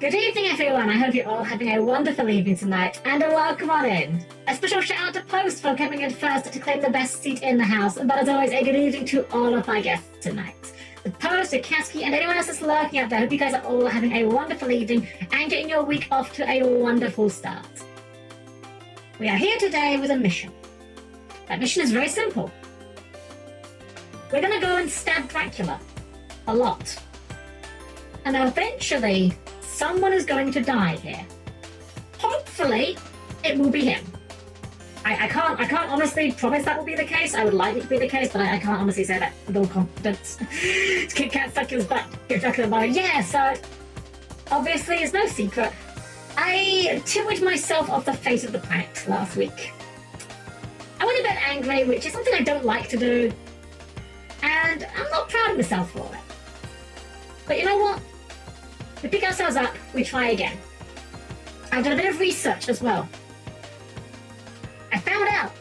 Good evening, everyone. I hope you're all having a wonderful evening tonight, and welcome on in. A special shout out to Post for coming in first to claim the best seat in the house, but as always, a good evening to all of my guests tonight. The Post, the Kasky, and anyone else that's lurking out there, I hope you guys are all having a wonderful evening and getting your week off to a wonderful start. We are here today with a mission. That mission is very simple. We're going to go and stab Dracula. A lot. And eventually, someone is going to die here. Hopefully, it will be him. I can't honestly promise that will be the case. I would like it to be the case, but I can't honestly say that with all confidence. Kit Kat stuck his butt, give Dracula by. Yeah, so obviously it's no secret. I tilled myself off the face of the planet last week. I went a bit angry, which is something I don't like to do, and I'm not proud of myself for it. But you know what? We pick ourselves up, we try again. I've done a bit of research as well. I found out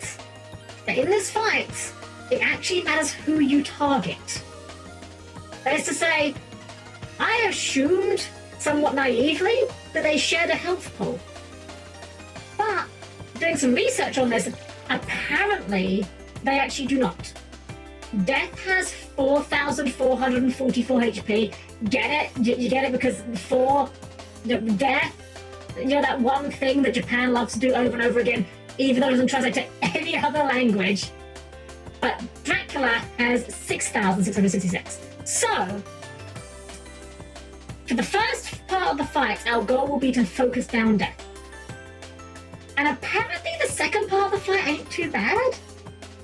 that in this fight, it actually matters who you target. That is to say, I assumed, somewhat naively, that they shared a health pool. But, doing some research on this, apparently, they actually do not. Death has 4,444 HP. Get it? You get it? Because death, you know, that one thing that Japan loves to do over and over again, even though it doesn't translate to any other language. But Dracula has 6,666. So, for the first part of the fight, our goal will be to focus down death. And apparently the second part of the fight ain't too bad.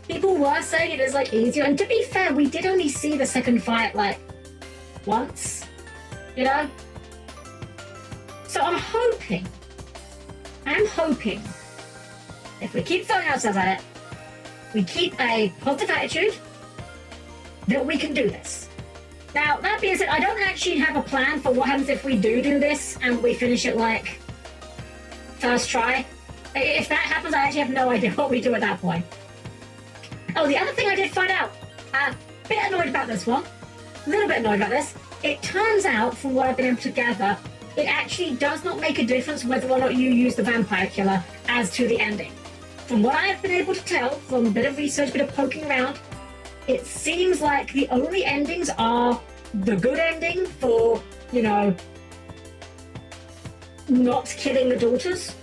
People were saying it is like easier, and to be fair, we did only see the second fight like once, you know? So I'm hoping, if we keep throwing ourselves at it, we keep a positive attitude, that we can do this. Now, that being said, I don't actually have a plan for what happens if we do this and we finish it like first try. If that happens, I actually have no idea what we do at that point. Oh, the other thing I did find out, a bit annoyed about this one, a little bit annoyed about this, it turns out, from what I've been able to gather, it actually does not make a difference whether or not you use the vampire killer as to the ending. From what I've been able to tell, from a bit of research, a bit of poking around, it seems like the only endings are the good ending for, you know, not killing the daughters,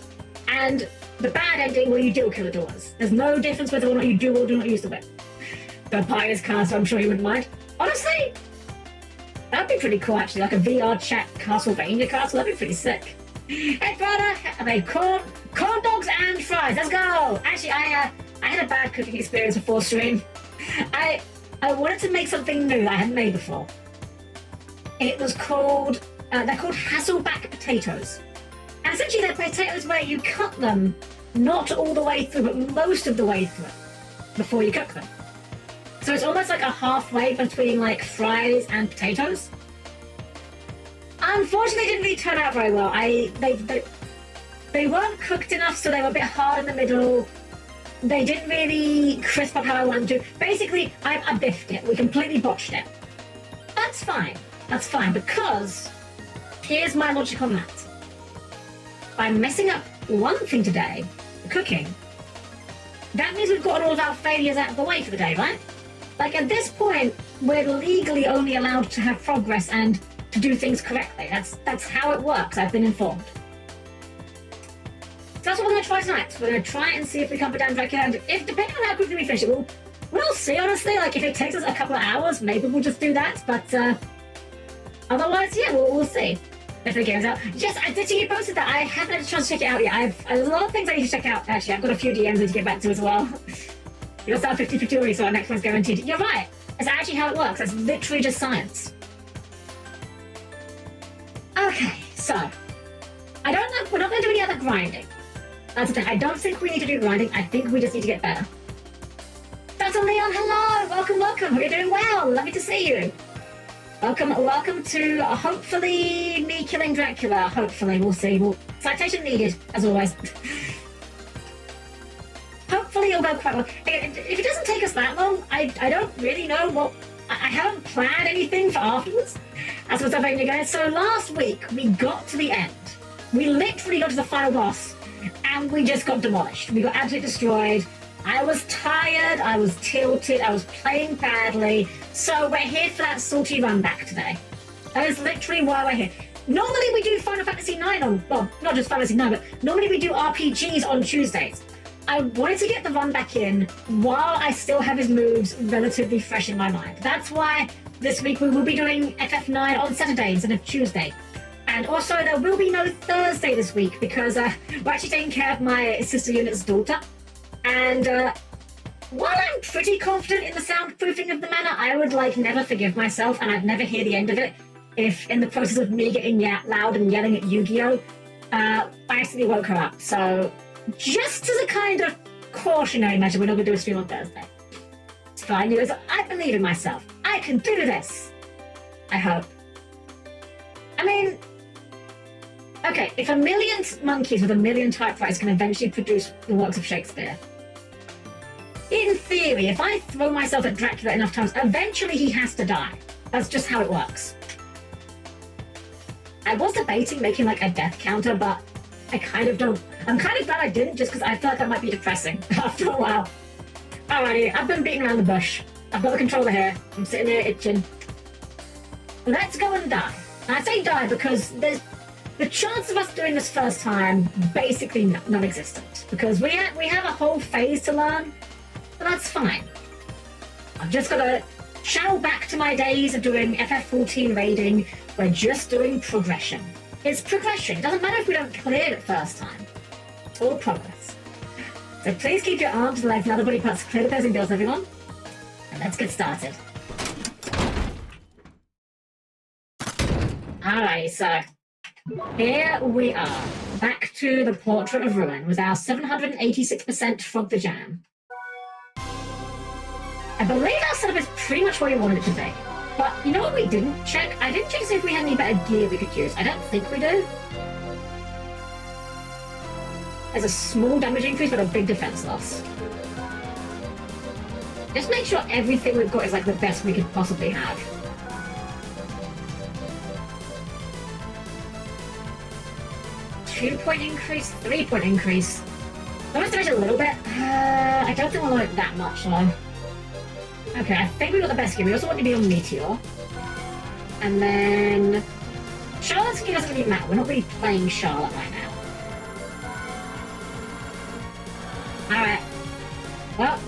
and the bad ending where you do kill the daughters. There's no difference whether or not you do or do not use the whip. Vampires cast, I'm sure you wouldn't mind. Honestly, that'd be pretty cool actually, like a VR chat Castlevania castle, that'd be pretty sick. Hey brother, I made corn dogs and fries, let's go! Actually, I had a bad cooking experience before stream. I wanted to make something new that I hadn't made before. It was called, they're called Hasselback potatoes. And essentially they're potatoes where you cut them not all the way through, but most of the way through before you cook them. So it's almost like a halfway between like fries and potatoes. Unfortunately, it didn't really turn out very well. They weren't cooked enough, so they were a bit hard in the middle. They didn't really crisp up how I wanted to. Basically, I biffed it. We completely botched it. That's fine. That's fine, because here's my logic on that. By messing up one thing today, the cooking, that means we've gotten all of our failures out of the way for the day, right? Like, at this point, we're legally only allowed to have progress and to do things correctly. That's how it works, I've been informed. So that's what we're going to try tonight. We're going to try and see if we can put down Dracula, and if, depending on how quickly we finish it, we'll see, honestly. Like, if it takes us a couple of hours, maybe we'll just do that, but otherwise, yeah, we'll see. If the game's out. Yes, I did see you posted that. I haven't had a chance to check it out yet. There's a lot of things I need to check out, actually. I've got a few DMs I need to get back to as well. You'll start 50-50 already, so our next one's guaranteed. You're right. That's actually how it works. It's literally just science. Okay, so I don't know. We're not going to do any other grinding. That's the thing. I don't think we need to do grinding. I think we just need to get better. Dr. Leon, hello! Welcome. Hope you're doing well. Lovely to see you. Welcome to hopefully me killing Dracula. Hopefully, we'll see. Citation needed, as always. Hopefully it'll go quite well. If it doesn't take us that long, I don't really know what... I haven't planned anything for afterwards as we're Castlevania guys. So last week we got to the end. We literally got to the final boss and we just got demolished. We got absolutely destroyed. I was tired, I was tilted, I was playing badly. So we're here for that salty run back today. That is literally why we're here. Normally we do Final Fantasy IX on, well, not just Fantasy IX, but normally we do RPGs on Tuesdays. I wanted to get the run back in while I still have his moves relatively fresh in my mind. That's why this week we will be doing FF9 on Saturday instead of Tuesday. And also there will be no Thursday this week because we're actually taking care of my sister unit's daughter. And while I'm pretty confident in the soundproofing of the manor, I would never forgive myself and I'd never hear the end of it if in the process of me getting loud and yelling at Yu-Gi-Oh! I accidentally woke her up. So just as a kind of cautionary measure, we're not going to do a stream on Thursday. It's fine, you guys. I believe in myself. I can do this. I hope. I mean, okay, if a million monkeys with a million typewriters can eventually produce the works of Shakespeare, in theory, if I throw myself at Dracula enough times, eventually he has to die. That's just how it works. I was debating making a death counter, but I kind of don't. I'm kind of glad I didn't, just because I feel like that might be depressing after a while. Alrighty, I've been beating around the bush. I've got the controller here. I'm sitting there itching. Let's go and die. And I say die because there's the chance of us doing this first time basically non-existent. Because we have a whole phase to learn, but that's fine. I've just got to channel back to my days of doing FF14 raiding. We're just doing progression. It's progression. It doesn't matter if we don't clear it first time. It's all progress. So please keep your arms, legs, and other body parts clear of those indoors, everyone. And let's get started. Alright, so here we are. Back to the Portrait of Ruin with our 786% from the jam. I believe our setup is pretty much where we wanted it to be. But you know what we didn't check? I didn't check to see if we had any better gear we could use. I don't think we do. There's a small damage increase, but a big defense loss. Just make sure everything we've got is the best we could possibly have. Two-point increase, 3-point increase. I want to damage a little bit. I don't think we'll like that much though. Okay, I think we got the best gear. We also want to be on Meteor. And then Charlotte's gear doesn't really matter. We're not really playing Charlotte right now. Alright. Well.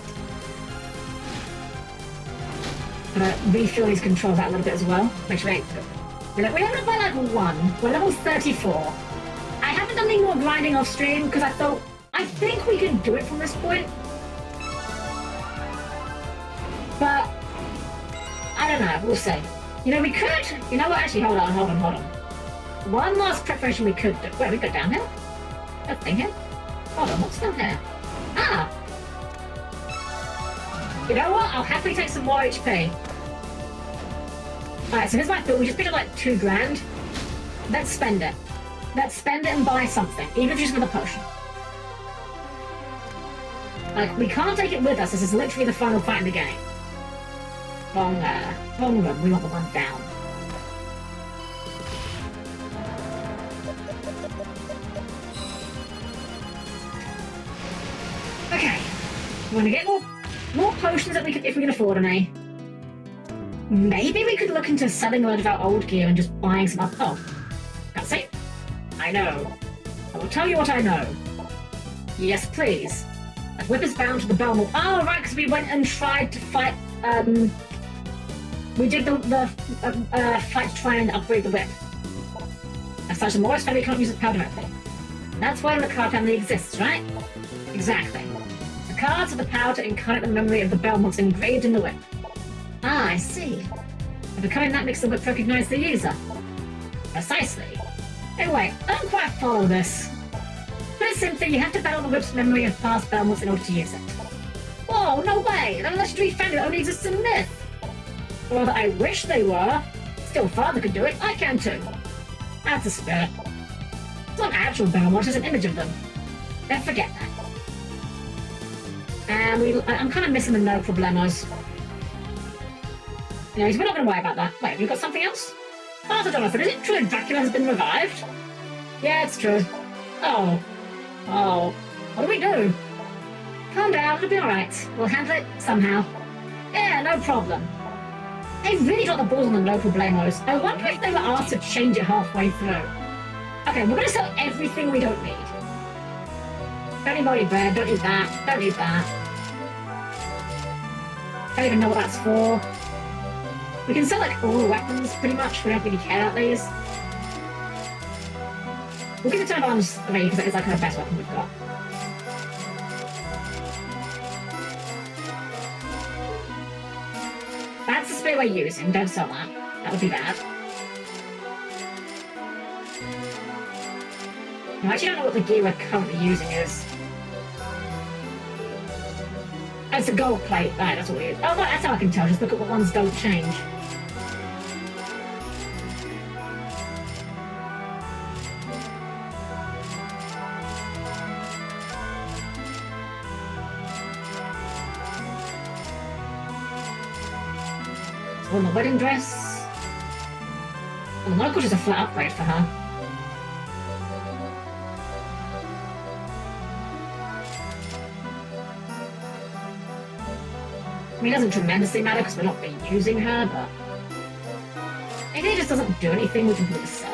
I'm gonna refill his control that a little bit as well. Make sure we have it by level 1. We're level 34. I haven't done any more grinding off stream because I think we can do it from this point. But I don't know, we'll see. We could. You know what? Actually, hold on. One last preparation we could do. Wait, we go down here? That thing here? Hold on, what's down here? Ah! You know what? I'll happily take some more HP. Alright, so here's my thought. We just picked up 2 grand. Let's spend it. Let's spend it and buy something, even if it's just another potion. We can't take it with us. This is literally the final fight in the game. Wrong room. We want the one down. Okay. We want to get more potions that if we can afford any. Maybe we could look into selling a lot of our old gear and just buying some other. Oh, can't see. I know. I will tell you what I know. Yes, please. That whip is bound to the Belmont. Oh, right, because we went and tried to fight. We did the fight to try and upgrade the whip. As such, the Morris family can't use the power directly. That's why the card family exists, right? Exactly. The cards have the power to incarnate the memory of the Belmonts engraved in the whip. Ah, I see. And becoming that makes the whip recognize the user. Precisely. Anyway, I don't quite follow this. Put it simply, you have to battle the whip's memory of past Belmonts in order to use it. Whoa, no way! That legendary family only exists in myth! Or that I wish they were. Still, Father could do it. I can too. That's a spirit. It's not actual Belmont, it's an image of them. Then forget that. And I'm kind of missing the no problemos. Anyways, we're not going to worry about that. Wait, have you got something else? Master Jonathan, is it true that Dracula has been revived? Yeah, it's true. Oh. Oh. What do we do? Calm down, it'll be alright. We'll handle it somehow. Yeah, no problem. They really got the balls on the no problemos. I wonder if they were asked to change it halfway through. Okay, we're gonna sell everything we don't need. Don't need moldy bread, don't need that, don't need that. Don't even know what that's for. We can sell like all the weapons pretty much, we don't really care about these. We'll give the turn arms 3 because it's like the best weapon we've got. That's the spear we're using, don't sell that. That would be bad. I actually don't know what the gear we're currently using is. Oh, it's a gold plate. Right, that's what we use. Oh, that's how I can tell. Just look at what ones don't change. On the wedding dress. Oh, the monocle is a flat upgrade for her. I mean, it doesn't tremendously matter because we're not really using her, but if it just doesn't do anything, we can put this up.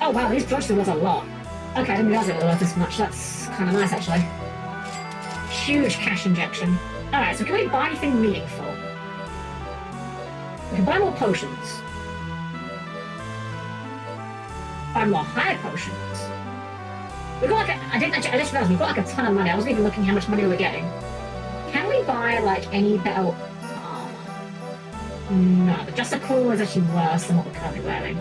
Oh wow, these drugstores was a lot. Okay, I didn't realize it was worth this much. That's kind of nice, actually. Huge cash injection. Alright, so can we buy anything meaningful? We can buy more potions. Buy more high potions. We've got like I just realized we've got like a ton of money. I wasn't even looking how much money we were getting. Can we buy like any better armor? No, but just a cool is actually worse than what we're currently wearing.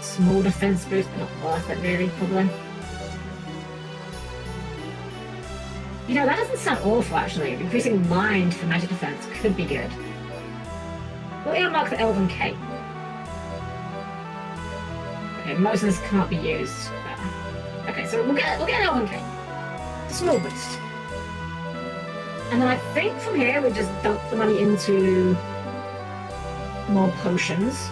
Small defense boost, but not worth it really, probably. You know, that doesn't sound awful actually. Increasing mind for magic defense could be good. We'll earmark the Elven Cape. Okay, most of this can't be used. Okay, so we'll get an Elven Cape. Small boost. And then I think from here we just dump the money into more potions.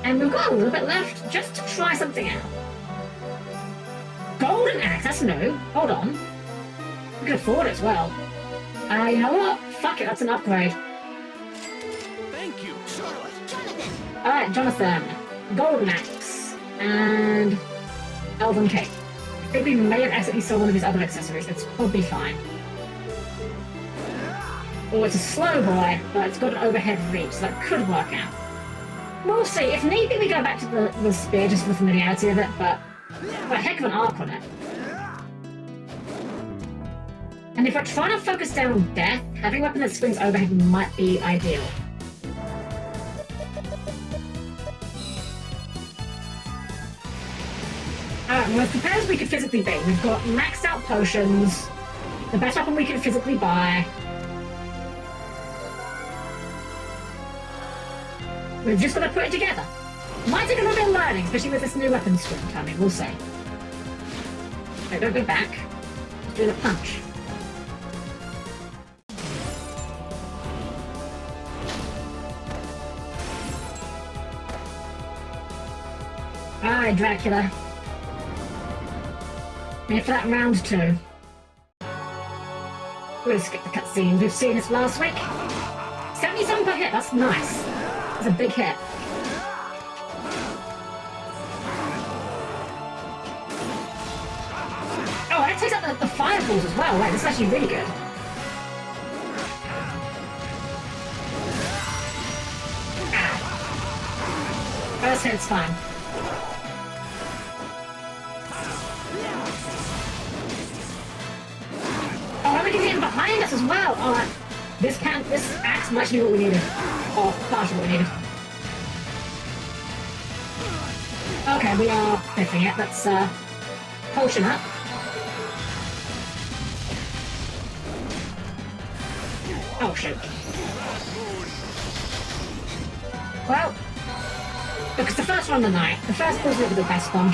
And we've got a little bit left just to try something out. Golden axe, that's new. Hold on. We can afford it as well. You know what? Fuck it, that's an upgrade. Thank you, Charlotte. Jonathan. Alright, Jonathan. Golden axe. And Elven Cape. I think we may have accidentally sold one of his other accessories. It's probably fine. Oh, it's a slow boy, but it's got an overhead reach, so that could work out. We'll see. If need be, we go back to the spear just for the familiarity of it, but a heck of an arc on it. And if we're trying to focus down on death, having a weapon that swings overhead might be ideal. Alright, we're as prepared as we could physically be. We've got maxed out potions, the best weapon we can physically buy. We've just got to put it together. Might take a little bit of learning, especially with this new weapon swing coming, we'll see. Okay, don't go back. Just doing a punch. Alright, Dracula. Here for that round 2. We're gonna skip the cutscenes. We've seen this last week. 77 per hit, that's nice. That's a big hit. Oh, that takes out the fireballs as well. Wait, this is actually really good. Ow. First hit's fine. Oh, and we can get him behind us as well. Oh, This axe might be what we needed. Or partially what we needed. Okay, we are biffing it. Let's potion up. Oh shoot. Well, look, it's the first one of the night. The first was never the best one.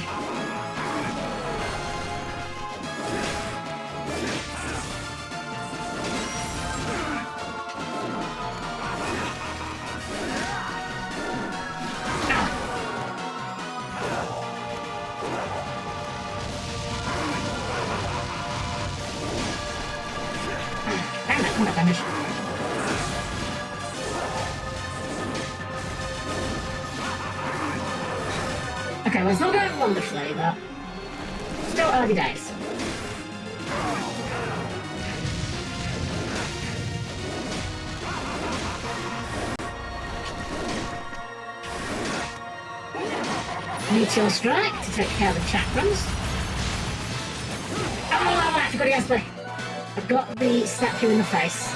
Damage. Okay, well, it's not going wonderfully, but still early days. Meteor Strike to take care of the chakrams. Oh, I forgot against me. I've got the statue in the face.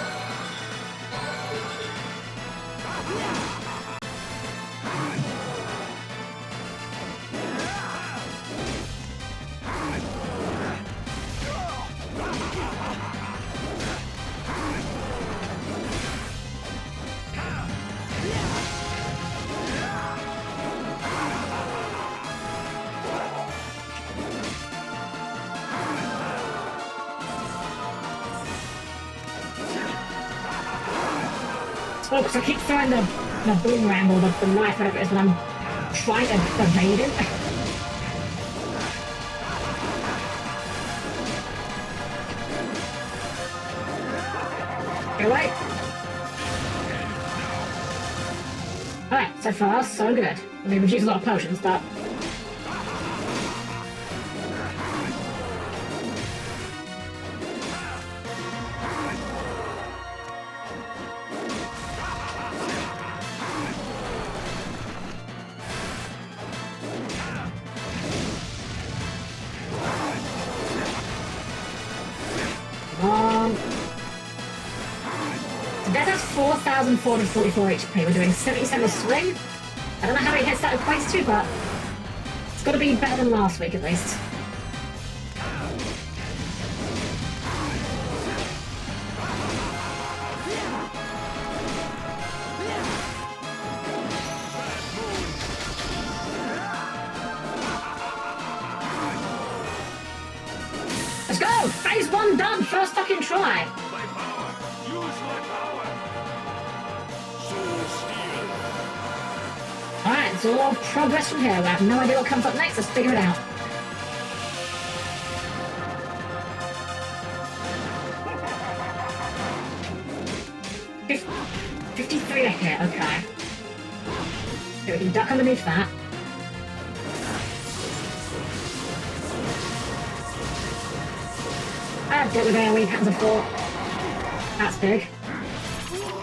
Oh, because I keep throwing the boomerang or the knife, whatever it is, when I'm trying to evade it. Okay, wait. Alright, so far, so good. I mean, reduce a lot of potions, but... So that has 4,444 HP. We're doing 77 swing. I don't know how many hits that equates to, but it's got to be better than last week at least. Let's go! Phase 1 done! First fucking try! My power! Use my power! Soul Steel! Alright, it's all progress from here. We have no idea what comes up next. Let's figure it out. Fif 53 to hit, okay. So we can duck underneath that. I've dealt with AoE patterns before. That's big.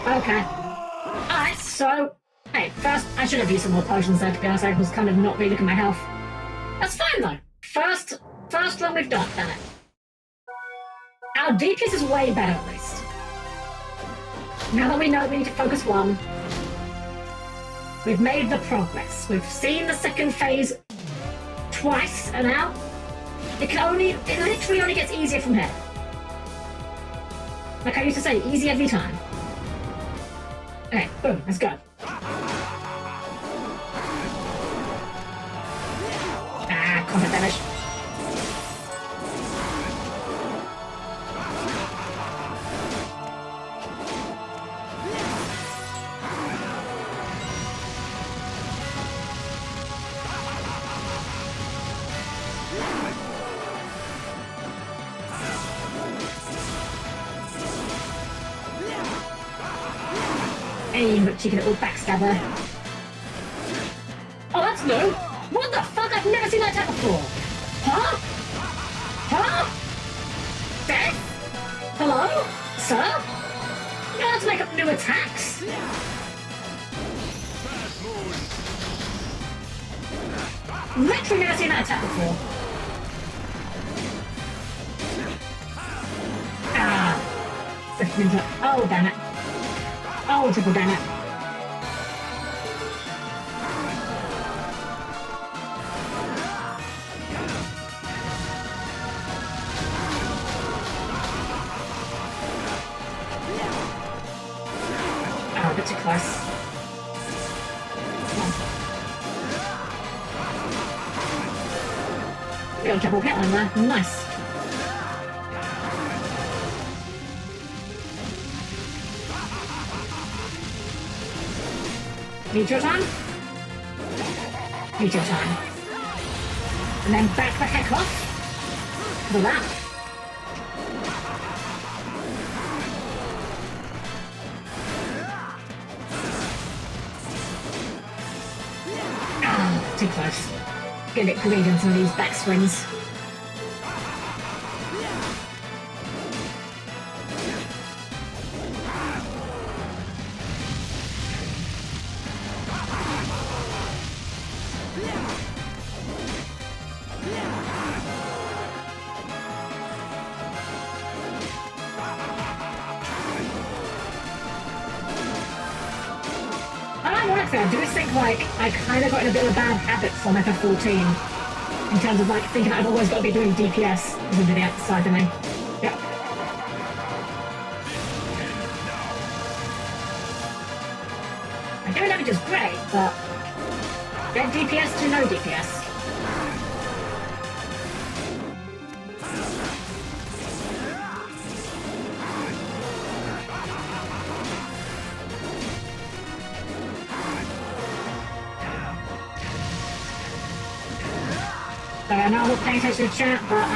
Okay. Alright, so... Hey, first, I should have used some more potions there, to be honest. I was kind of not really looking at my health. That's fine, though. First run we've done, damn it. Our DPS is way better, at least. Now that we know we need to focus one, we've made the progress. We've seen the second phase twice, and now it literally only gets easier from here. Like I used to say, easy every time. Okay, boom, let's go. Ah, combat damage. Hey, you cheeky little backstabber. Oh, that's new! What the fuck? I've never seen that attack before! Huh? Huh? Death? Hello? Sir? You don't have to make up new attacks! Literally never seen that attack before. Ah. Oh, damn it. Oh, triple damn it. Oh, a bit too close. We got a triple hit on there. Nice. Need your time? Need your time. And then back the heck off. For that. Ah, too close. Get a bit greedy on some of these backswings. I do think, like, I kind of got in a bit of a bad habit from FF14 in terms of, like, thinking I've always got to be doing DPS as the outside of me. Yep. I do damage is great, but get DPS to no DPS. So I know I'm not paying attention to chat, but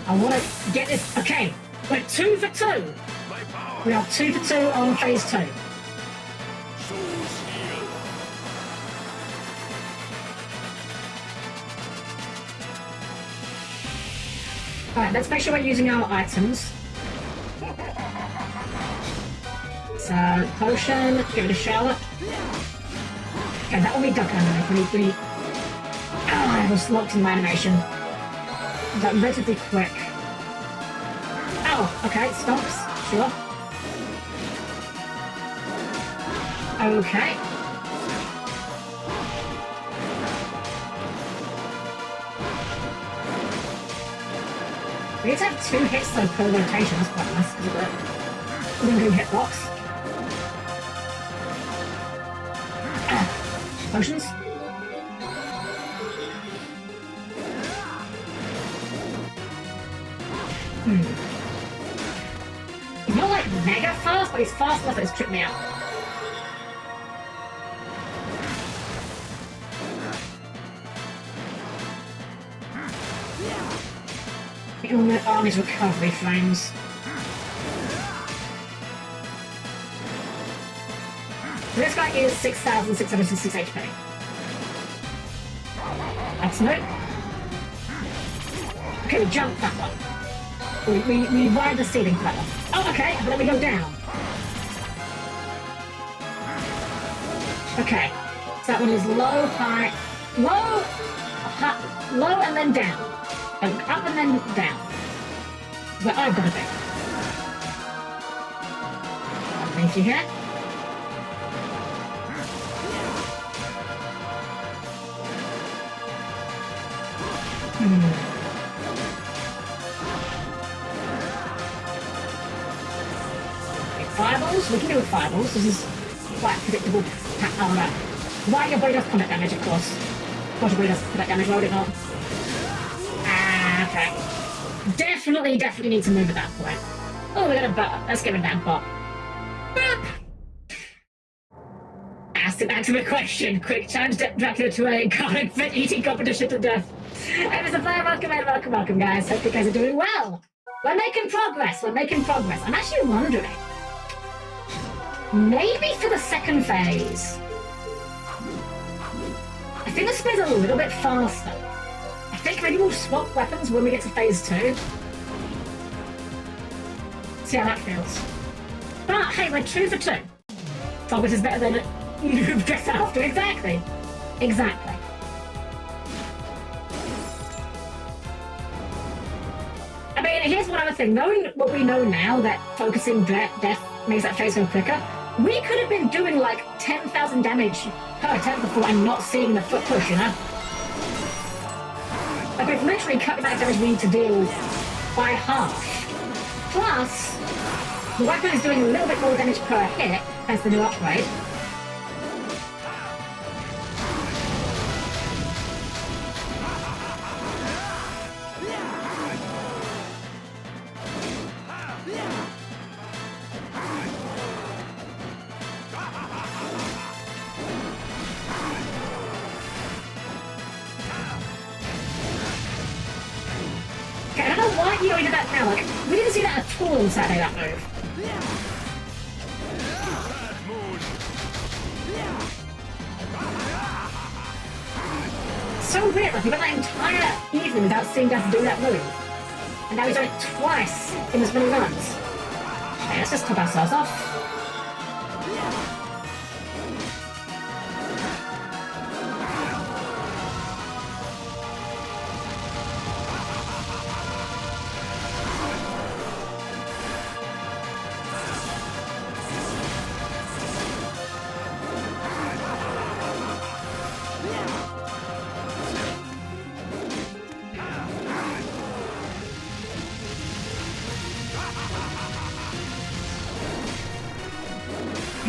I want to get this. Okay, we're 2 for 2. We are 2 for 2 on phase 2. Alright, let's make sure we're using our items. So, potion, give it a shower. Okay, that will be duck animation. Oh, I was locked in my animation. That relatively quick. Oh, okay, stops. Sure. Okay. We need to have 2 hits though per rotation. That's quite nice, isn't it? Lingering hitbox. Ah, potions. He's not like mega fast, but he's fast enough that it's tripped me out. Get on his recovery frames. So this guy is 6,666 HP. That's no. Okay, we jump that one. We ride the ceiling for that one. Oh, okay, but then we go down. Okay, so that one is low, high, low and then down. Up and then down. But I've got to be. Underneath you here. Fireballs? We can do with fireballs. This is quite predictable. Why your body does combat damage, of course. Of course your body does combat damage, why would it not? Ah, okay. Definitely need to move at that point. Oh, we got a bot. Let's give it that bot. Ask it back to the question. Quick challenge Dracula to a garlic fit eating competition to death. Hey, Mr. Player, welcome, guys. Hope you guys are doing well. We're making progress. I'm actually wondering. Maybe for the second phase. I think the speed's a little bit faster. I think maybe we'll swap weapons when we get to phase 2. See how that feels. But hey, we're 2 for 2. So which is better than noob dress after. Exactly. I mean, here's one other thing. Knowing what we know now, that focusing death makes that phase go quicker. We could have been doing like 10,000 damage per attempt before and not seeing the foot push, you know? Like, we've literally cut the amount of damage we need to deal by half. Plus, the weapon is doing a little bit more damage per hit as the new upgrade. Okay, I don't know why you did that now. Like, we didn't see that at all on Saturday, that move. So weird, like we went that entire evening without seeing Death do that move. And now he's done it twice in as many runs. Okay, let's just top ourselves off.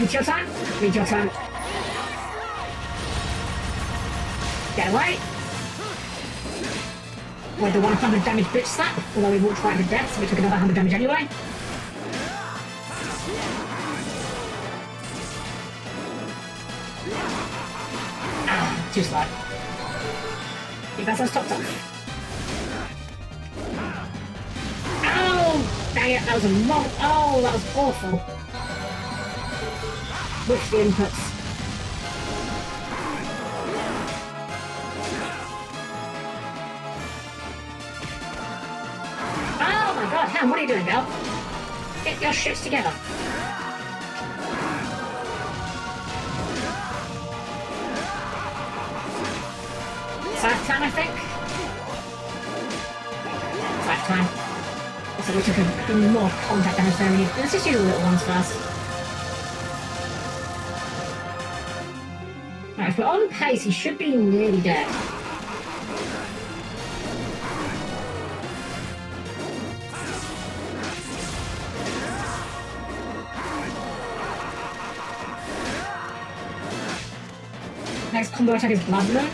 Reach your time. Reach your time. Get away. With the 100 damage bitch slap, although we walked right to death, so we took another 100 damage anyway. Ah, too slow. Keep ourselves topped off. Oh, dang it, that was a long. Oh, that was awful. With the inputs. Oh my god, Helm, what are you doing, girl? Get your shits together. Scythe time, I think? Scythe time. Also, we took a bit more contact damage than we need. Let's just do the little ones first. If we're on pace, he should be nearly dead. Next combo attack is Blood Moon.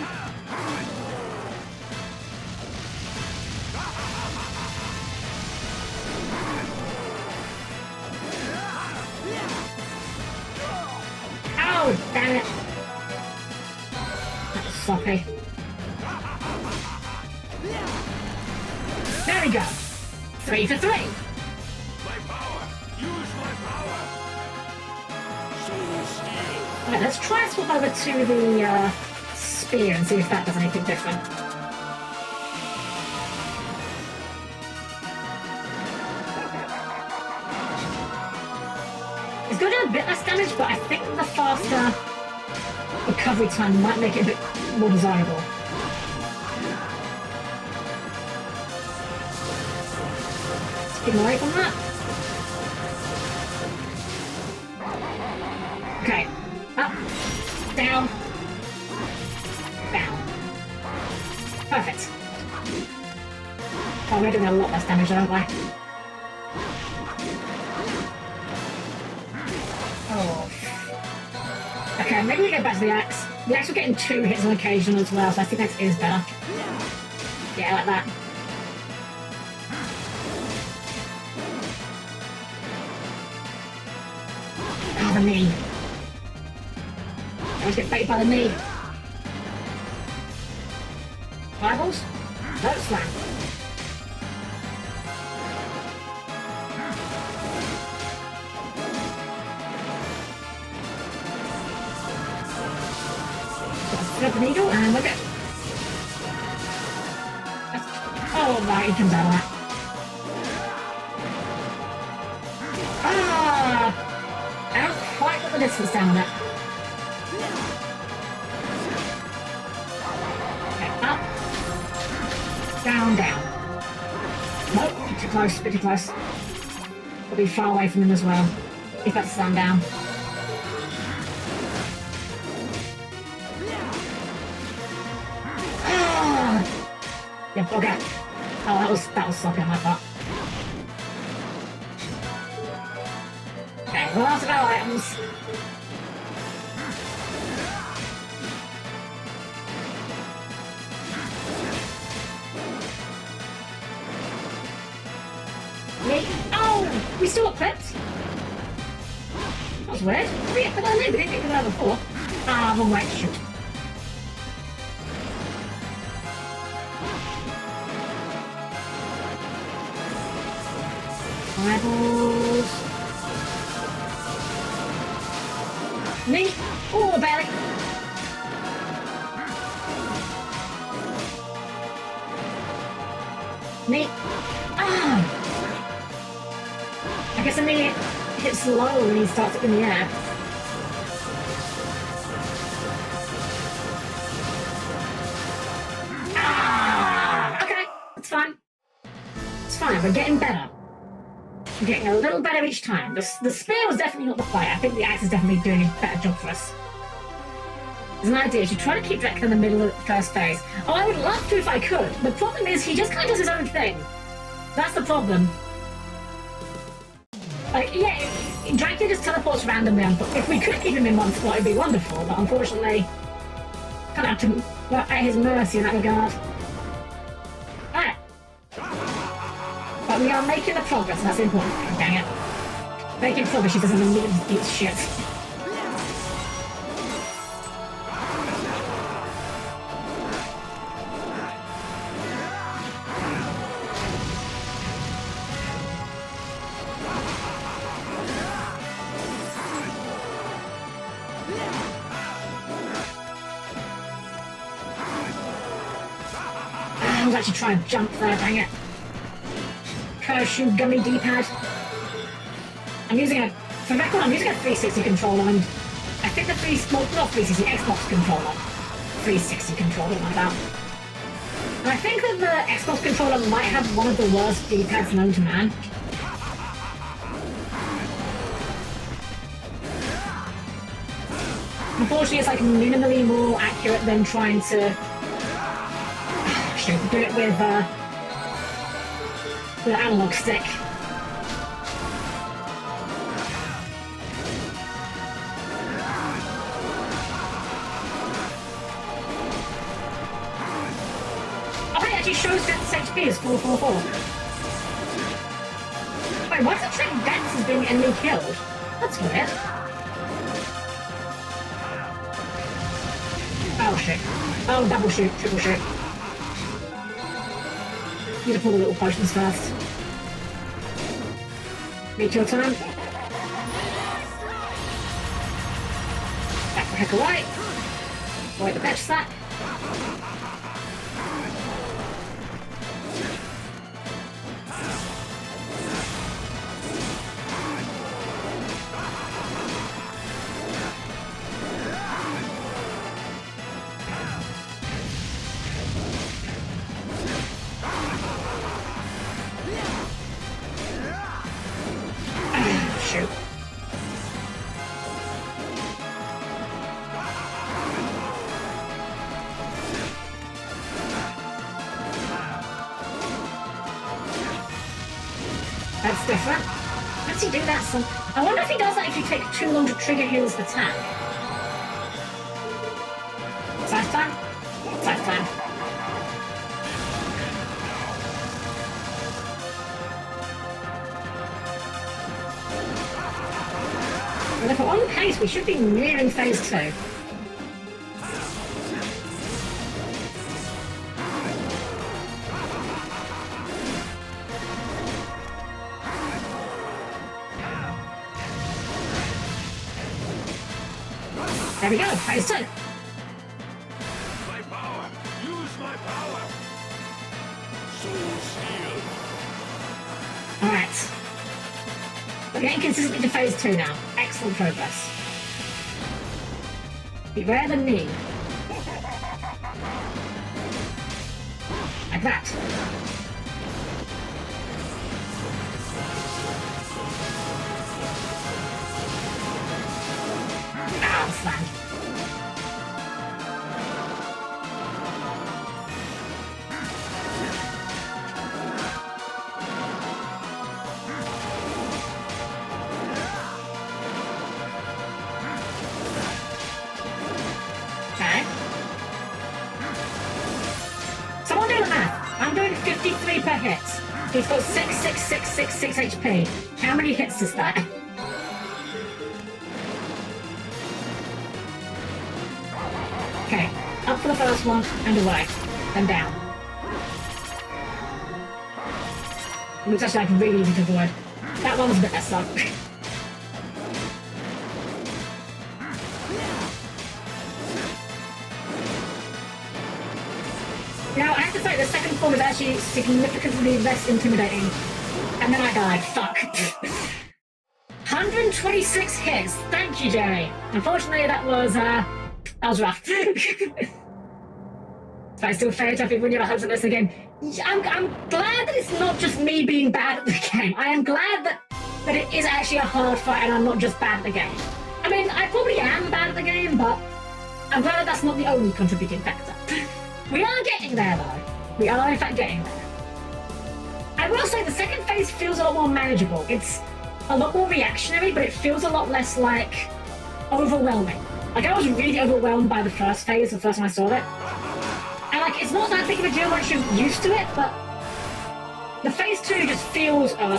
Oh, damn it! Sloppy. There we go. 3 for 3. My power. Use my power. Soul Steel. Right, let's try and swap over to the spear and see if that does anything different. It's going to do a bit less damage, but I think the faster recovery time might make it a bit more desirable. Let's get away from that. Okay. Up. Down. Down. Perfect. Oh, we're doing a lot less damage, aren't we? Oh. Okay, maybe we go back to the axe. The axe will get in 2 hits on occasion as well, so I think that is better. Yeah, like that. Oh, the knee. I always get baited by the knee. Rivals? No, slam. Grab the needle and look at. Oh, right, he comes out of that. Ah! I don't quite got the distance down on it. Okay, up. Down, down. Nope, too close, bit too close. We'll be far away from him as well. He's about to slam down. Yeah, bugger. Oh, that was sloppy on my part. Okay, last of our items. Oh! We still got clips? That was weird. We didn't get that before. Ah, wrong way, shoot. Eyeballs. Me? Oh, barely. Me? Ah! I guess I mean it hits low when he starts up in the air. Ah! Okay, it's fine. It's fine, we're getting better. We're getting a little better each time. The spear was definitely not the fight. I think the axe is definitely doing a better job for us. There's an idea. You should try to keep Dracula in the middle of the first phase. Oh, I would love to if I could. The problem is he just kind of does his own thing. That's the problem. Like, yeah, Dracula just teleports randomly. If we could keep him in one spot, it'd be wonderful. But unfortunately, kind of have to at his mercy in that regard. Alright. But we are making the progress, and that's important. Dang it. Making progress, she doesn't need to eat shit. I was actually trying to jump there, dang it. Parachute gummy D-pad. For record, I'm using a 360 controller, and I think the not 360, Xbox controller. 360 controller, like that. And I think that the Xbox controller might have one of the worst D-pads known to man. Unfortunately, it's like minimally more accurate than trying to do it with an analog stick. Oh, it actually shows Death's HP as 444. Wait, why does it treat Death as being enemy killed? That's weird. Oh shit. Oh, double shoot, triple shoot. Need to pull the little potions first. Meet your time. Back the heck away. Avoid the batch sack. That's different. How does he do that? I wonder if he does that if you take too long to trigger his attack. Scythe time? Scythe time. And if we're on pace, we should be nearing phase 2. There we go, phase 2. My power! Use my power! Soul Steel! Alright. We're getting consistently to phase 2 now. Excellent progress. Beware the knee. Like that. about to slam. Okay. Someone do the math. I'm doing 53 per hit. He's got 66666 HP. How many hits is that? Okay, up for the first one, and away. Then down. It looks actually like really easy to avoid. That one was a bit messed up. Now, I have to say, the second form is actually significantly less intimidating. And then I died. Fuck. 126 hits. Thank you, Jerry. Unfortunately, that was rough. But I still failed to when you have a this again. I'm glad that it's not just me being bad at the game. I am glad that it is actually a hard fight and I'm not just bad at the game. I mean, I probably am bad at the game, but I'm glad that that's not the only contributing factor. We are getting there, though. We are, in fact, getting there. I will say the second phase feels a lot more manageable. It's a lot more reactionary, but it feels a lot less, like, overwhelming. Like, I was really overwhelmed by the first phase the first time I saw it. And, like, it's not that big of a deal once you're used to it, but the phase 2 just feels... Oh, that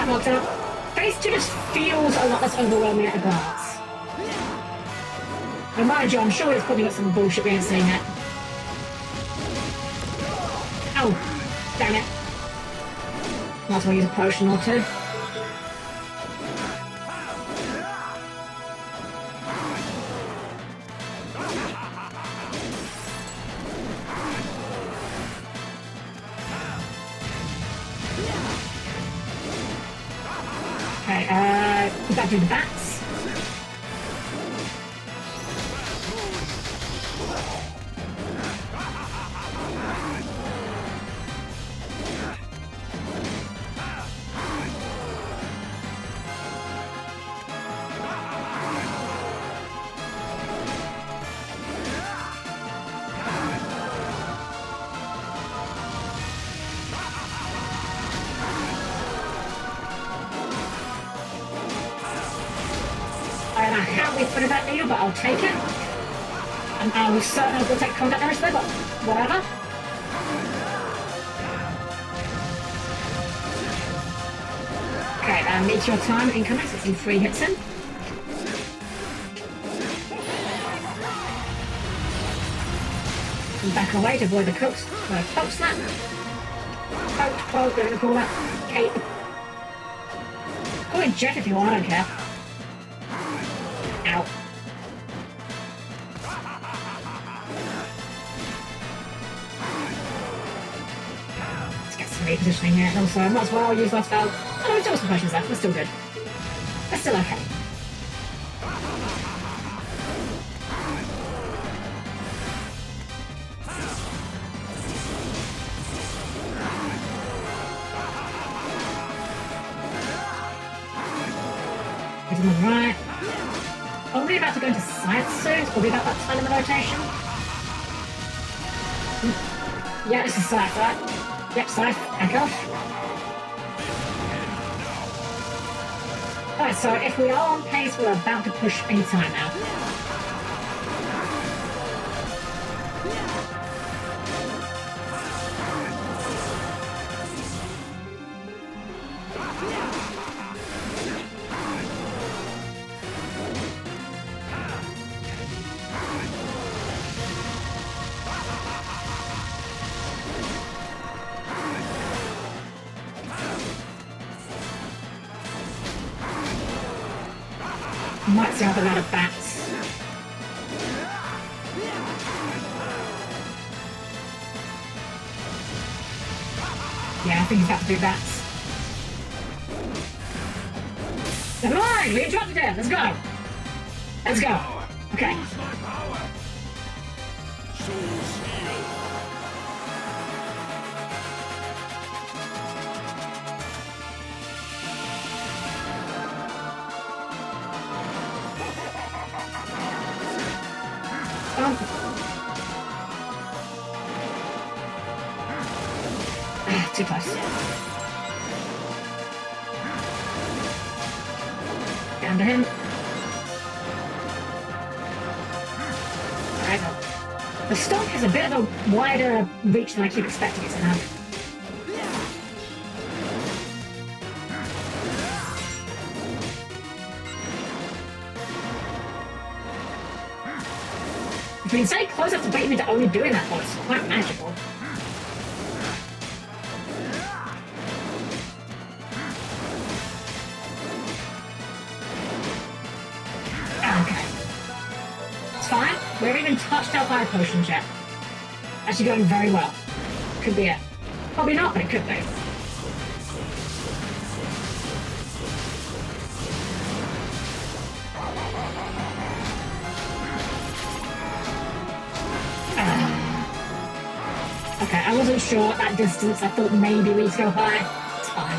worked out. Phase 2 just feels a lot less overwhelming at a glance. And mind you, I'm sure it's probably got some bullshit we ain't seen yet. Oh, damn it. Might as well use a potion or two. Okay, we gotta do the bats. I don't know how we put it that needle, but I'll take it. And I was certain I was going to take contact damage there, but whatever. Okay, meteor time incoming, so some 3 hits in. And back away to avoid the coke snap. Coke, we're going to call that cape. Call it jet if you want, I don't care. Ow. Let's get some repositioning here. Also, I might as well use my spell. Oh, we've still got some potions left. We're still good. We're still okay. He's on the right. Probably about to go into scythe soon. It's probably about that time in the rotation. Yeah, this is scythe, right? Yep, scythe. Back off. Alright, so if we are on pace, we're about to push any time now. Might see another round of bats. Yeah, I think he's about to do bats. Never mind, we interrupted him. Let's go. Let's go. Okay. Use my power. Soul Steel. on. Ah, too close. Get under him. Alright, the stomp has a bit of a wider reach than I keep expecting it to have. If we say close enough to bait him into only doing that, well, it's quite magical. Okay. It's fine. We haven't even touched our fire potions yet. Actually going very well. Could be it. Probably not, but it could be. Okay, I wasn't sure at that distance. I thought maybe we'd go high. It's fine.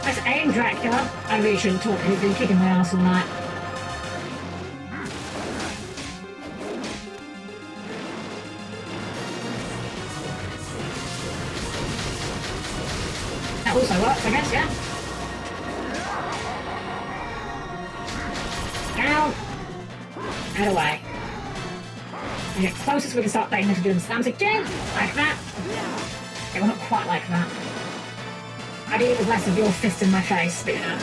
Let's aim, Dracula. I really shouldn't talk. He's been kicking my ass all night. Also works, I guess, yeah. Down. And away. And get closer so we can start baiting into doing slams again. Like that. Okay, well, not quite like that. I do with less of your fist in my face, but yeah.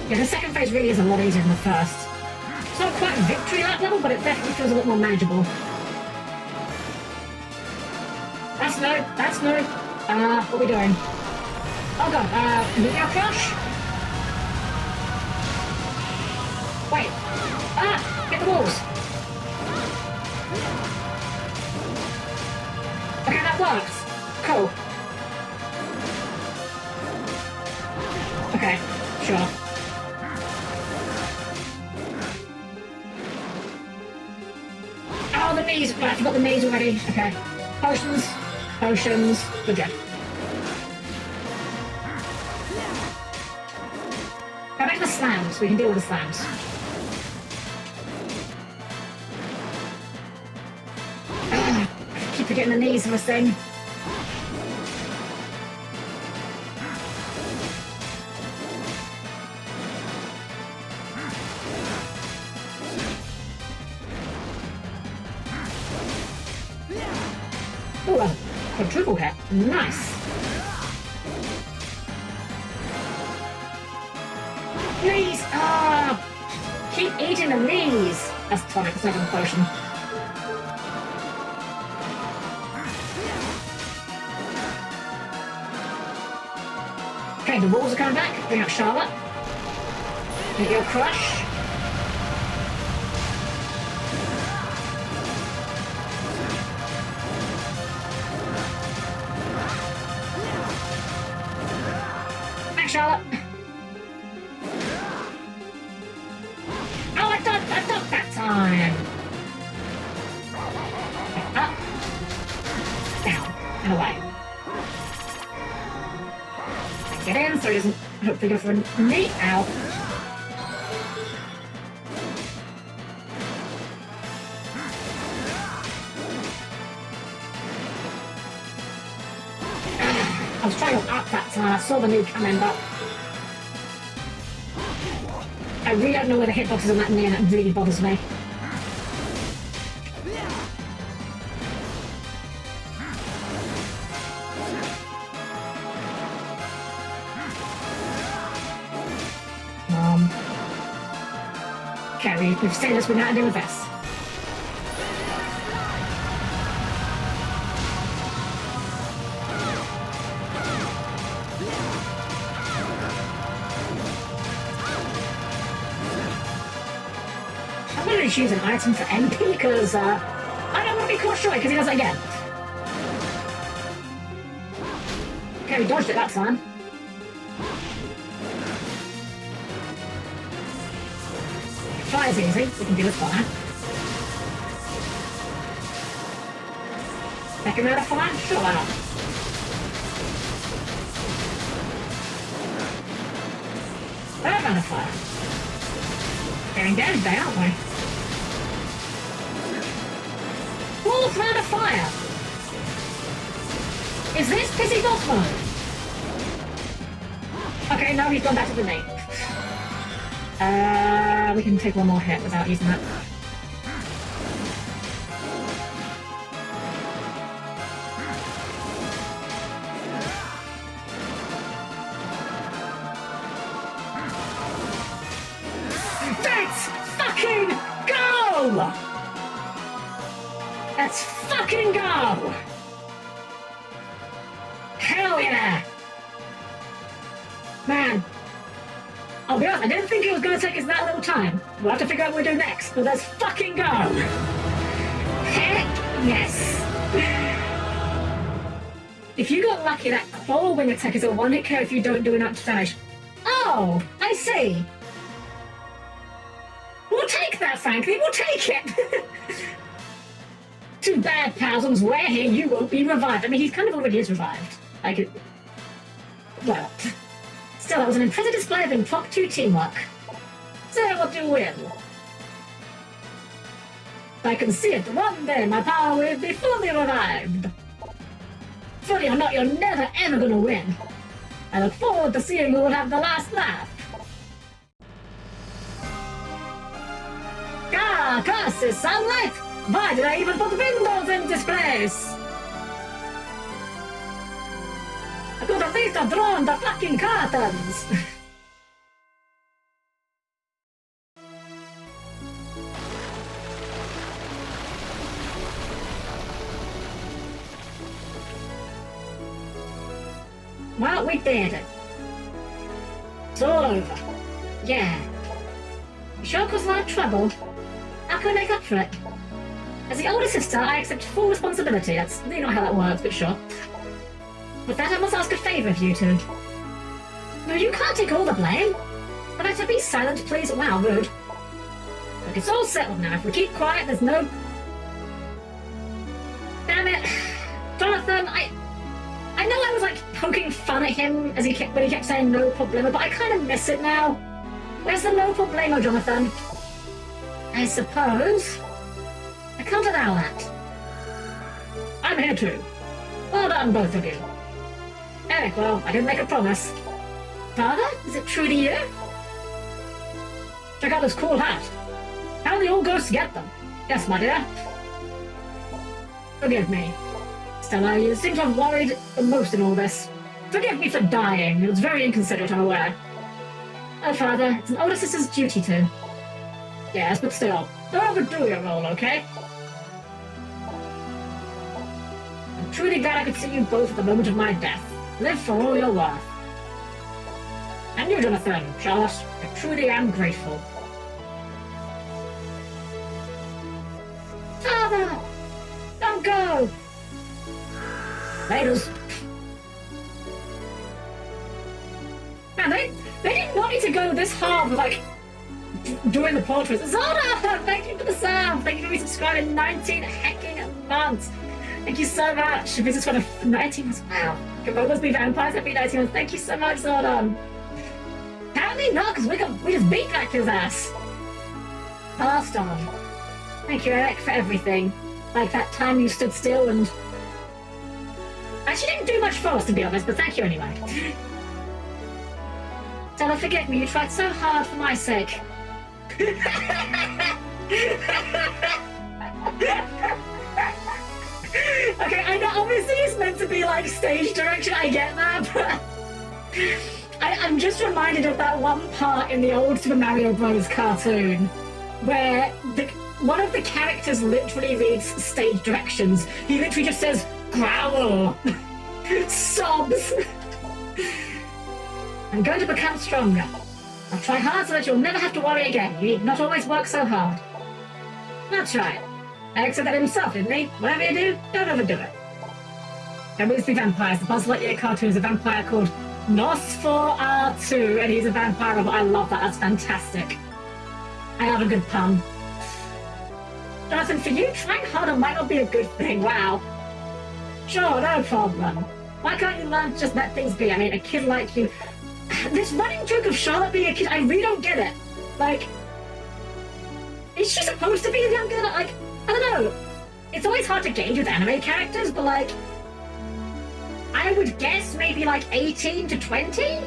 Yeah, the second phase really is a lot easier than the first. It's not quite victory at that level, but it definitely feels a lot more manageable. That's no, that's no. What are we doing? Oh god, meteor crush? Wait. Get the walls. Okay, that works. Cool. Okay, sure. Oh, the knees! Right, I forgot the knees already. Okay. Potions. Potions. Good job. Go back to the slams. We can deal with the slams. Keep forgetting the knees of this thing. Oh, a quadruple hit. Nice. Knees! Keep eating the knees! That's tonic, it's not even a potion. Okay, the walls are coming back. Bring up Charlotte. Get your crush. Charlotte. Oh, I thought that time. Up, down, and away. Get in so he doesn't hopefully go for a knee. Ow. I was trying to up that time. I saw the knee coming, but I really don't know where the hitbox is on that knee, and that really bothers me. Okay, we've seen this. We know how to deal with this. I'm going to choose an item for MP because I don't want to be caught destroy because he does it again. Okay, we dodged it that time. Fire's easy, we can deal with fire. Second round of fire? Sure, why not? Third round of fire. Getting damaged there, aren't we? Fourth round of fire! Is this pissy boss mode? Okay, now he's gone back to the name. We can take one more hit without using that. Let's fucking go! Let's fucking go! Hell yeah! Man, I'll be honest, I didn't think it was going to take us that little time. We'll have to figure out what we do next, but let's fucking go! Heck yes! If you got lucky, that claw wing attack is a one-hit KO if you don't do enough damage. Oh, I see. We'll take that, frankly, we'll take it! Too bad, pals, we're here, you won't be revived. I mean, he's kind of already is revived. Like, well... Still, that was an impressive display of impromptu teamwork. So what do you win? I can see it. One day my power will be fully revived. Fully or not, you're never ever gonna win. I look forward to seeing who will have the last laugh. Ah, curses, sunlight! Why did I even put windows in this place? I could at least have drawn the fucking curtains! Well, we did it. It's all over. Yeah. You sure caused a lot of trouble. How can we make up for it? As the older sister, I accept full responsibility. That's really not how that works, but sure. With that, I must ask a favour of you two. No, you can't take all the blame. But I to be silent, please. Wow, rude. Look, it's all settled now. If we keep quiet, there's no... Damn it. Jonathan, I know I was, like, poking fun at him as when he kept saying no problemo, but I kind of miss it now. Where's the no problemo, Jonathan? I suppose... I can't allow that. I'm here too. Well done, both of you. Eric, well, I didn't make a promise. Father, is it true to you? Check out this cool hat. How the old ghosts get them? Yes, my dear. Forgive me. Stella, you seem to have worried the most in all this. Forgive me for dying. It was very inconsiderate, I'm aware. Oh, Father, it's an older sister's duty to. Yes, but still, don't overdo your role, okay? I'm truly glad I could see you both at the moment of my death. Live for all you're worth. And you, Jonathan, Charlotte, I truly am grateful. Father! Don't go! Laters. Man, they did not need to go this hard with, like, doing the portraits. Zona! Thank you for the sub! Thank you for resubscribing 19 hecking months! Thank you so much! This is for the 19 months. Wow. Can both of us be vampires every 19 months? Thank you so much, Zordon! Apparently not, because we just beat Dracula's ass! Passed on. Thank you, Eric, for everything. Like that time you stood still and... Actually didn't do much for us, to be honest, but thank you anyway. Stella, forgive me, you tried so hard for my sake. Okay, I know obviously it's meant to be like stage direction, I get that, but I'm just reminded of that one part in the old Super Mario Bros. Cartoon where one of the characters literally reads stage directions. He literally just says, growl, sobs. I'm going to become stronger. I'll try hard so that you'll never have to worry again. You need not always work so hard. That's right. Eric said that himself, didn't he? Whatever you do, don't overdo it. There will be vampires. The Buzz Lightyear cartoon is a vampire called Nosferatu, and he's a vampire robot. I love that. That's fantastic. I love a good pun. Jonathan, for you, trying harder might not be a good thing. Wow. Sure, no problem. Why can't you learn to just let things be? I mean, a kid like you... This running joke of Charlotte being a kid, I really don't get it. Like... Is she supposed to be younger? Like, I don't know. It's always hard to gauge with anime characters, but like... I would guess maybe like 18 to 20?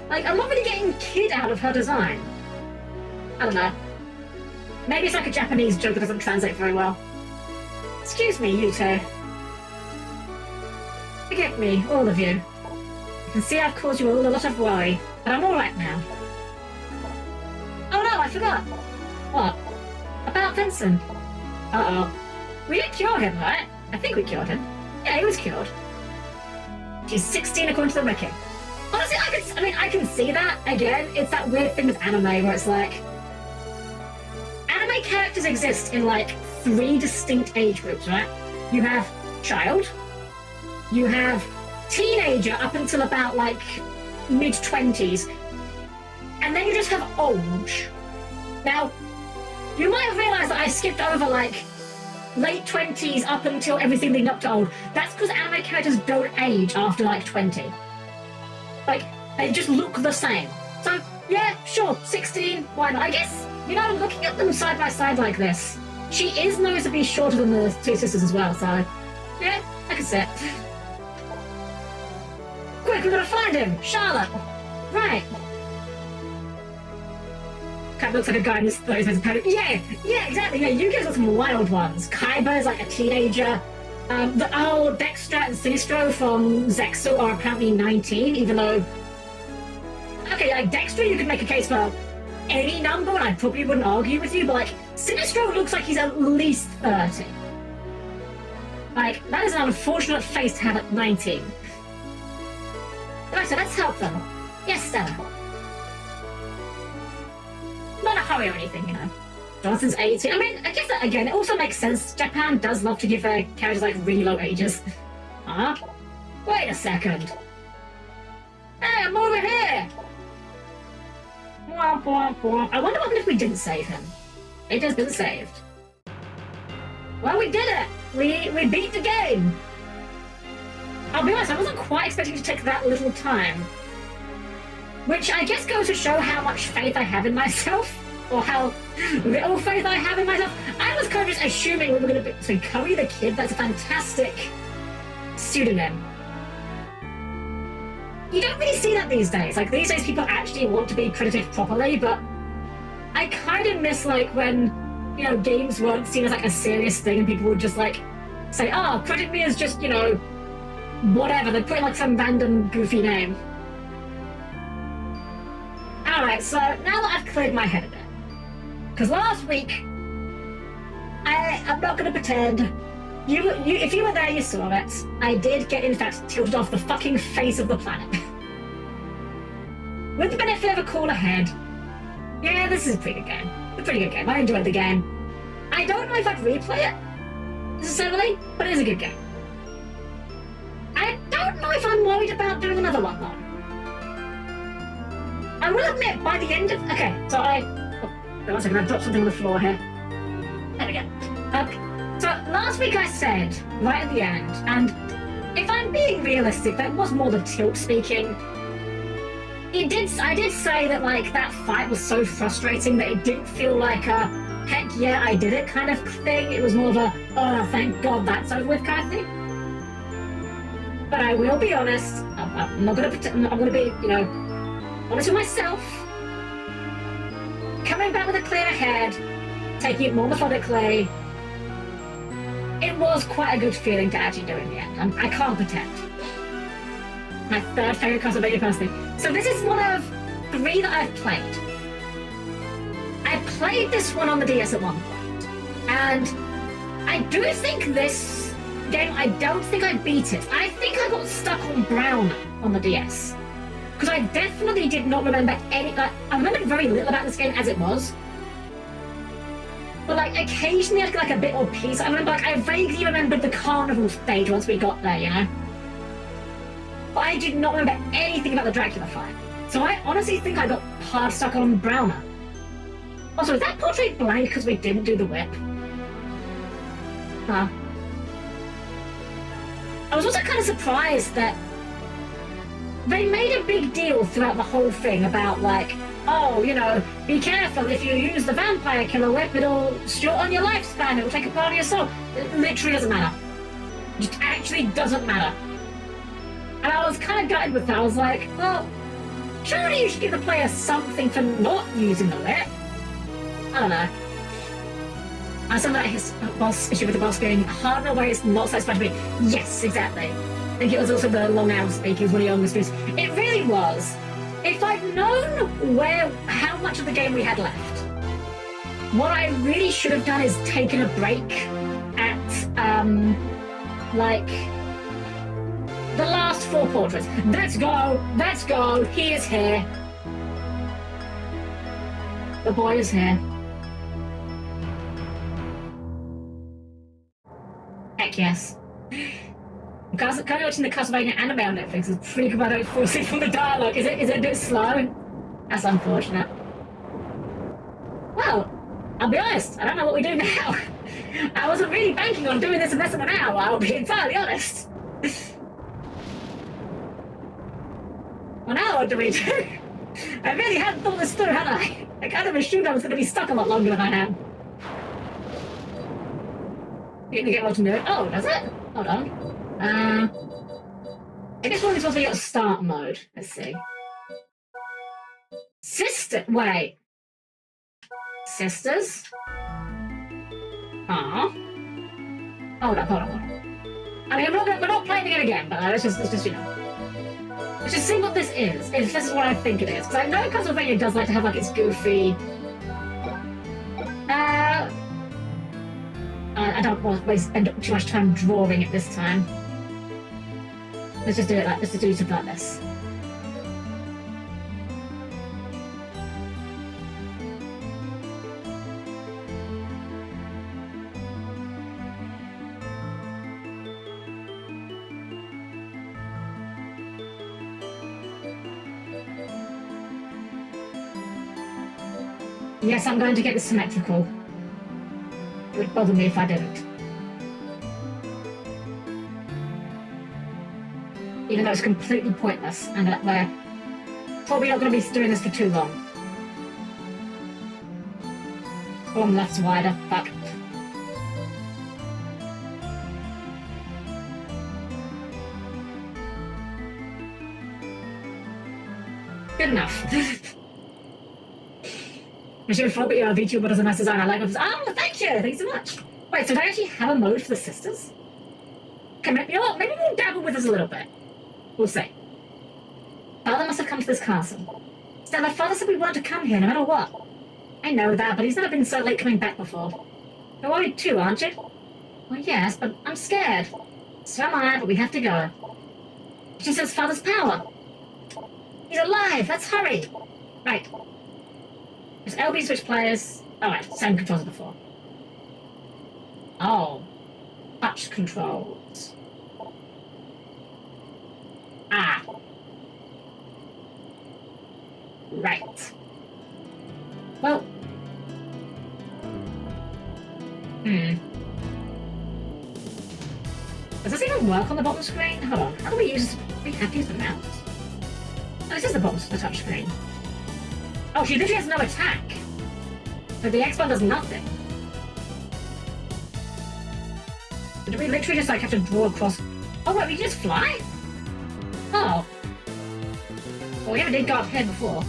Like, I'm not really getting kid out of her design. I don't know. Maybe it's like a Japanese joke that doesn't translate very well. Excuse me, you two. Forgive me, all of you. You can see I've caused you all a lot of worry, but I'm alright now. Oh no, I forgot! What? About Vincent. Uh-oh. We didn't cure him, right? I think we cured him. Yeah, he was cured. She's 16 according to the wiki. Honestly, I can see that. Again, it's that weird thing with anime where it's like... Anime characters exist in like 3 distinct age groups, right? You have child, you have teenager up until about like mid-20s, and then you just have old. Now, you might have realized that I skipped over like late 20s up until everything leading up to old. That's because anime characters don't age after like 20. Like, they just look the same. So, yeah, sure, 16, why not? I guess, you know, looking at them side by side like this, she is noticeably shorter than the 2 sisters as well, so, yeah, I can see it. Quick, we've got to find him! Charlotte! Right. Kind of looks like a guy in his 30s with a panic. Yeah, exactly, yeah, you guys got some wild ones. Kaiba is like a teenager. Dexter and Sinistro from Zexu are apparently 19, even though... Okay, like, Dexter, you could make a case for any number, and I probably wouldn't argue with you, but, like, Sinistro looks like he's at least 30. Like, that is an unfortunate face to have at 19. Right, so let's help them. Yes, Stella. Not a hurry or anything, you know. Jonathan's 18. I mean, I guess that, again, it also makes sense. Japan does love to give their characters, like, really low ages. Huh? Wait a second. Hey, I'm over here! I wonder what if we didn't save him. It has been saved. Well, we did it! We beat the game! I'll be honest, I wasn't quite expecting to take that little time. Which I guess goes to show how much faith I have in myself. Or how little faith I have in myself. I was kind of just assuming we were going to be... So, Curry the Kid, that's a fantastic pseudonym. You don't really see that these days. Like, these days people actually want to be credited properly, but I kind of miss, like, when, you know, games weren't seen as, like, a serious thing and people would just, like, say, oh, credit me as just, you know, whatever. They put in, like, some random goofy name. Alright, so now that I've cleared my head a bit, because last week, I'm not going to pretend, if you were there, you saw it. I did get, in fact, tilted off the fucking face of the planet. With the benefit of a cooler head, yeah, this is a pretty good game. It's a pretty good game. I enjoyed the game. I don't know if I'd replay it, necessarily, but it is a good game. I don't know if I'm worried about doing another one, though. I will admit, by the end of... Okay, so one second, I've dropped something on the floor here. There we go. So, last week I said, right at the end, and if I'm being realistic, that was more the tilt speaking. I did say that, like, that fight was so frustrating that it didn't feel like a, heck yeah, I did it kind of thing. It was more of a, oh, thank God that's over with kind of thing. But I will be honest, I'm not going to pretend, I'm going to be, you know, honest with myself. Coming back with a clear head, taking it more methodically, it was quite a good feeling to actually do in the end. I can't pretend. My third favourite Castlevania personally. So this is one of 3 that I've played. I played this one on the DS at one point, and I do think this game, I don't think I beat it. I think I got stuck on Brown on the DS. Because I definitely did not remember any... I remembered very little about this game as it was. But like occasionally I'd get like a bit more peace. I remember like I vaguely remembered the carnival stage once we got there, you know? But I did not remember anything about the Dracula fight. So I honestly think I got hard stuck on Browner. Also, is that portrait blank because we didn't do the whip? Huh. I was also kind of surprised that they made a big deal throughout the whole thing about like, oh, you know, be careful if you use the vampire killer whip, it'll shorten your lifespan, it'll take a part of your soul. It literally doesn't matter. It just actually doesn't matter. And I was kind of gutted with that. I was like, well, surely you should give the player something for not using the whip. I don't know. And some of that his boss issue with the boss being hard in a way it's not satisfying to me. Yes, exactly. I think it was also the long hour speaking was one of your mysteries. It really was. If I'd known how much of the game we had left, what I really should have done is taken a break at, like, the last 4 portraits. Let's go, he is here. The boy is here. Heck yes. Currently watching the Castlevania anime on Netflix. It's pretty good, but I don't fall asleep from the dialogue. Is it a bit slow? That's unfortunate. Well, I'll be honest, I don't know what we do now. I wasn't really banking on doing this in less than an hour, I'll be entirely honest. Well, now what do we do? I really hadn't thought this through, had I? I kind of assumed I was going to be stuck a lot longer than I am. You can get what to do it. Oh, does it? Hold on. I guess one is also got start mode. Let's see. Wait. Sisters? Aw. Hold on. I mean, we're not playing it again, but let's just, you know. Let's just see what this is, if this is what I think it is. Because I know Castlevania does like to have, like, its goofy... I don't want to spend too much time drawing it this time. Let's just do it like, let's just do something like this. Yes, I'm going to get this symmetrical. It would bother me if I didn't. Even though it's completely pointless, and that we're probably not going to be doing this for too long. Oh, I'm left wider. Fuck. Good enough. I should have thought that your VTuber does a nice design. I like it. Oh, thank you! Thanks so much. Wait, so do I actually have a mode for the sisters? Okay, you know what? Maybe we'll dabble with this a little bit. We'll see. Father must have come to this castle. Still, my father said we weren't to come here no matter what. I know that, but he's never been so late coming back before. You're worried too, aren't you? Well, yes, but I'm scared. So am I, but we have to go. She says father's power. He's alive! Let's hurry! Right. There's LB switch players. Alright, same controls as before. Oh. Touch controls. Ah. Right. Well. Does this even work on the bottom screen? Hold on. How do we use... We have to use the mouse. Oh, this is the bottom of the touch screen. Oh, she literally has no attack. So the X button does nothing. So do we literally just like have to draw across... Oh wait, we can just fly? Oh. Well, we never did go up here before.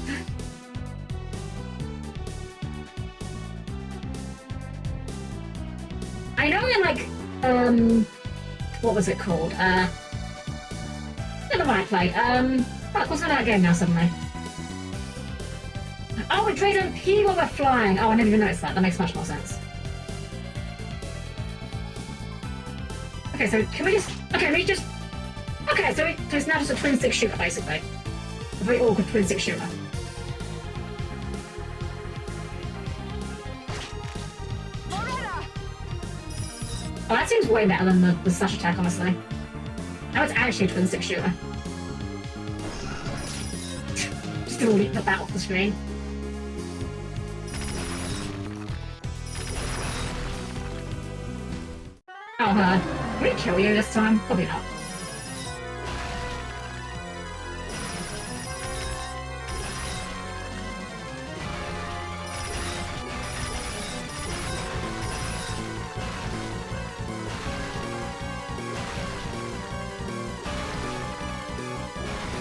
I know in like, what was it called? I don't know what I played. Fuck, what's that game now suddenly? Oh, we trade on P while we're flying. Oh, I never even noticed that. That makes much more sense. Okay, so can we just... Okay, we just... Okay, so it's now just a twin-stick shooter, basically. A very awkward twin-stick shooter. seems way better than the slash attack, honestly. Now it's actually a twin stick shooter. Just gonna leap that off the screen. Oh, will he kill you this time? Probably not.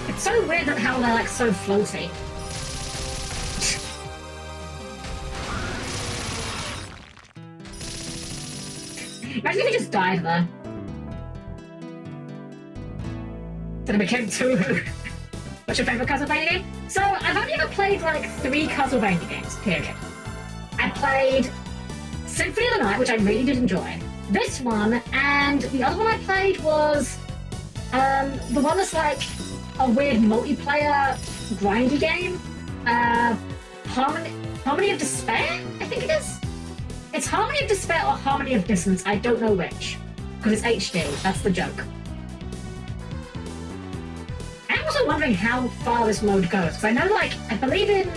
It's so weird that how they're like so floaty. Imagine if he just died there. Then it became 2. What's your favourite Castlevania game? So, I've only ever played like 3 Castlevania games, period. I played Symphony of the Night, which I really did enjoy. This one, and the other one I played was the one that's like a weird multiplayer grindy game. Harmony of Despair, I think it is. It's Harmony of Despair or Harmony of Dissonance, I don't know which. Because it's HD, that's the joke. I'm also wondering how far this mode goes, because I know, like, I believe in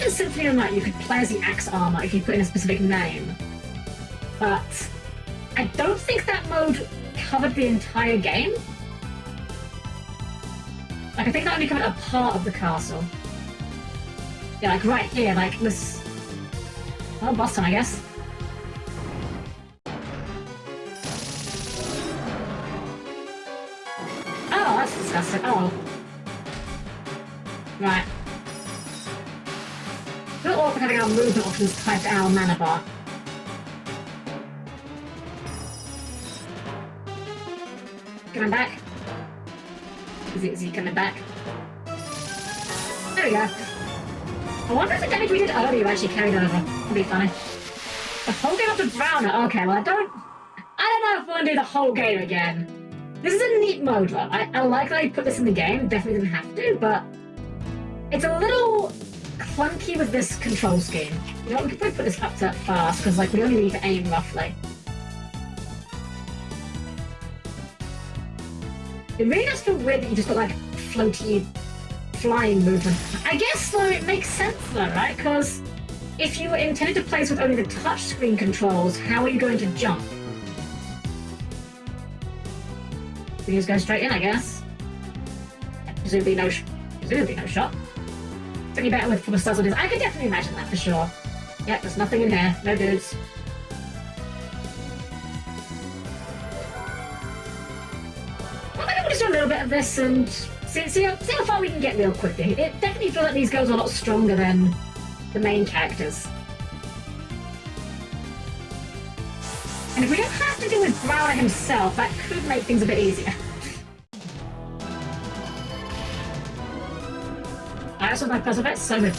Symphony of the Night you could play as the Axe Armor if you put in a specific name. But I don't think that mode covered the entire game. Like, I think that only covered a part of the castle. Yeah, like right here, like this... Well, boss time, I guess. Oh, that's disgusting. Oh. Right. A little awkward having our movement options typed to our mana bar. Coming back. Is he coming back? There we go. I wonder if the damage we did earlier actually carried over. That'd be funny. The whole game up to Browner. Okay, well I don't know if I want to do the whole game again. This is a neat mode though. I like that I put this in the game. Definitely didn't have to, but it's a little clunky with this control scheme. You know, we could probably put this up to fast because like we only need to aim roughly. It really does feel weird that you just got like floaty flying movement. I guess though it makes sense though, right? Because if you were intended to play this with only the touchscreen controls, how are you going to jump? We just go straight in, I guess. Presumably no shot. It's only better with proper studs on this. I could definitely imagine that for sure. Yep, there's nothing in here. No dudes. Well, maybe we'll just do a little bit of this and see how far we can get real quickly. It definitely feels like these girls are a lot stronger than the main characters. And if we don't have to deal with Browner himself, that could make things a bit easier. I also like puzzle bits, so good.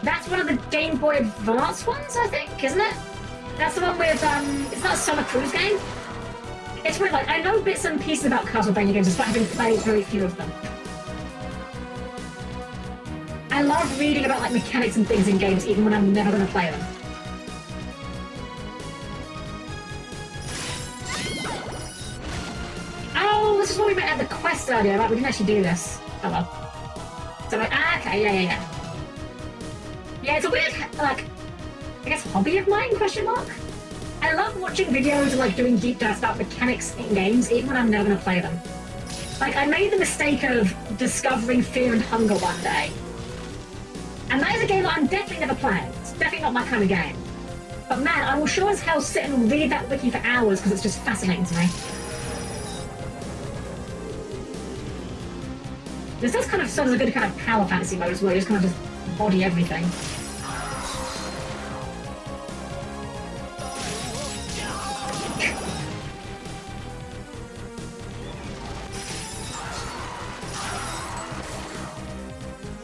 That's one of the Game Boy Advance ones, I think, isn't it? That's the one with, it's not a Summer Cruise game? It's weird, like, I know bits and pieces about Castlevania games despite having played very few of them. I love reading about, like, mechanics and things in games even when I'm never going to play them. Oh, this is what we meant at the quest earlier, right? We didn't actually do this. Oh well. So, like, okay, yeah. Yeah, it's a weird, like, I guess hobby of mine, question mark? I love watching videos and, like, doing deep dives about mechanics in games, even when I'm never going to play them. Like, I made the mistake of discovering Fear and Hunger one day. And that is a game that I'm definitely never playing. It's definitely not my kind of game. But man, I will sure as hell sit and read that wiki for hours because it's just fascinating to me. This does kind of serve as a good kind of power fantasy mode as well. You just kind of just body everything.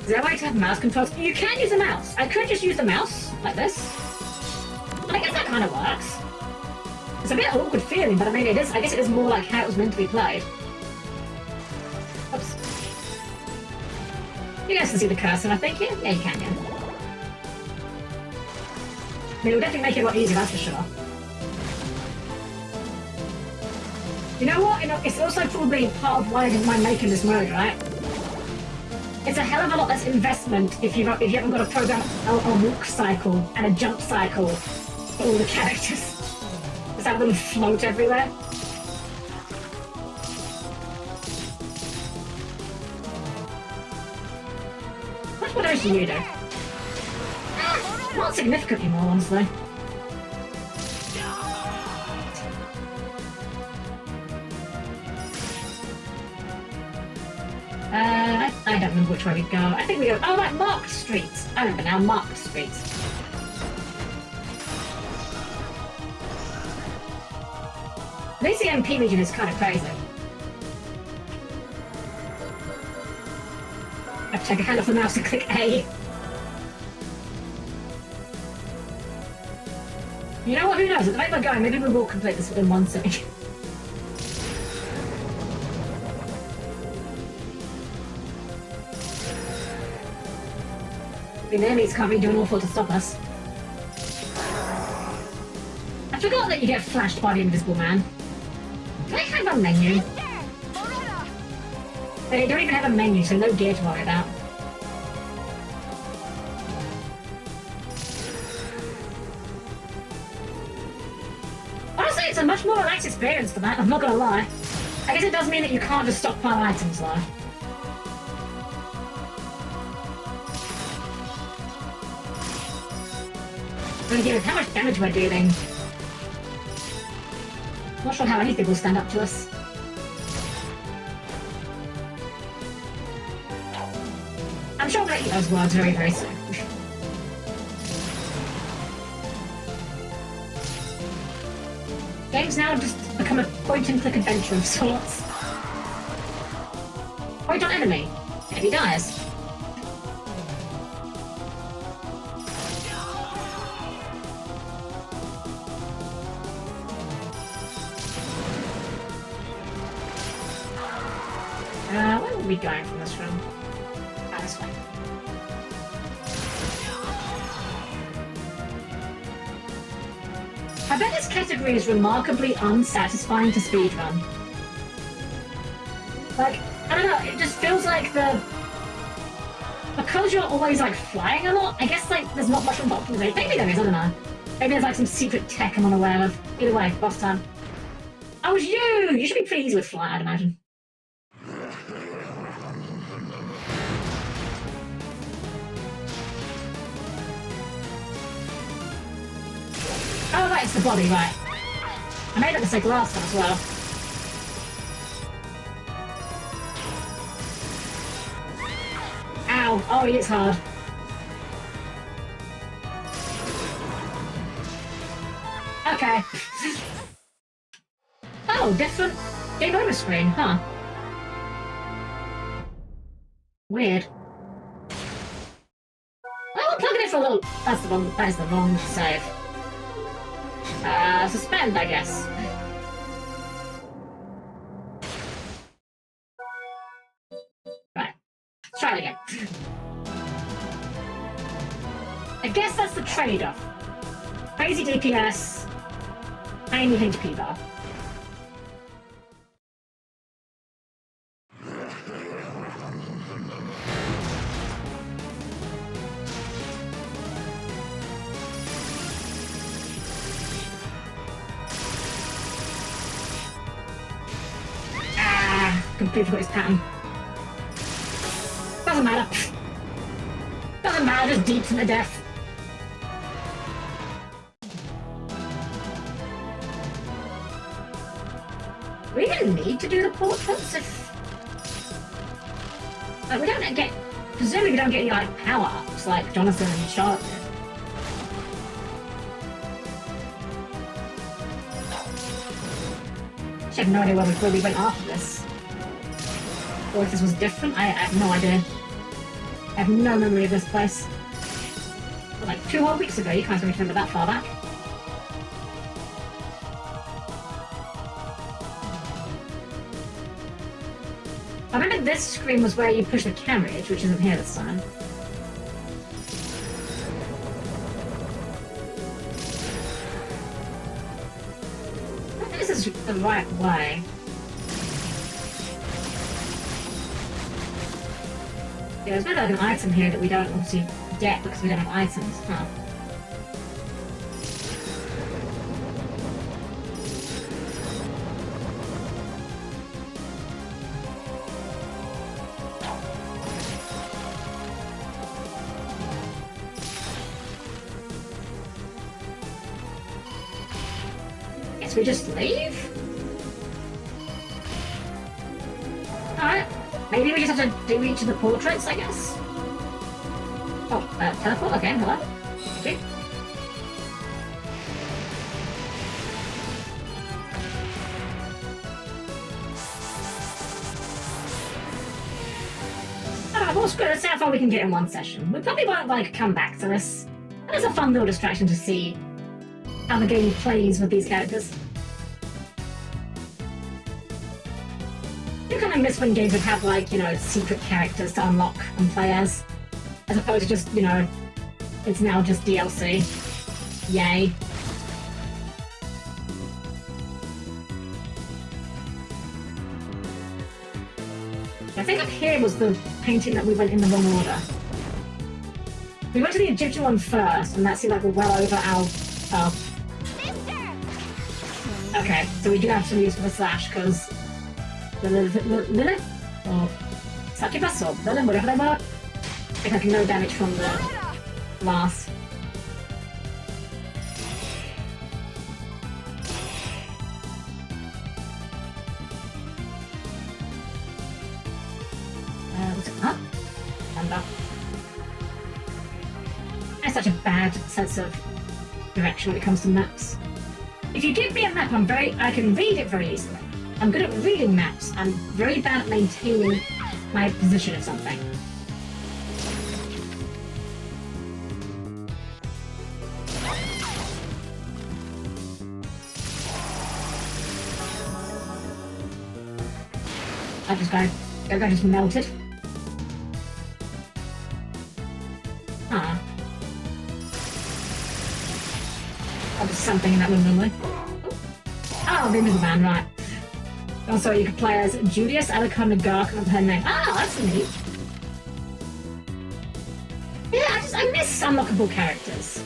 Is there a way to have mouse controls? You can use the mouse. I could just use the mouse, like this. I guess that kind of works. It's a bit awkward feeling, but I mean, I guess it is more like how it was meant to be played. Oops. You guys can see the cursor, I think, yeah? Yeah, you can, yeah. I mean, it'll definitely make it a lot easier, that's for sure. You know what? You know, it's also probably part of why I didn't mind making this mode, right? It's a hell of a lot less investment if you haven't got to program a walk cycle and a jump cycle for all the characters. Just have them float everywhere. Much more damage than you do. Not significantly more, honestly. I don't remember which way we go. I think we go... Oh, right, marked streets. I remember now, marked streets. At least the MP region is kind of crazy. I have to take a hand off the mouse to click A. You know what, who knows? At the rate we're going, maybe we will complete this within one sitting. The enemies can't really do an awful lot to stop us. I forgot that you get flashed by the Invisible Man. Do they have a menu? They don't even have a menu, so no gear to worry about. Honestly, it's a much more relaxed experience for that, I'm not gonna lie. I guess it does mean that you can't just stockpile items though. How much damage we're dealing. Not sure how anything will stand up to us. I'm sure we'll eat those words very, very soon. Game's now just become a point-and-click adventure of sorts. Point on enemy. Enemy dies. Where are we going from this room? Ah, this way. I bet this category is remarkably unsatisfying to speedrun. Like, I don't know, it just feels like because you're always, like, flying a lot, I guess, like, there's not much of an optimization. Maybe there is, I don't know. Maybe there's, like, some secret tech I'm unaware of. Either way, boss time. Oh, it's you! You should be pretty easy with flight, I'd imagine. Oh, right, it's the body, right. I made that mistake last time as well. Ow. Oh, it's hard. Okay. Oh, different game over screen, huh? Weird. Well, we'll plug it in for a little... That is the wrong save. Suspend, I guess. Right. Let's try it again. I guess that's the trade-off. Crazy DPS, tiny HP bar. Completely forgot his pattern. Doesn't matter. Doesn't matter, just deeps into death. We didn't need to do the portraits if... Like, we don't get... Presumably we don't get any, like, power-ups like Jonathan and Charlotte did. I have no idea where we went after this. Or if this was different, I have no idea. I have no memory of this place. But like 2 whole weeks ago, you can't really remember that far back. I remember this screen was where you push the carriage, which isn't here this time. I think this is the right way. Yeah, there's maybe like an item here that we don't obviously get because we don't have items. Huh. Guess we just leave? Alright. Maybe we just have to do each of the portraits, I guess? Oh, teleport? Okay, hello. Okay. Alright, well, screw it. Let's see how far we can get in one session. We probably won't, like, come back to this. But it's a fun little distraction to see how the game plays with these characters. I kind of miss when games would have, like, you know, secret characters to unlock and play as opposed to just, you know, it's now just DLC. Yay. I think up here was the painting that we went in the wrong order. We went to the Egyptian one first, and that seemed like well over our... Oh. Okay, so we do have some use for the slash, because... Lilith? Or... Succubus? Or Lilith, whatever they were? I think I can no damage from the glass. What's it? Huh? Remember. I have such a bad sense of direction when it comes to maps. If you give me a map, I can read it very easily. I'm good at reading maps. I'm very bad at maintaining my position of something. I just go. That guy just melted. Ah. Oh, there's something in that room, normally. Oh, the invisible man, right. Also, you could play as Julius, Alicon, Gark, and her name. Ah, that's neat. Yeah, I miss unlockable characters.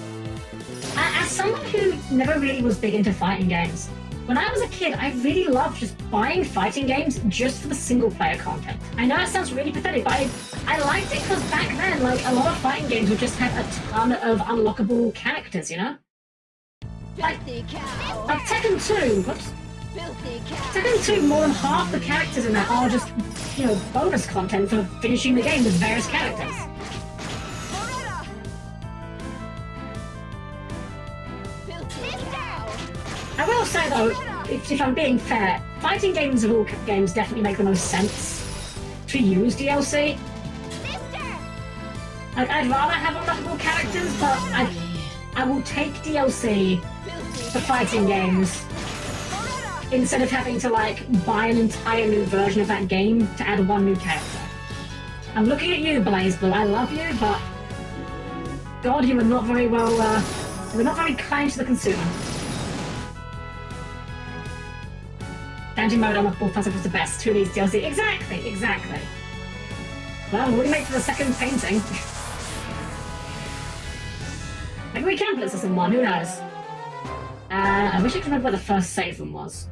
As someone who never really was big into fighting games, when I was a kid, I really loved just buying fighting games just for the single-player content. I know it sounds really pathetic, but I liked it because back then, like, a lot of fighting games would just have a ton of unlockable characters, you know? Like Tekken 2, whoops. Tekken 2, more than half the characters in that are just, you know, bonus content for finishing the game with various characters. I will say though, if I'm being fair, fighting games of all games definitely make the most sense to use DLC. Like, I'd rather have unlockable characters, but I will take DLC for fighting games instead of having to, like, buy an entire new version of that game to add one new character. I'm looking at you, BlazBlue. I love you, but God, you were not very well, you were not very kind to the consumer. Dungeon mode unlockable plus was the best. Who needs DLC? Exactly, exactly. Well, we make for the second painting. Maybe we can put this in one, who knows? I wish I could remember where the first save room was.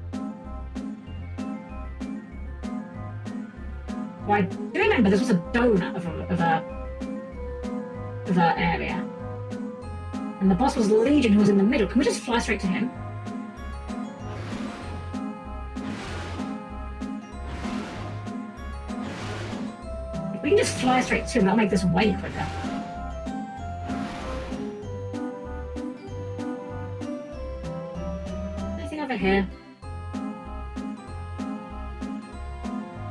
Well, I do remember this was a donut of a area. And the boss was Legion, who was in the middle. Can we just fly straight to him? If we can just fly straight to him, that'll make this way quicker. Anything over here?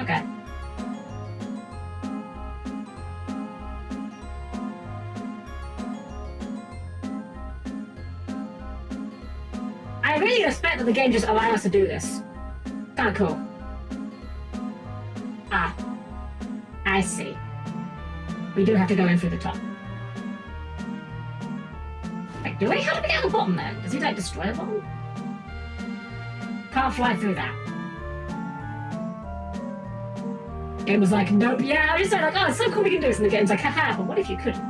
Okay. I really respect that the game just allows us to do this. Kinda cool. Ah. I see. We do have to go in through the top. Like, do we? How do we get on the bottom then? Does he, like, destroy the bottom? Can't fly through that. Game was like, nope, yeah, I was just like, oh, it's so cool we can do this, and the game's like, haha, but what if you couldn't?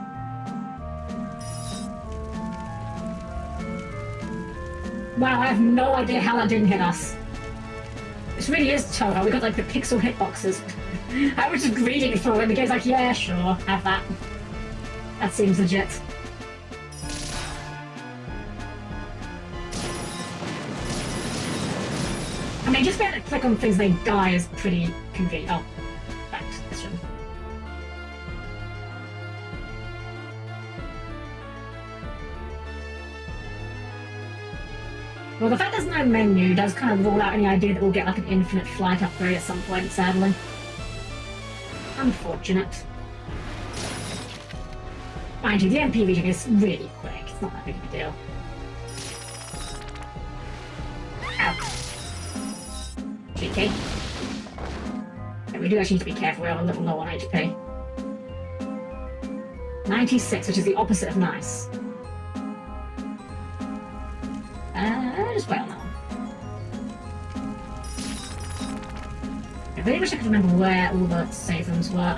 Wow, I have no idea how that didn't hit us. This really is Toho. We got like the pixel hitboxes. I was just reading through it, and the game's like, yeah, sure, have that. That seems legit. I mean, just being able to click on things they die is pretty convenient. Oh, back to this one. Well, the fact there's no menu does kind of rule out any idea that we'll get like an infinite flight upgrade at some point, sadly. Unfortunate. Mind you, the MP region is really quick. It's not that big of a deal. Ow. Cheeky. Yeah, we do actually need to be careful. We're a little low on HP. 96, which is the opposite of nice. Just wait on that one. I really wish I could remember where all the save rooms were.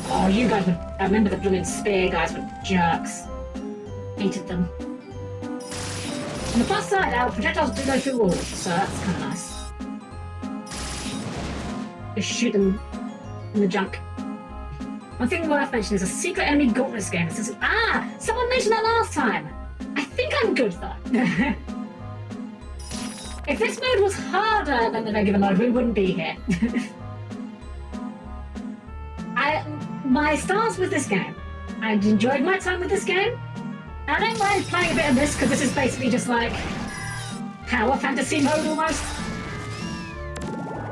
Oh, you guys would... I remember the blooming spear guys were jerks. Hated them. On the plus side, our projectiles do go through walls, so that's kind of nice. Just shoot them in the junk. One thing worth mentioning is a secret enemy gauntlet game. It says, someone mentioned that last time! I think I'm good, though. If this mode was harder than the regular mode, we wouldn't be here. My stance with this game, I've enjoyed my time with this game. I don't mind playing a bit of this, because this is basically just like power fantasy mode almost.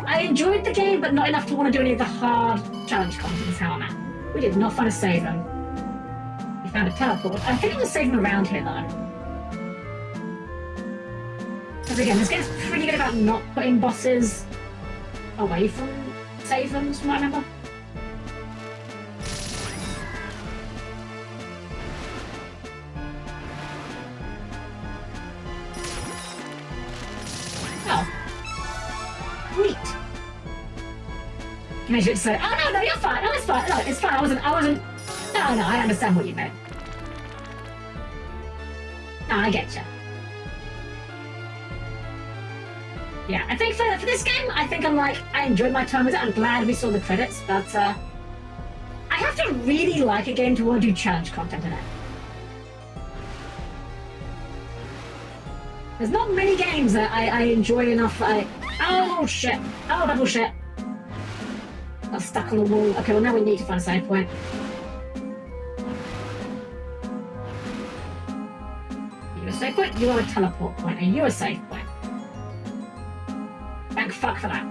I enjoyed the game, but not enough to want to do any of the hard challenge content is how I'm at. We did not find a save room. We found a teleport. I think it was saving around here though. Because again, this game's pretty good about not putting bosses away from save rooms, from what I remember. Oh. Neat. Maybe it's say, oh no, you're fine. No, it's fine. No, it's fine. I wasn't. No, I understand what you meant. No, I get you. Yeah, I think for this game, I think I enjoyed my time with it. I'm glad we saw the credits, but I have to really like a game to want to do challenge content in it. There's not many games that I enjoy enough. Oh shit! Oh double shit! Got stuck on the wall. Okay, well now we need to find a save point. You a save point? You are a teleport point. Are you a save point? Thank fuck for that.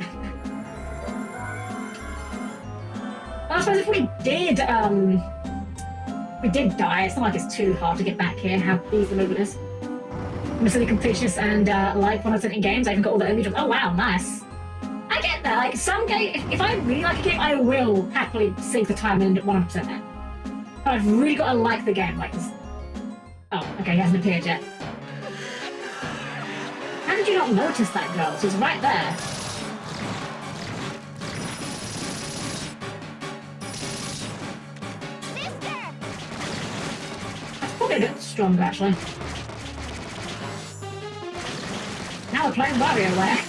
Well, I suppose if we did die, it's not like it's too hard to get back here, how easy the movement is. I'm a silly completionist and like when I was in games, I even got all the early jobs. Oh wow, nice. I get that, like some game, if I really like a game, I will happily sink the time in 100% there. But I've really got to like the game, like this. Oh, okay, he hasn't appeared yet. How did you not notice that girl? She's right there. That's probably a bit stronger, actually. Now we're playing WarioWare.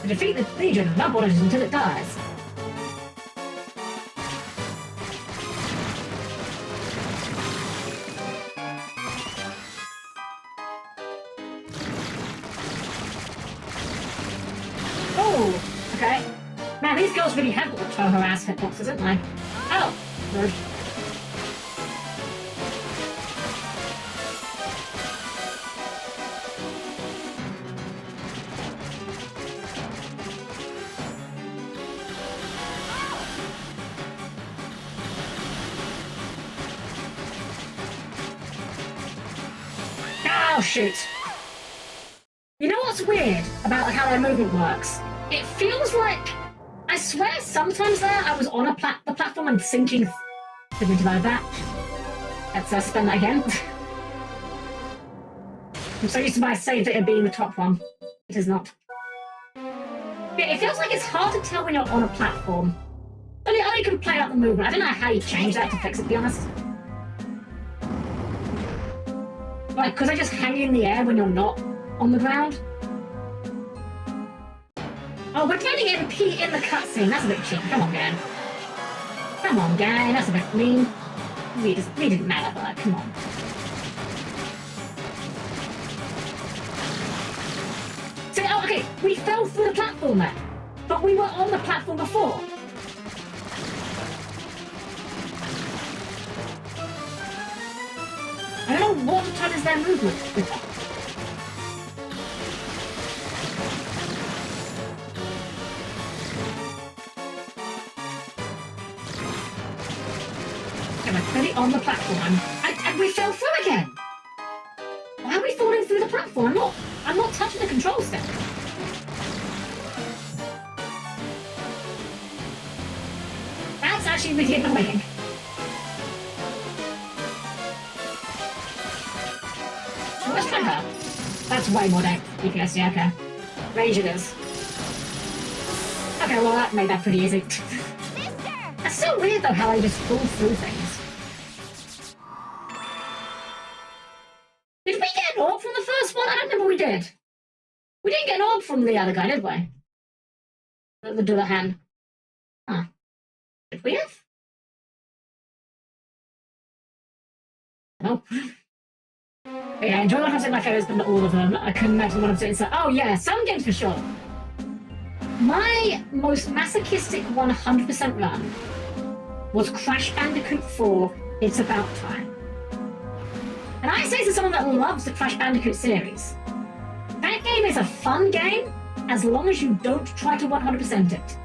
To defeat the Legion, love borders until it dies. Oh, okay. Man, these girls really have got Toho ass hitboxes, haven't they? Oh, rude. Oh, shoot. You know what's weird about how their movement works? It feels like... I swear sometimes there I was on the platform and sinking... Didn't mean to like that. Let's spend that again. I'm so used to my save data being the top one. It is not. Yeah, it feels like it's hard to tell when you're on a platform. Only you can play out the movement. I don't know how you change that to fix it, to be honest. Like, because I just hang in the air when you're not on the ground. Oh, we're getting MP in the cutscene. That's a bit cheap. Come on, gang. Come on, gang. That's a bit mean. We didn't matter, but come on. So, oh, okay, we fell through the platform there. But we were on the platform before. I don't know what time is their movement with that. Okay, we're clearly on the platform. And we fell through again. Why are we falling through the platform? I'm not touching the control stick. That's actually really annoying. Let's try her. That's way more DPS, yeah, okay. Rage it is. Okay, well that made that pretty easy. That's so weird though how I just fall through things. Did we get an orb from the first one? I don't remember we did. We didn't get an orb from the other guy, did we? The Dullahan. Huh. Did we have? No. But yeah, enjoy 100% my favourites, but not all of them. I couldn't imagine 100% inside. Oh yeah, some games for sure. My most masochistic 100% run was Crash Bandicoot 4, It's About Time. And I say this as someone that loves the Crash Bandicoot series. That game is a fun game, as long as you don't try to 100% it.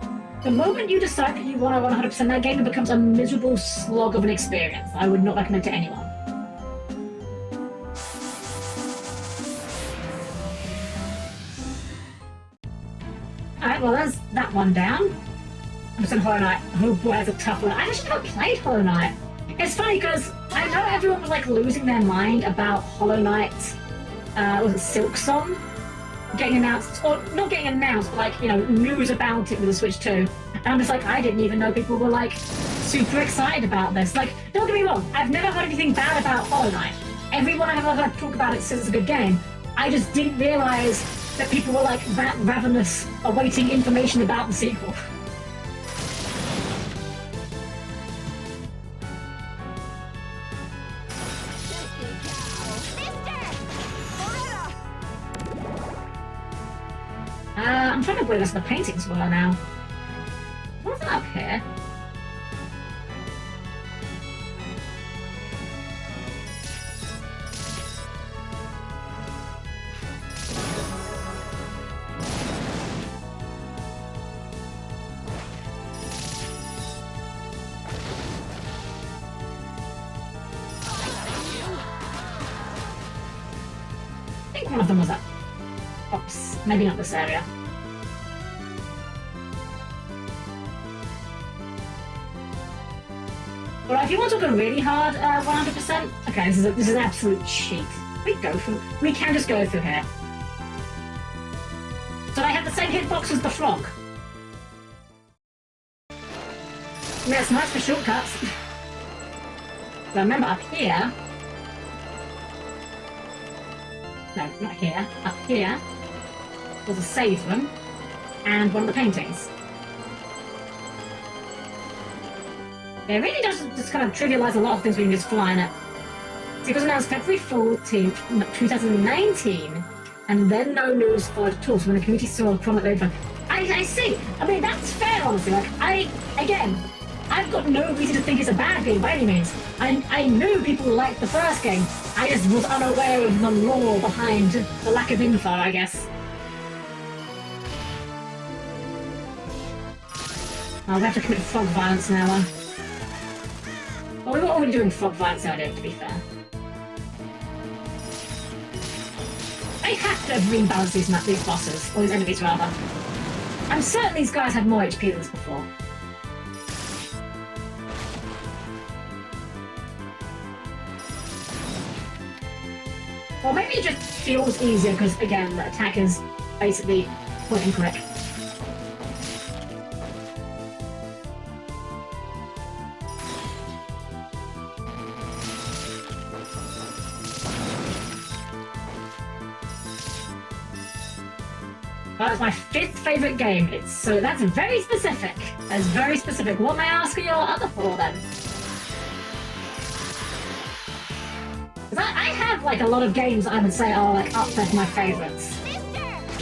The moment you decide that you want to 100% that game, it becomes a miserable slog of an experience. I would not recommend it to anyone. Alright, well there's that one down. I'm just on Hollow Knight. Oh boy, that's a tough one. I actually never played Hollow Knight. It's funny because I know everyone was like losing their mind about Hollow Knight, was it Silk Song? Getting announced, or not getting announced, but like, you know, news about it with the Switch 2. And I'm just like, I didn't even know people were like super excited about this. Like, don't get me wrong, I've never heard anything bad about Hollow Knight. Everyone I've ever heard talk about it says it's a good game. I just didn't realise that people were like that ravenous, awaiting information about the sequel. I'm trying to believe that's the paintings were now. What's that up here? I think one of them was up. Oops, maybe not this area. Alright, if you want to go really hard, 100%, okay, this is an absolute cheat. We can just go through here. So I have the same hitbox as the frog. Yeah, it's nice for shortcuts. But remember, up here... No, not here. Up here was a save room and one of the paintings. It really does just kind of trivialise a lot of things when you just fly in it. So it was announced February 14th, 2019, and then no news followed at all. So when the community saw a prominent later, I see. I mean, that's fair, honestly. Like, I've got no reason to think it's a bad game by any means. I knew people liked the first game. I just was unaware of the lore behind the lack of info, I guess. Oh, we have to commit frog violence now. Well, we were already doing frog violence earlier, to be fair. They have to have rebalanced these bosses, or these enemies rather. I'm certain these guys had more HP than this before. Or maybe it just feels easier because, again, the attack is basically point and click. That's my 5th favourite game. So that's very specific. That's very specific. What may I ask are your other 4 then? Because I have like a lot of games I would say are like up there for my favourites.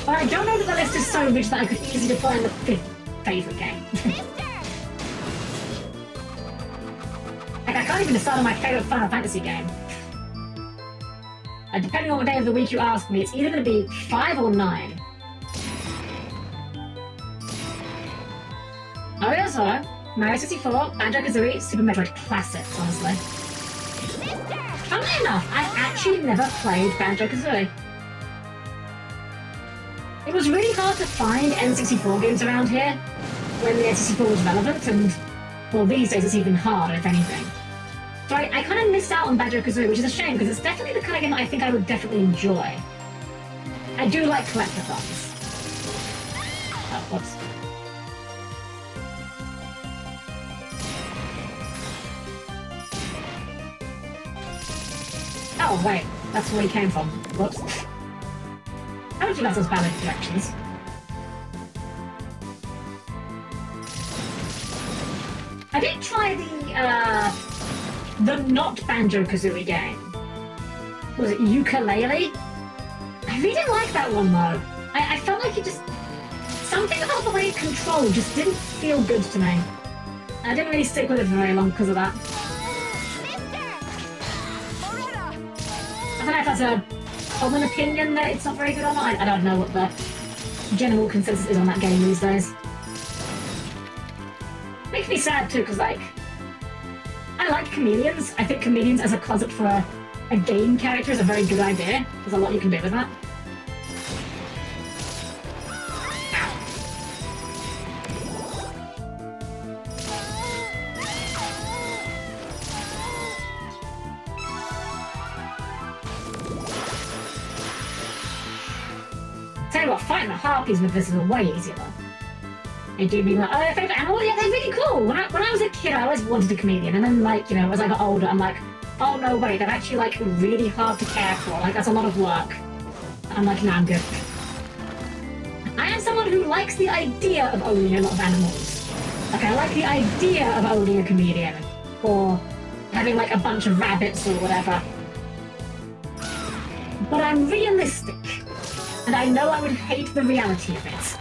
But I don't know that the list is so rich that I could easily define the 5th favourite game. Like I can't even decide on my favourite Final Fantasy game. Depending on what day of the week you ask me, it's either going to be 5 or 9. Oh yeah, so Mario 64, Banjo-Kazooie, Super Metroid classics, honestly. Funnily enough, I've actually never played Banjo-Kazooie. It was really hard to find N64 games around here when the N64 was relevant, and, well, these days it's even harder, if anything. So I kind of missed out on Banjo-Kazooie, which is a shame, because it's definitely the kind of game that I think I would definitely enjoy. I do like collectathons. Oh, whoops. Oh, wait, that's where he came from. Whoops. How would you let those ballad directions? I did try the not Banjo-Kazooie game. Was it Ukulele? I really didn't like that one, though. I felt like it just... Something about the way it controlled just didn't feel good to me. I didn't really stick with it for very long because of that. I don't know if that's a common opinion that it's not very good or not. I don't know what the general consensus is on that game these days. Makes me sad too, because like, I like chameleons. I think chameleons as a concept for a game character is a very good idea. There's a lot you can do with that. Tell you what, fighting the harpies with this is way easier though. They do mean like, oh, their favourite animal? Yeah, they're really cool. When I was a kid, I always wanted a chameleon, and then like, you know, as I got older, I'm like, oh no, wait, they're actually like really hard to care for. Like, that's a lot of work. I'm like, nah, I'm good. I am someone who likes the idea of owning a lot of animals. Like, I like the idea of owning a chameleon, or having like a bunch of rabbits or whatever. But I'm realistic. And I know I would hate the reality of it.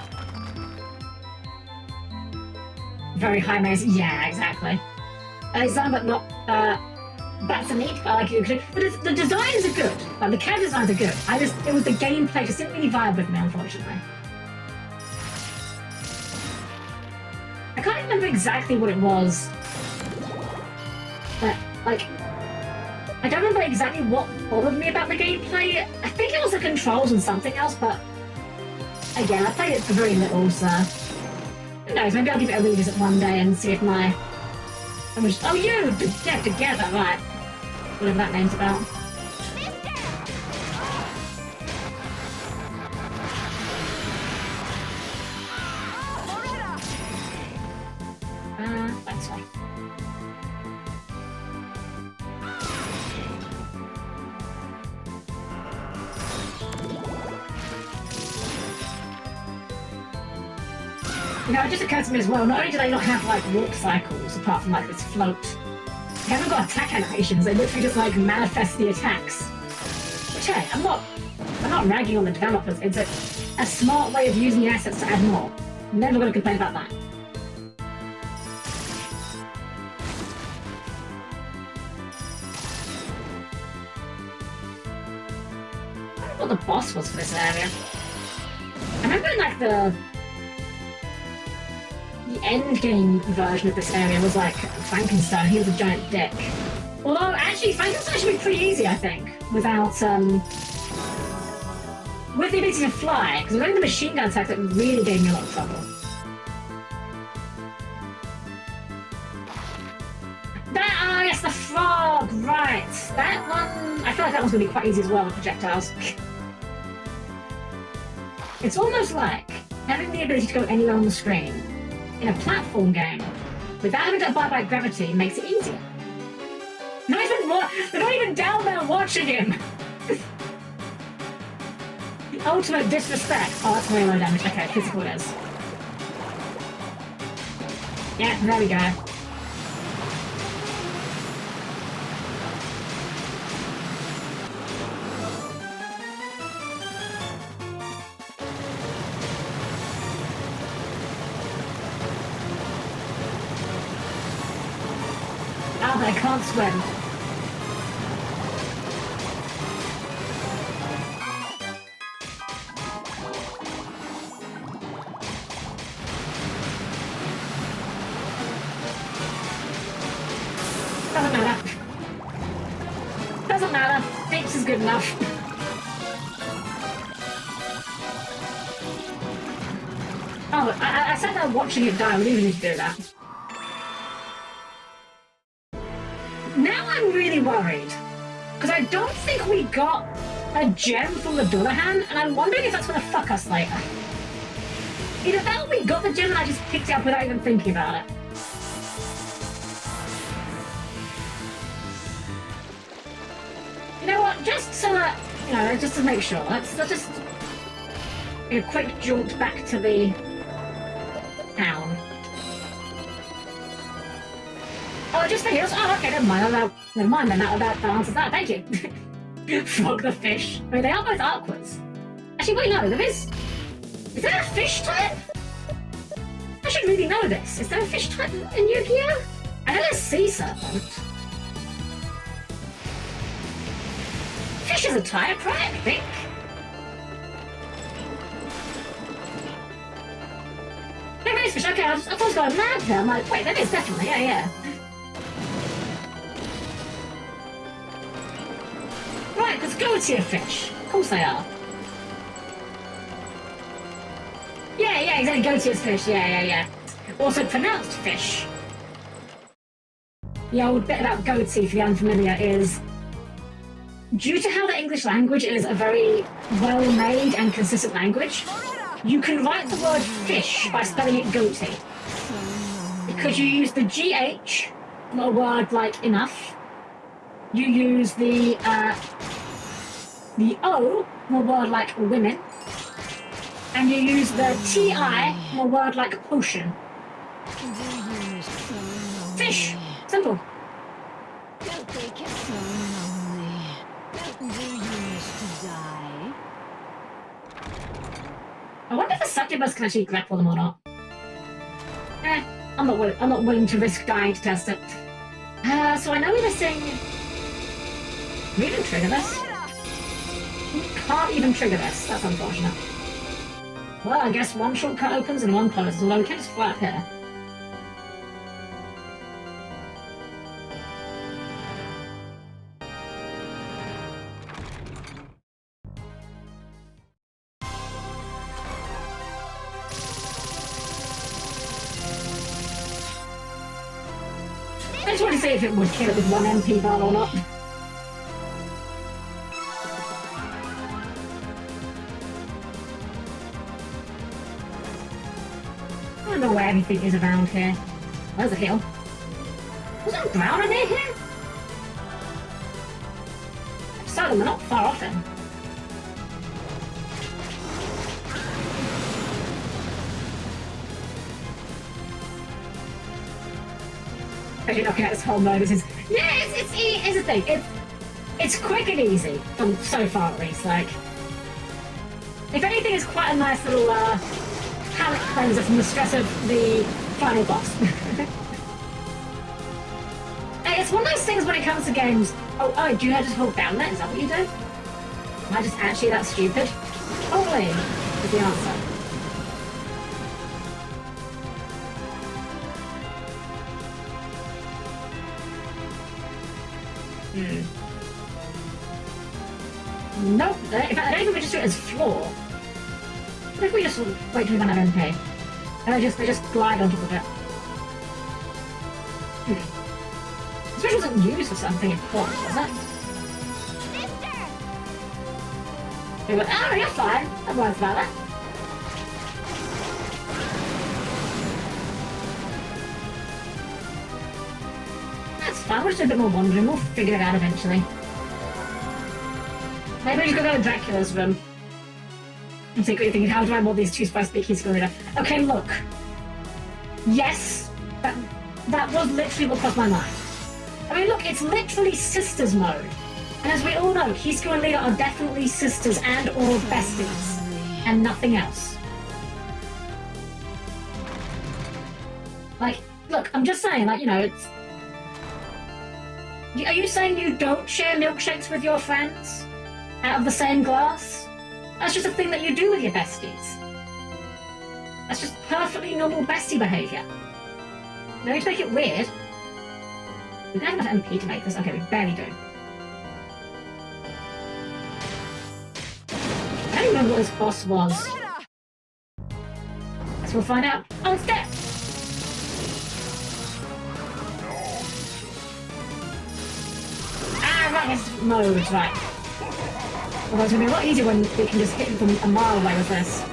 Very high maze. Yeah, exactly. But not. That's a neat. I like it. But the designs are good. Like the character designs are good. It was the gameplay just didn't really vibe with me, unfortunately. I can't remember exactly what it was. But like, I don't remember exactly what bothered me about the gameplay. I think it was the controls and something else, but again, I played it for very little, so who knows, maybe I'll give it a revisit one day and see if my... Oh, you! Yeah, together, right. Whatever that name's about. That's right. You know, it just occurred to me as well, not only do they not have, like, warp cycles, apart from, like, this float, they haven't got attack animations, they literally just, like, manifest the attacks. Which, hey, I'm not ragging on the developers, it's a smart way of using the assets to add more. Never gonna complain about that. I don't know what the boss was for this area. I remember in, like, the end game version of this area was like Frankenstein. He was a giant dick. Although actually Frankenstein should be pretty easy, I think, without with the ability to fly, because it was only the machine gun attack that really gave me a lot of trouble. Oh yes, the frog, right. That one, I feel like that one's going to be quite easy as well with projectiles. It's almost like having the ability to go anywhere on the screen in a platform game without having to abide by gravity makes it easier. They're not even down there watching him! The ultimate disrespect. Oh, that's very low damage. Okay, physical it is. Yeah, there we go. Oh, I can't swim. Doesn't matter. Doesn't matter. Beeps is good enough. Oh, I said that watching it die. We didn't need to do that. Now I'm really worried. Because I don't think we got a gem from the Dullahan, and I'm wondering if that's going to fuck us later. Either that or we got the gem and I just picked it up without even thinking about it. You know what? Just so that, just to make sure, let's just a quick jaunt back to the town. Oh, just the heels? Oh, okay, never mind. Never mind then. That answers that. Thank you. Frog the fish. I mean, they are both Aquas. Actually, wait, no, there is. Is there a fish type? I should really know this. Is there a fish type in Yu-Gi-Oh? I know there's sea serpent. Fish is a type, right? I think. There is fish. Okay, I thought I was going mad there. I'm like, wait, there is definitely. Yeah. Right, let's go to a fish. Of course they are. Yeah, exactly. Goatee is fish. Yeah. Also pronounced fish. The old bit about goatee for the unfamiliar is due to how the English language is a very well-made and consistent language, you can write the word fish by spelling it goatee. Because you use the GH, not a word like enough. You use the O, more word like women. And you use the TI, more word like potion. Fish. Simple. I wonder if the succubus can actually grapple them or not. I'm not willing to risk dying to test it. So I know we're missing. Can we even trigger this? We can't even trigger this. That's unfortunate. Well, I guess one shortcut opens and one closes, although we can just fly up here. I just want to see if it would kill it with one MP bar or not. I don't know where everything is around here. There's a hill. Was there a browner near here? If so, we're not far off him. Actually, looking at this whole mode, this is it's a thing. It's quick and easy from so far at least. Like, if anything, it's quite a nice little palate cleanser from the stress of the final boss. It's one of those things when it comes to games. Oh, do you just hold down there? Is that what you do? Am I just actually that stupid? Probably is the answer. Nope. In fact, I don't even register it as floor. What if we just wait till we run out of MP? And they just glide on top of it. This bridge wasn't used for something important, was it? He went, oh, you're fine. I'm worried about that. That's fine. We'll just do a bit more wandering. We'll figure it out eventually. Maybe we should go to Dracula's room. And see what you're thinking. How do I want these two spice speakeasy going on? Okay, look. Yes, that was literally what crossed my mind. I mean, look, it's literally sisters mode. And as we all know, Hisco and Lita are definitely sisters and or besties. And nothing else. Like, look, I'm just saying, like, you know, it's... Are you saying you don't share milkshakes with your friends? Out of the same glass? That's just a thing that you do with your besties. That's just perfectly normal bestie behaviour. No need to make it weird. We don't have enough MP to make this. Okay, we barely do. I don't remember what this boss was. Guess we'll find out. Oh, it's dead! Ah, right, it's modes, right. Although it's going to be a lot easier when we can just hit him from a mile away with this.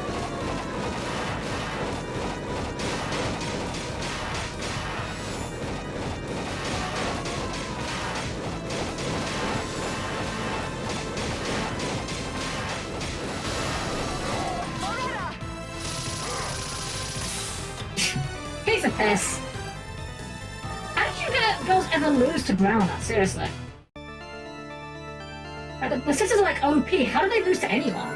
Piece of piss. How did you girls ever lose to Browner? Seriously. The sisters are like OP. How do they lose to anyone?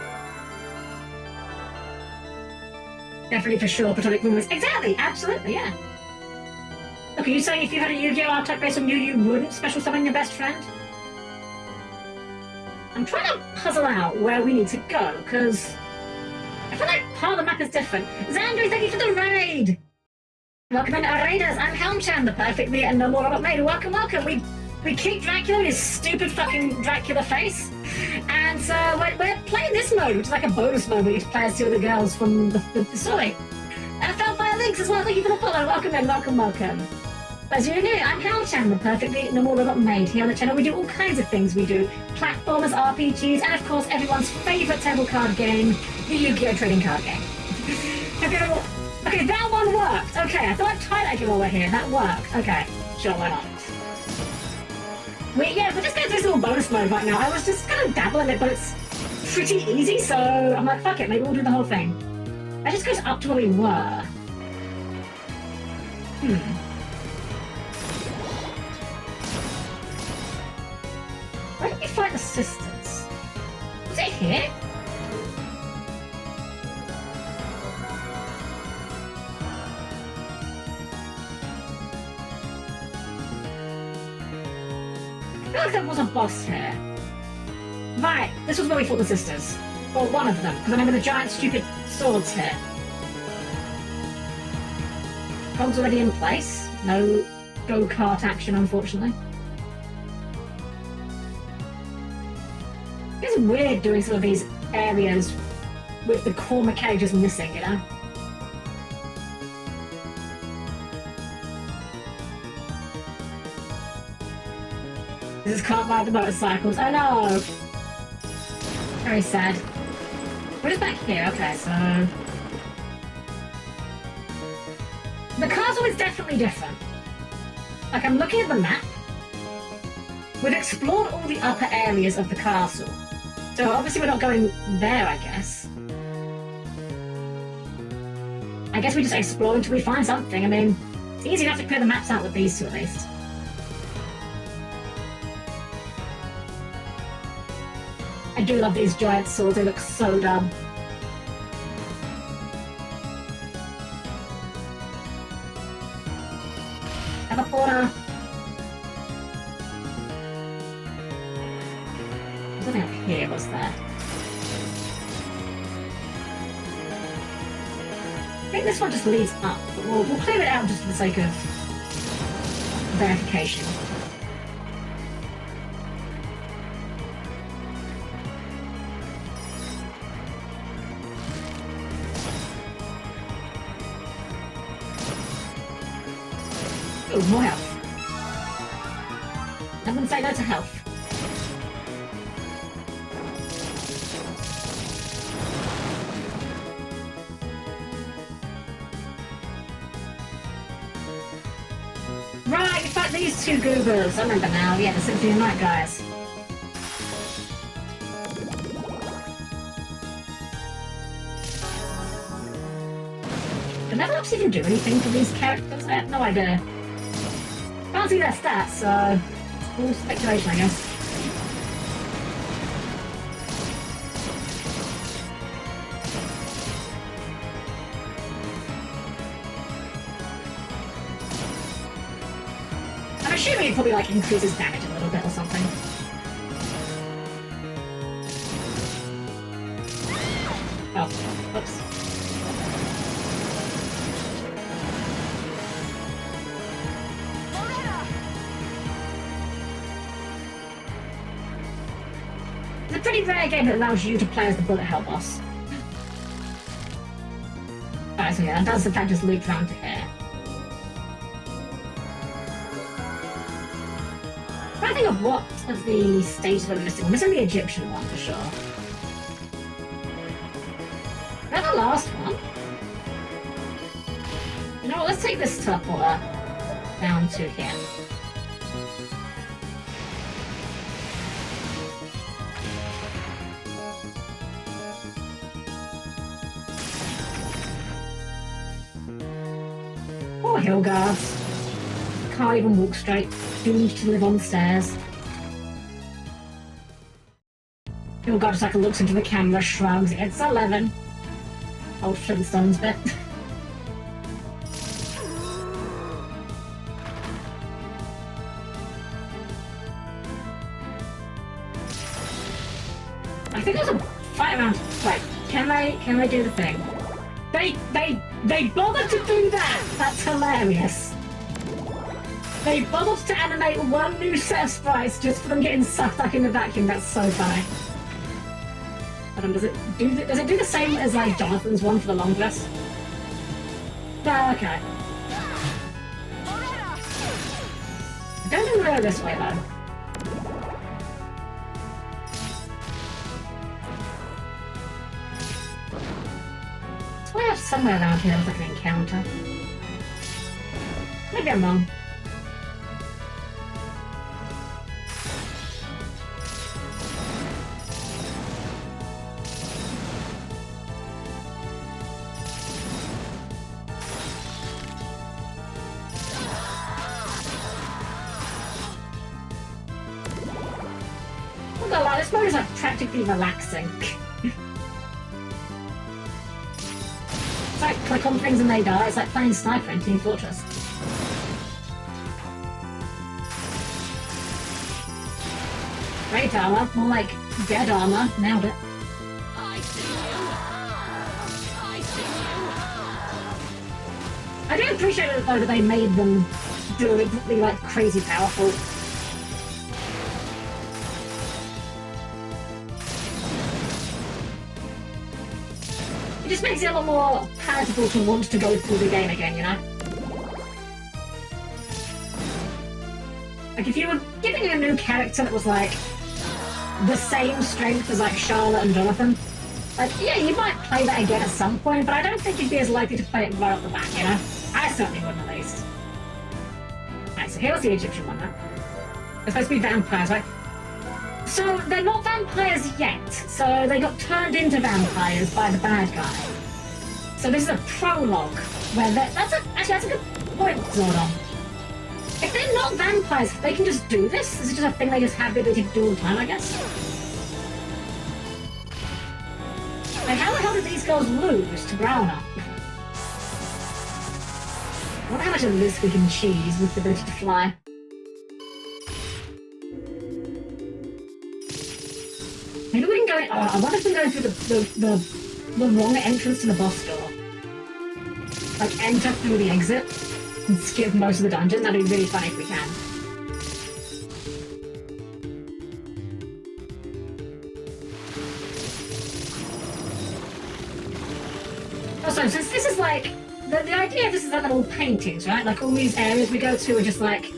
Definitely for sure, platonic rumors. Exactly, absolutely, yeah. Look, are you saying if you had a Yu-Gi-Oh! R-Type based on you wouldn't special summon your best friend? I'm trying to puzzle out where we need to go, because I feel like part of the map is different. Xandri, thank you for the raid! Welcome in, our raiders. I'm Helm-Chan, the perfectly and no more robot maid. Welcome, welcome. We kicked Dracula in his stupid fucking Dracula face. And so we're playing this mode, which is like a bonus mode where you play as two of the girls from the story. Fellfire Links as well, thank you for the follow. Welcome in, welcome, welcome. As you're new, I'm Helm-Chan, the perfectly normal robot maid. Here on the channel we do all kinds of things. We do platformers, RPGs, and of course everyone's favourite table card game, the Yu-Gi-Oh! Trading card game. Okay, that one worked. Okay, I thought I'd try that while we're here. That worked. Okay, sure, why not? We're just going through this little bonus mode right now. I was just kind of dabbling in it, but it's pretty easy, so I'm like, fuck it, maybe we'll do the whole thing. That just goes up to where we were. Where did we fight the sisters? Was it here? I feel like there was a boss here. Right, this was where we fought the sisters. Or one of them, because I remember the giant stupid swords here. Cogs already in place. No go-kart action, unfortunately. It's weird doing some of these areas with the core mechanic just missing, you know? This is can't ride the motorcycles. I know! Very sad. What is back here? Okay, so... The castle is definitely different. Like, I'm looking at the map. We've explored all the upper areas of the castle. So obviously we're not going there, I guess. I guess we just explore until we find something. I mean, it's easy enough to clear the maps out with these two, at least. I do love these giant swords, they look so dumb. Teleporter. There's nothing up here, was there? I think this one just leads up, but we'll clear it out just for the sake of verification. Ooh, more health. I wouldn't say no to health. those two goobers. I remember now. Yeah, the Symphony of the Night guys. Do level ups even do anything for these characters? I have no idea. Can't see their stats, so it's all speculation, I guess. I'm assuming it probably like increases damage a little bit or something. Oh, whoops. It's a pretty rare game that allows you to play as the bullet hell boss. Alright, so yeah, that does in fact just loop round to here. I think of what of the stages we're missing. We're missing the Egyptian one for sure. Is that the last one? You know what, let's take this teleporter down to here. Poor hill guards. Can't even walk straight. Doomed to live on the stairs. Hill guard just like looks into the camera, shrugs. It's 11. Old Flintstones bit. I think there's a fight around. Wait, can they do the thing? They bothered to do that! That's hilarious. They bothered to animate one new set of sprites just for them getting sucked back in the vacuum. That's so funny. Does it do the same as like Jonathan's one for the long rest? No, okay. I don't think we'll go this way though. It's way up somewhere around here with like an encounter. Maybe I'm wrong. This mode is like practically relaxing. It's like click on things and they die. It's like playing Sniper in Team Fortress. Great armor, more like dead armor. Nailed it. I do appreciate it though that they made them do it be like crazy powerful. It just makes it a lot more palatable to want to go through the game again, you know? Like if you were giving a new character that was like the same strength as like Charlotte and Jonathan, like yeah, you might play that again at some point, but I don't think you'd be as likely to play it right off the bat, you know? I certainly wouldn't at least. Alright, so here's the Egyptian one now. They're supposed to be vampires, right? So they're not vampires yet, so they got turned into vampires by the bad guy. So this is a prologue where that's a good point, Zordon. If they're not vampires, they can just do this. This is just a thing they just have the ability to do all the time, I guess. Like, how the hell did these girls lose to Browner? I wonder how much of this we can cheese with the ability to fly. Maybe we can go. I wonder if we can go through the wrong entrance to the boss door. Like enter through the exit and skip most of the dungeon. That'd be really funny if we can. Also, since this is like the idea of this is like little paintings, right? Like all these areas we go to are just like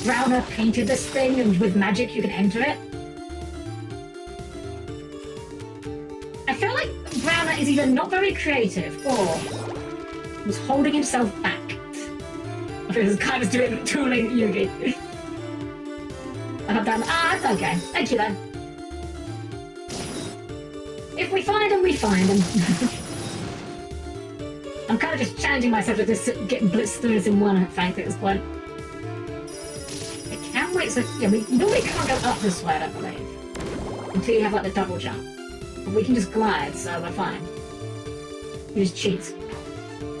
Browner painted this thing, and with magic you can enter it. I feel like Browner is either not very creative or was holding himself back. I think this guy was doing tooling Yugi. I have done. Ah, it's okay. Thank you, then. If we find them, we find them. I'm kind of just challenging myself to just get blitzed through this in one, frankly, at this point. I can wait, so yeah, we normally can't go up this way, I don't believe. Until you have like the double jump. But we can just glide, so we're fine. We just cheat.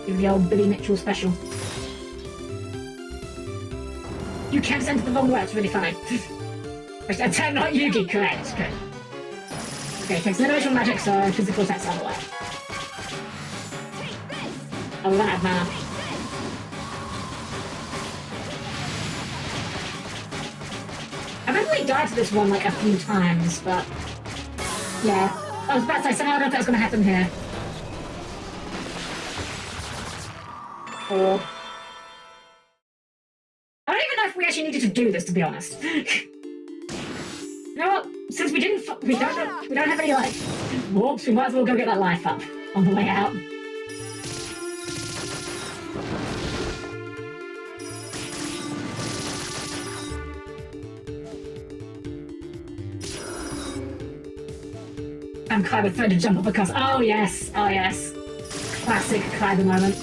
Give the old Billy Mitchell special. You can enter the wrong way, it's really funny. Attack not Yugi, correct, good. Okay, takes elimination magic, so physical attacks out of the way. Oh, we don't have mana. I've only died to this one like a few times, but yeah. I was about to say, somehow I don't know if that was going to happen here. Or I don't even know if we actually needed to do this, to be honest. You know what? Since we don't have any like warps, we might as well go get that life up on the way out. I'm kind of afraid to jump up because oh yes, classic Kaiba moment.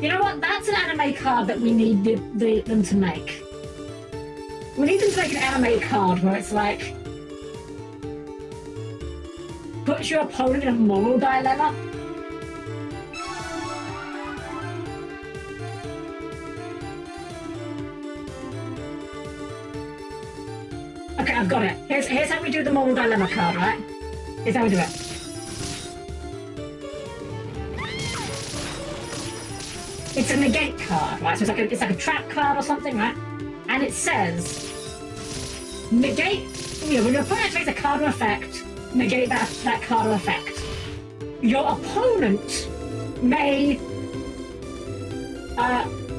You know what? That's an anime card that we need them to make. We need them to make an anime card where it's like puts your opponent in a moral dilemma. Okay, I've got it. Here's how we do the moral dilemma card, right? Here's how we do it. It's a negate card, right? So it's like a trap card or something, right? And it says negate. You know, when your opponent takes a card or effect, negate that card or effect. Your opponent may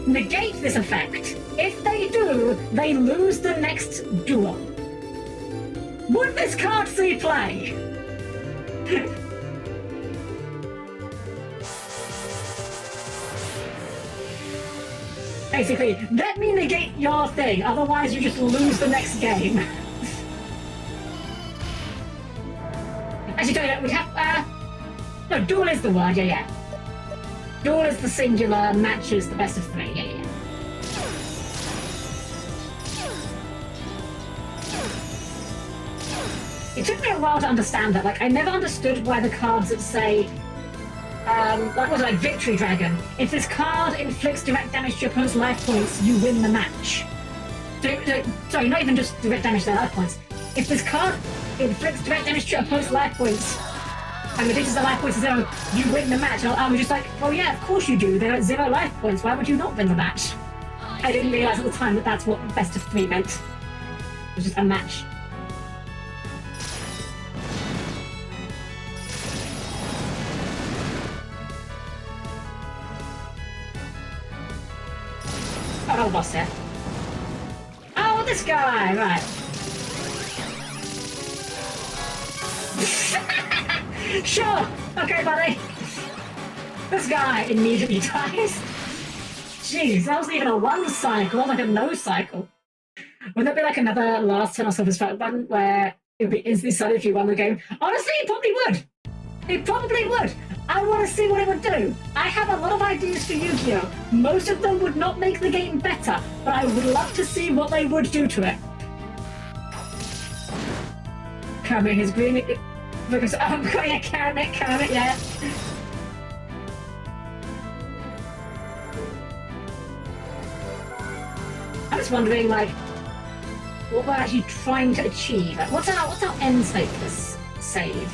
negate this effect. If they do, they lose the next duel. Would this card see play? Basically, let me negate your thing, otherwise you just lose the next game. Actually, don't you know, we have, no, duel is the word, yeah. Duel is the singular, match is the best of three, yeah. It took me a while to understand that, like, I never understood why the cards that say like was it like Victory Dragon? If this card inflicts direct damage to your opponent's life points, you win the match. Sorry, not even just direct damage to their life points. If this card inflicts direct damage to your opponent's life points and reduces their life points to 0, you win the match. And I was just like, well, yeah, of course you do. They're at 0 life points. Why would you not win the match? I didn't realise at the time that that's what best of 3 meant. It was just a match. Oh, boss here. Oh, this guy, right. Sure, okay, buddy. This guy immediately dies. Jeez, that wasn't even a 1 cycle, that was like a no cycle. Wouldn't that be like another last turn or Silver Strike one where it would be instantly solid if you won the game? Honestly, it probably would. It probably would. I want to see what it would do. I have a lot of ideas for Yu-Gi-Oh! Most of them would not make the game better, but I would love to see what they would do to it. Kermit, his green... Because, yeah, Kermit, yeah. I'm just wondering, like, what we're actually trying to achieve. Like, what's our end state for this save?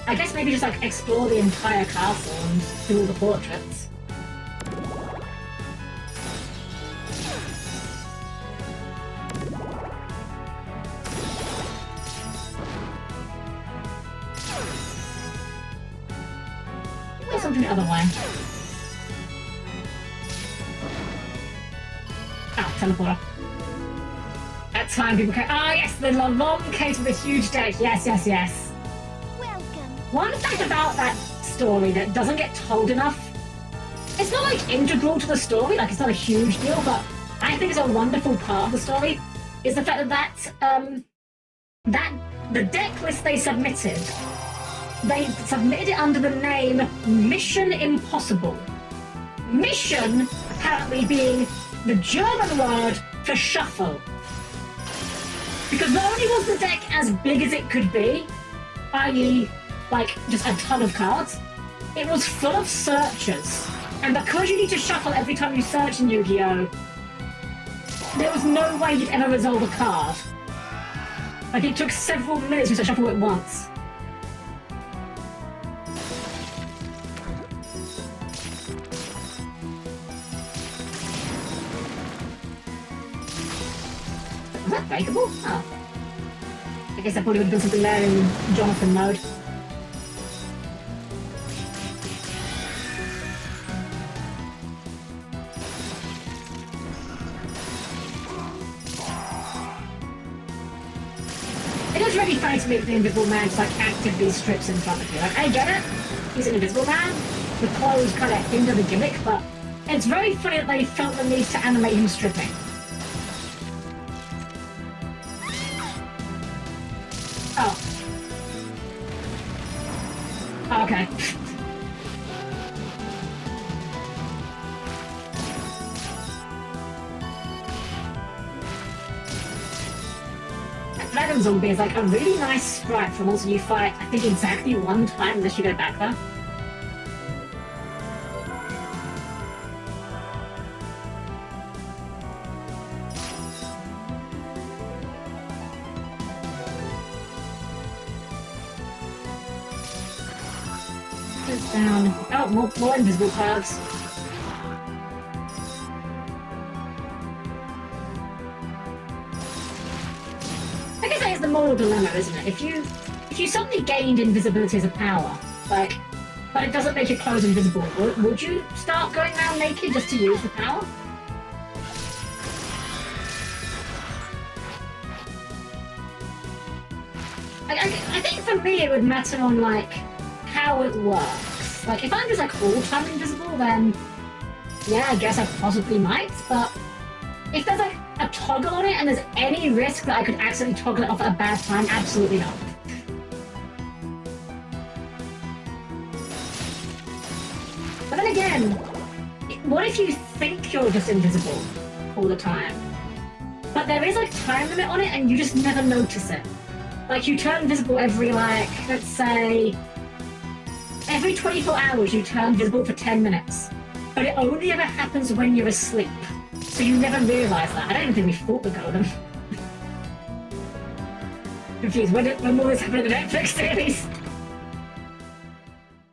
I guess maybe just like explore the entire castle and do all the portraits. Maybe something the other way. Ah, teleporter. At time people can. Ah, yes, the long case with a huge date. Yes. One fact about that story that doesn't get told enough It's not like integral to the story, like it's not a huge deal, but I think it's a wonderful part of the story is the fact that the deck list they submitted it under the name Mission Impossible. Mission apparently being the German word for shuffle. Because not only was the deck as big as it could be, i.e. like just a ton of cards, it was full of searches. And because you need to shuffle every time you search in Yu-Gi-Oh!, there was no way you'd ever resolve a card. Like, it took several minutes just to shuffle it once. Was that breakable? Oh. I guess I probably would have done something there in Jonathan mode. It is really funny to make the Invisible Man just like actively strips in front of you. Like, I get it, he's an Invisible Man, the clothes kind of hinder the gimmick, but it's very funny that they felt the need to animate him stripping. Oh. Oh, okay. Dragon Zombie is like a really nice sprite for monster you fight, I think exactly one time unless you go back there. Goes down. Oh, more invisible cards. I guess that is the moral dilemma, isn't it? If you suddenly gained invisibility as a power, like, but it doesn't make your clothes invisible, would you start going around naked just to use the power? I think for me it would matter on, like, how it works. Like, if I'm just, like, all-time invisible, then, yeah, I guess I possibly might, but if there's, like, a toggle on it and there's any risk that I could accidentally toggle it off at a bad time, absolutely not. But then again, what if you think you're just invisible all the time? But there is, like, time limit on it and you just never notice it. Like, you turn invisible every, like, let's say, every 24 hours you turn visible for 10 minutes. But it only ever happens when you're asleep. So you never realise that. I don't even think we fought the golem. Confused. When will this happen in the Netflix series?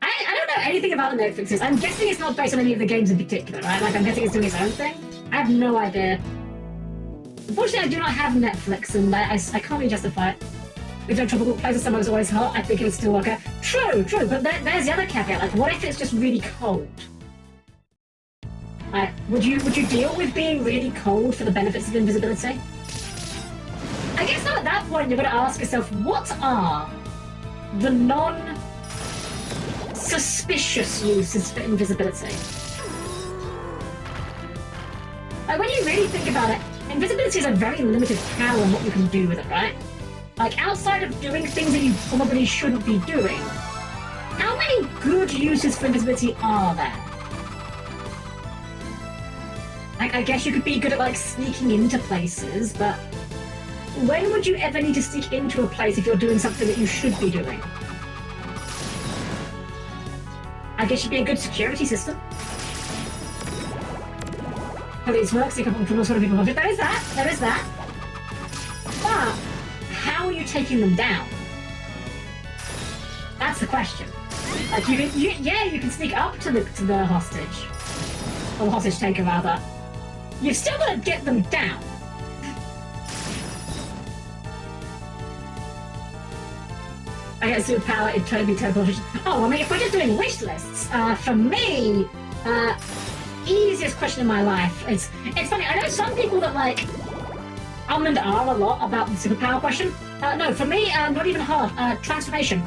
I don't know anything about the Netflix series. I'm guessing it's not based on any of the games in particular, right? Like, I'm guessing it's doing its own thing. I have no idea. Unfortunately, I do not have Netflix, and I can't really justify it. If no tropical place or summer is always hot, I think it would still work out. True, but there's the other caveat. Like, what if it's just really cold? Would you deal with being really cold for the benefits of invisibility? I guess now at that point you're going to ask yourself, what are the non-suspicious uses for invisibility? Like, when you really think about it, invisibility is a very limited power in what you can do with it, right? Like, outside of doing things that you probably shouldn't be doing, how many good uses for invisibility are there? Like, I guess you could be good at, like, sneaking into places, but when would you ever need to sneak into a place if you're doing something that you should be doing? I guess you'd be a good security system. Police work, so you can from all sort of people. There is that. But how are you taking them down? That's the question. Like, you can sneak up to the hostage, or the hostage taker rather. You've still got to get them down. I get a superpower, it'd totally be teleportation. Oh, I mean, if we're just doing wish lists, for me, easiest question in my life. It's funny, I know some people that, like, and a lot about the superpower question. No, for me, not even hard. Transformation.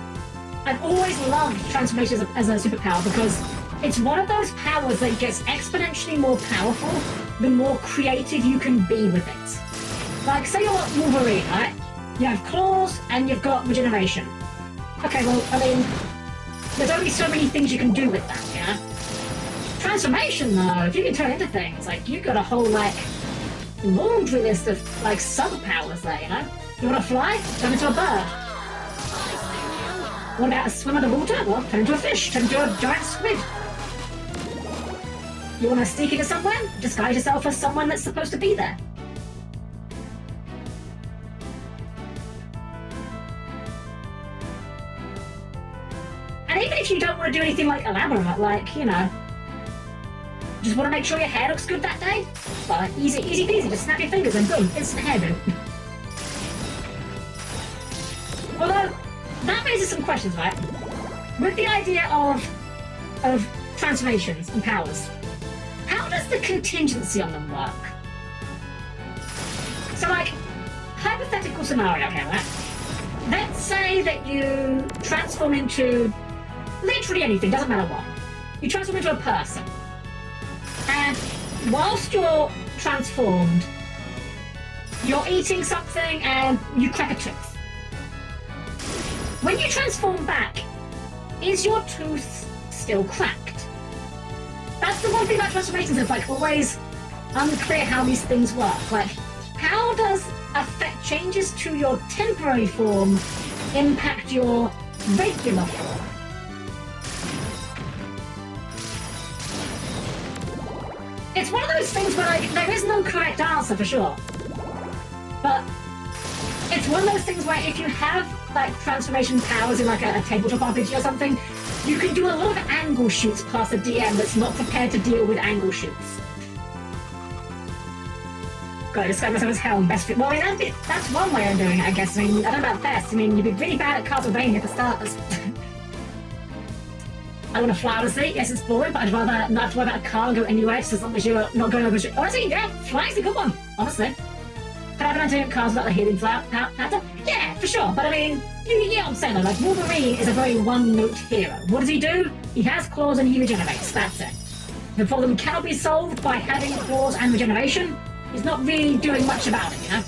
I've always loved transformation as a superpower because it's one of those powers that gets exponentially more powerful the more creative you can be with it. Like, say you're Wolverine, right? You have claws and you've got regeneration. Okay, well, I mean, there's only so many things you can do with that, you know? Transformation, though, if you can turn into things, like, you've got a whole, like, laundry list of, like, superpowers there, you know? You want to fly? Turn into a bird. Want to swim underwater? Well, turn into a fish. Turn into a giant squid. You want to sneak into somewhere? Disguise yourself as someone that's supposed to be there. And even if you don't want to do anything like elaborate, like, you know, just want to make sure your hair looks good that day? Well, easy peasy, just snap your fingers and boom, instant hairdo. Although, that raises some questions, right? With the idea of transformations and powers, how does the contingency on them work? So, like, hypothetical scenario, okay, right? Let's say that you transform into literally anything, doesn't matter what. You transform into a person. And whilst you're transformed, you're eating something and you crack a tooth. When you transform back, is your tooth still cracked? That's the one thing about transformations, it's like always unclear how these things work. Like, how does affect changes to your temporary form impact your regular form? It's one of those things where, like, there is no correct answer for sure. But it's one of those things where if you have, like, transformation powers in, like, a tabletop RPG or something, you can do a lot of angle shoots past a DM that's not prepared to deal with angle shoots. Gotta describe myself as Helm, best fit. Well, I mean, that's one way of doing it, I guess. I mean, I don't know about best. I mean, you'd be really bad at Castlevania for starters. I want to fly, honestly. Yes, it's boring, but I'd rather not have to worry about a car and go anywhere, just as long as you're not going over... Honestly, yeah, flying's a good one, honestly. Could I have been cars without the healing factor? Yeah, for sure. But I mean, you know what I'm saying, though. Like, Wolverine is a very one-note hero. What does he do? He has claws and he regenerates. That's it. The problem cannot be solved by having claws and regeneration. He's not really doing much about it, you know?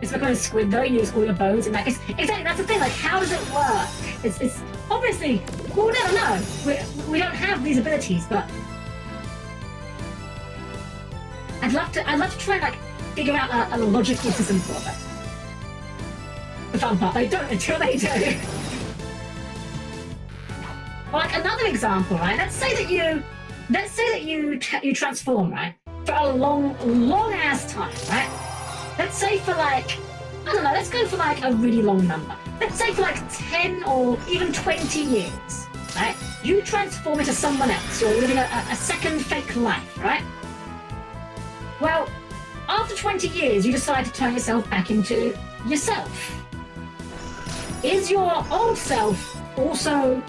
It's because of Squid, though. You use all your bones in that case. Exactly, that's the thing. Like, how does it work? It's obviously, we'll never know. We don't have these abilities, but I'd love to try and, like, figure out a logical system for it. The fun part, they don't until they do. Or, like, another example, right? Let's say that you transform, right? For a long ass time, right? Let's say for, like, I don't know, let's go for, like, a really long number. Let's say for, like, 10 or even 20 years, right? You transform into someone else. You're living a second fake life, right? Well, after 20 years, you decide to turn yourself back into yourself. Is your old self also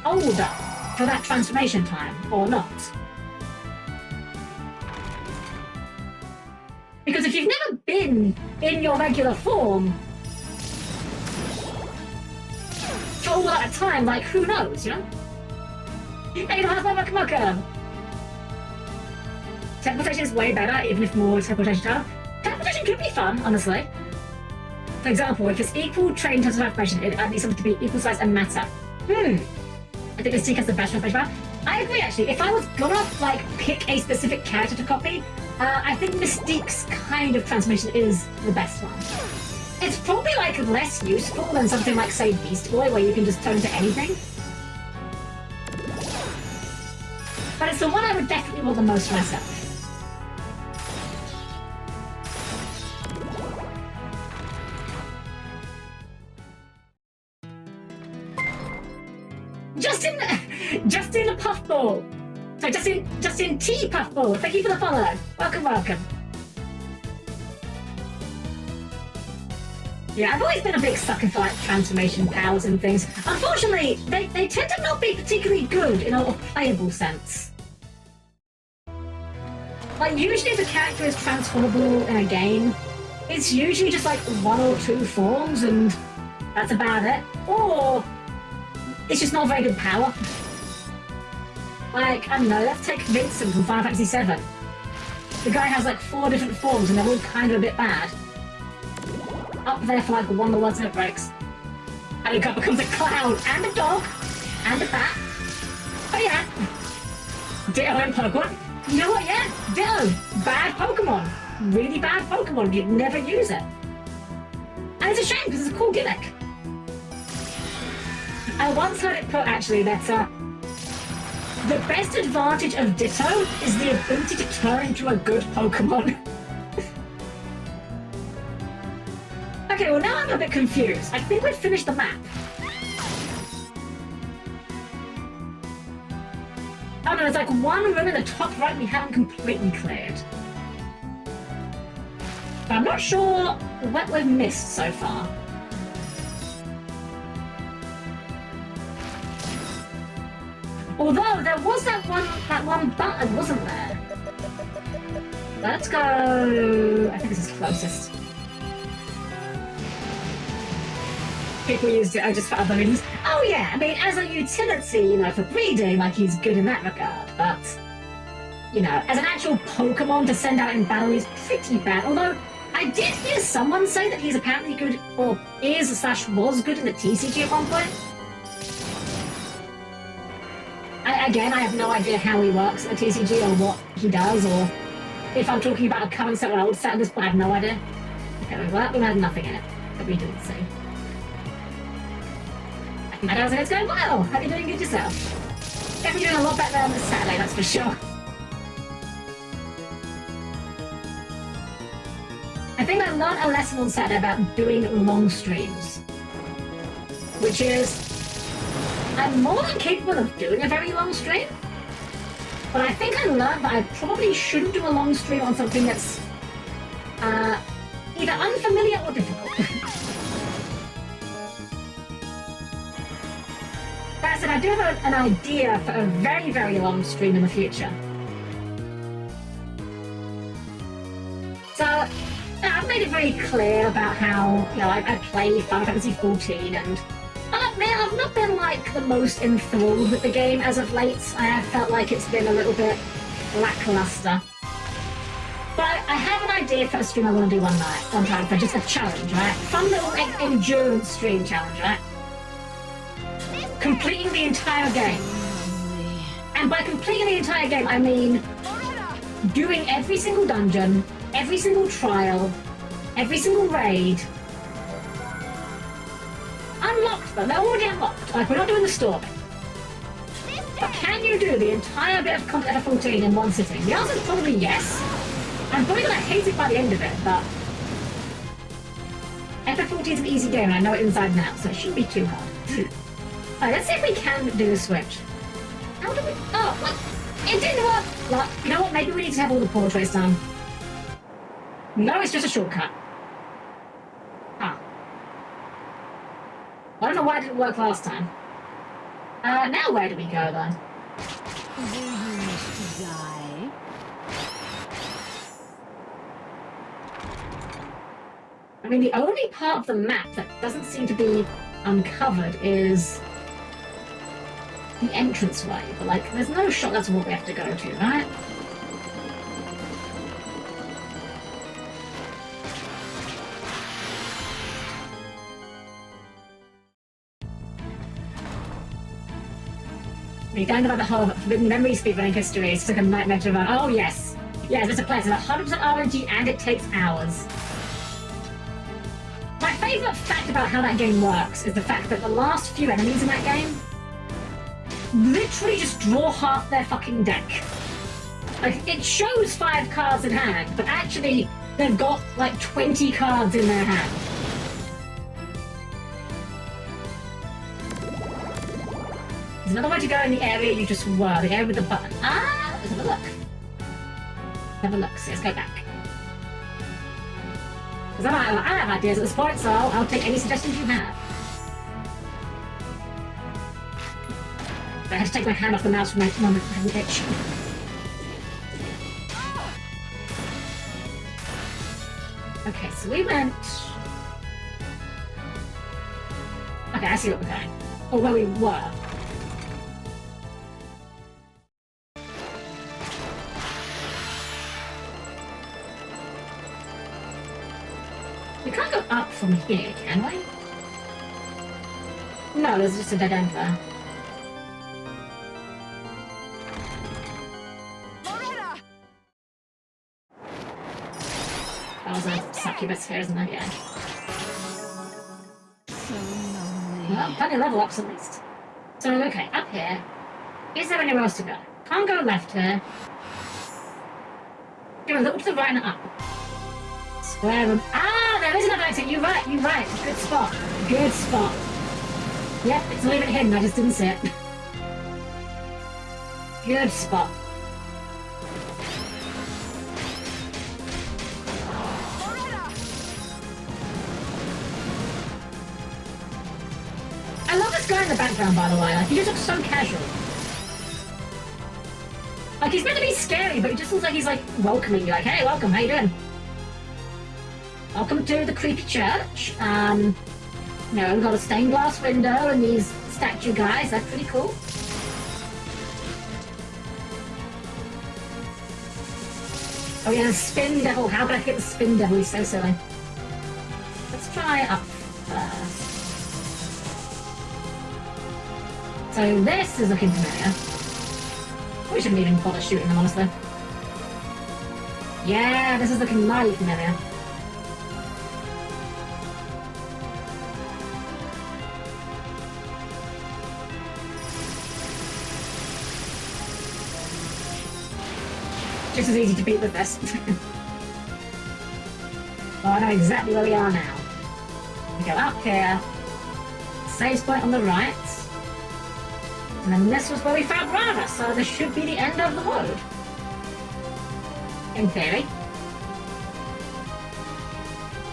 older for that transformation time, or not? Because if you've never been in your regular form for all that time, like, who knows, you know? Hey, welcome. Teleportation is way better, even if more teleportation time. Teleportation could be fun, honestly. For example, if it's equal train terms of information, it needs something to be equal size and matter. I think Mystique has the best translation. I agree, actually. If I was gonna, like, pick a specific character to copy, I think Mystique's kind of transformation is the best one. It's probably, like, less useful than something like, say, Beast Boy, where you can just turn into anything. But it's the one I would definitely want the most for myself. Justin Puffball. Sorry, Justin T. Puffball. Thank you for the follow. Welcome. Yeah, I've always been a big sucker for, like, transformation powers and things. Unfortunately, they tend to not be particularly good in a playable sense. Like, usually if a character is transformable in a game, it's usually just, like, 1 or 2 forms, and that's about it. Or it's just not very good power. Like, I don't know, let's take Vincent from Final Fantasy VII. The guy has like 4 different forms and they're all kind of a bit bad. Up there for like one of the worst outbreaks. And he becomes a clown and a dog and a bat. Oh yeah. Ditto in Pokemon. You know what, yeah, Ditto. Bad Pokemon. Really bad Pokemon. You'd never use it. And it's a shame because it's a cool gimmick. I once heard it put actually that the best advantage of Ditto is the ability to turn into a good Pokemon. Okay, well now I'm a bit confused. I think we've finished the map. Oh no, there's like one room in the top right we haven't completely cleared. But I'm not sure what we've missed so far. Although there was that one button, wasn't there? Let's go. I think this is closest. People used it just for other reasons. Oh yeah, I mean, as a utility, you know, for breeding, like he's good in that regard. But you know, as an actual Pokemon to send out in battle, he's pretty bad. Although I did hear someone say that he's apparently good, or is/was good in the TCG at one point. Again, I have no idea how he works at the TCG or what he does, or if I'm talking about a current set or an old set at this point, I have no idea. Okay, well, we had nothing in it that we didn't see. My dad said it's going well. How are you doing good yourself? Definitely doing a lot better on this Saturday, that's for sure. I think I learned a lesson on Saturday about doing long streams, which is I'm more than capable of doing a very long stream, but I think I learned that I probably shouldn't do a long stream on something that's either unfamiliar or difficult. That said, I do have an idea for a very, very long stream in the future. So, I've made it very clear about how, you know, I play Final Fantasy XIV, and I'll admit, I've not been, like, the most enthralled with the game as of late. I have felt like it's been a little bit lackluster. But I have an idea for a stream I want to do one time, for just a challenge, right? Fun little endurance stream challenge, right? Completing the entire game. And by completing the entire game, I mean doing every single dungeon, every single trial, every single raid. Unlocked them, they're already unlocked. Like, we're not doing the story. But can you do the entire bit of content for 14 in one sitting? The answer is probably yes. I'm probably gonna hate it by the end of it, but FF14 is an easy game and I know it inside and out, so it shouldn't be too hard. Alright, let's see if we can do the switch. How do we... Oh, what? It didn't work! Like, you know what? Maybe we need to have all the portraits done. No, it's just a shortcut. Ah. I don't know why it didn't work last time. Now where do we go, then? Do you wish to die? I mean, the only part of the map that doesn't seem to be uncovered is the entranceway, but like, there's no shot that's what we have to go to, right? We're going about the whole forbidden memory speedrunning history. It's like a nightmare to run. Oh yes, yes, it's a place. It's 100% RNG and it takes hours. My favourite fact about how that game works is the fact that the last few enemies in that game literally just draw half their fucking deck. Like, it shows 5 cards in hand, but actually they've got like 20 cards in their hand. There's another way to go in the area you just were, the area with the button. Ah, let's have a look. Have a look, so let's go back. Because I have ideas at this point, so I'll take any suggestions you have. I had to take my hand off the mouse for my moment I had an itch. Okay, so we went... Okay, I see what we're going. Or where we were. We can't go up from here, can we? No, there's just a dead end there. That was a succubus here, isn't it? Yeah. So lonely. Well, plenty of level ups at least. So, okay, up here. Is there anywhere else to go? Can't go left here. Go a little to the right and up. Square room. Ah, there is another exit. You're right, you're right. Good spot. Good spot. Yep, it's not even hidden, I just didn't see it. Good spot. I love this guy in the background, by the way. Like, he just looks so casual. Like, he's meant to be scary, but he just looks like he's, like, welcoming you. Like, hey, welcome, how you doing? Welcome to the creepy church. You know, we've got a stained glass window and these statue guys. That's pretty cool. Oh yeah, the spin devil. How could I forget the spin devil? He's so silly. Let's try up first. So this is looking familiar. We shouldn't even bother shooting them, honestly. Yeah, this is looking mighty familiar. Just as easy to beat with this. Well, I know exactly where we are now. We go up here. Save point on the right. And then this was where we found Rava, so this should be the end of the road. In theory.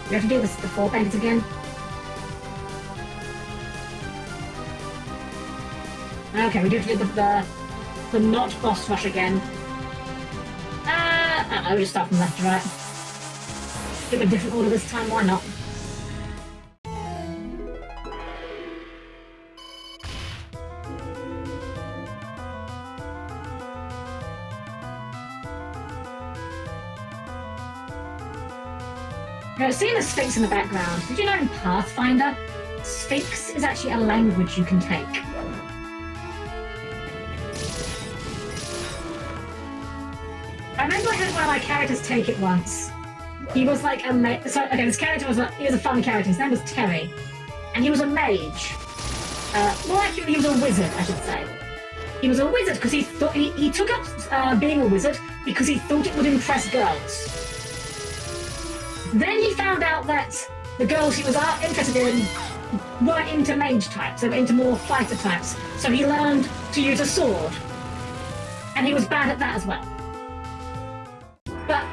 We have to do this the 4 painters again. Okay, we do have to do the not boss rush again. I don't know, we'll just start from left to right. Do a different order this time, why not? Now, seeing the Sphinx in the background, did you know in Pathfinder, Sphinx is actually a language you can take? I remember I had one of my characters take it once. He was like a this character was he was a fun character. His name was Terry, and he was a mage. More accurately, he was a wizard, I should say. He was a wizard because he thought he took up being a wizard because he thought it would impress girls. Then he found out that the girls he was interested in weren't into mage types, they were into more fighter types. So he learned to use a sword, and he was bad at that as well. But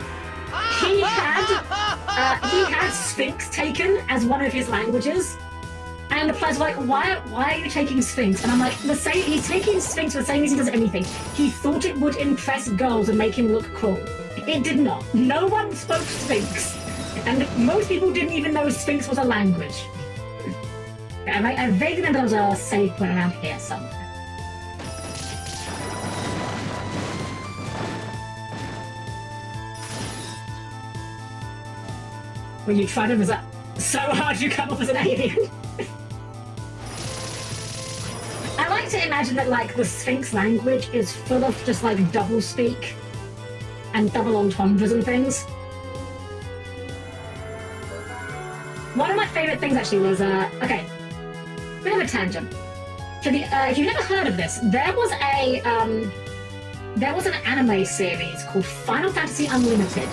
he had Sphinx taken as one of his languages, and the players were like, why are you taking Sphinx? And I'm like, he's taking Sphinx for the same reason he does anything. He thought it would impress girls and make him look cool. It did not. No one spoke Sphinx, and most people didn't even know Sphinx was a language. I vaguely remember there was a save point around here somewhere. When you try to was that so hard you come up as an alien. I like to imagine that like the Sphinx language is full of just like double speak and double entendres and things. One of my favourite things actually was okay, bit of a tangent. If you've never heard of this, there was an anime series called Final Fantasy Unlimited.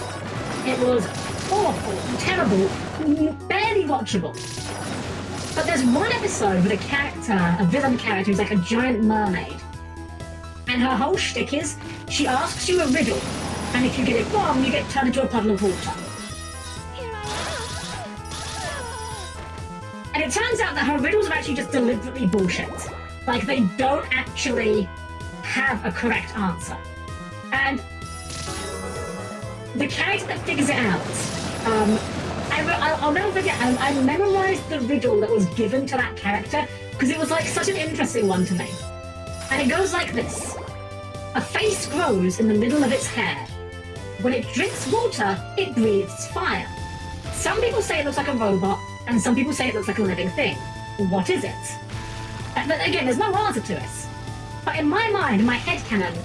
It was awful, terrible, barely watchable. But there's one episode with a villain character who's like a giant mermaid. And her whole shtick is, she asks you a riddle, and if you get it wrong, you get turned into a puddle of water. And it turns out that her riddles are actually just deliberately bullshit. Like, they don't actually have a correct answer. And the character that figures it out, I'll never forget, I memorized the riddle that was given to that character because it was like such an interesting one to me. And it goes like this. A face grows in the middle of its hair. When it drinks water, it breathes fire. So some people say it looks like a robot, and some people say it looks like a living thing. What is it? But again, there's no answer to it. But in my mind, in my headcanon,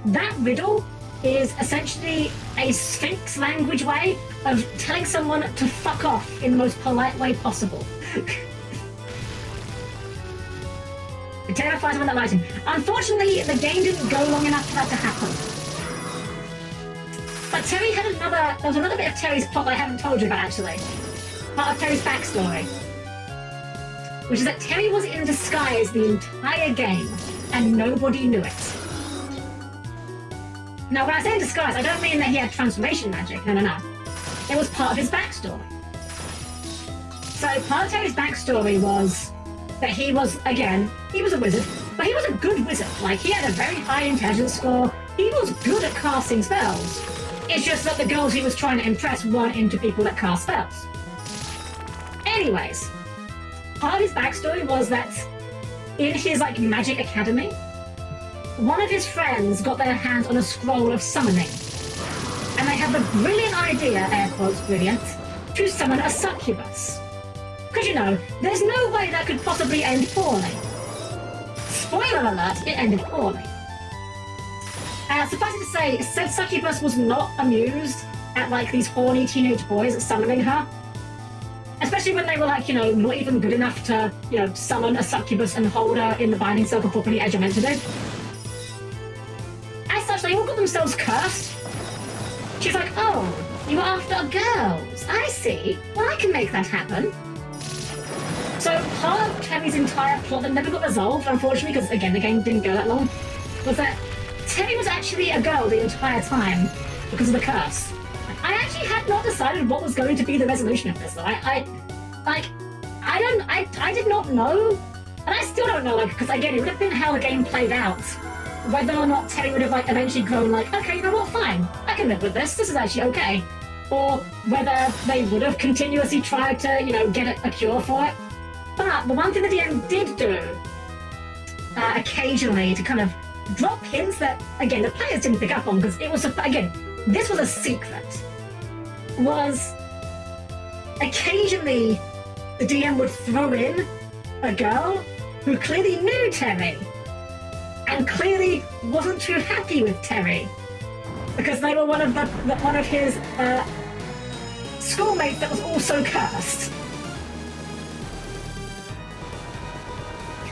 that riddle is essentially a Sphinx language way of telling someone to fuck off in the most polite way possible. It terrifies someone that lighting. Unfortunately, the game didn't go long enough for that to happen. But Terry had there was another bit of Terry's plot that I haven't told you about, actually. Part of Terry's backstory. Which is that Terry was in disguise the entire game, and nobody knew it. Now, when I say in disguise, I don't mean that he had transformation magic. No. It was part of his backstory. So part of Terry's backstory was that he was a wizard, but he was a good wizard. Like, he had a very high intelligence score. He was good at casting spells. It's just that the girls he was trying to impress weren't into people that cast spells. Anyways, part of his backstory was that in his, magic academy, one of his friends got their hands on a scroll of summoning. And they had the brilliant idea, air quotes brilliant, to summon a succubus. Because, there's no way that could possibly end poorly. Spoiler alert, it ended poorly. Suffice it to say, said succubus was not amused at, these horny teenage boys summoning her. Especially when they were, not even good enough to, summon a succubus and hold her in the binding circle properly as you're meant to do. As such, they all got themselves cursed. She's like, oh, you were after girls. I see. Well, I can make that happen. So part of Terry's entire plot that never got resolved, unfortunately, because, again, the game didn't go that long, was that Terry was actually a girl the entire time because of the curse. I actually had not decided what was going to be the resolution of this, though. I did not know, and I still don't know, because, again, it would have been how the game played out. Whether or not Terry would have, eventually grown, okay, you know what, fine, I can live with this is actually okay. Or whether they would have continuously tried to, get a cure for it. But the one thing the DM did do, occasionally, to kind of drop hints that, again, the players didn't pick up on, because it was, again, this was a secret, was occasionally the DM would throw in a girl who clearly knew Terry and clearly wasn't too happy with Terry because they were one of his schoolmates that was also cursed.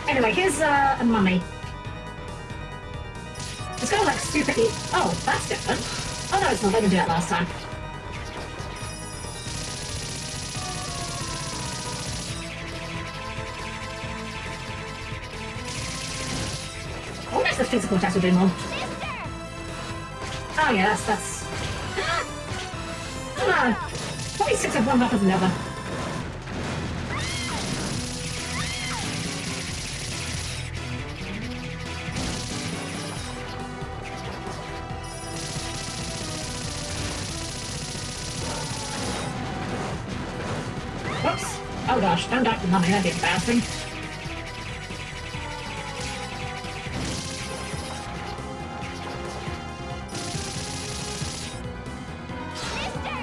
Anyway, here's a mummy. It's got super eat. Oh, that's different. Oh no, it's not. I didn't do that last time. I wonder if the physical attacks will do more. Oh yeah, that's. I don't know. Probably 6 of one, half of the other. Whoops. Oh gosh, don't die to mummy, that'd be embarrassing.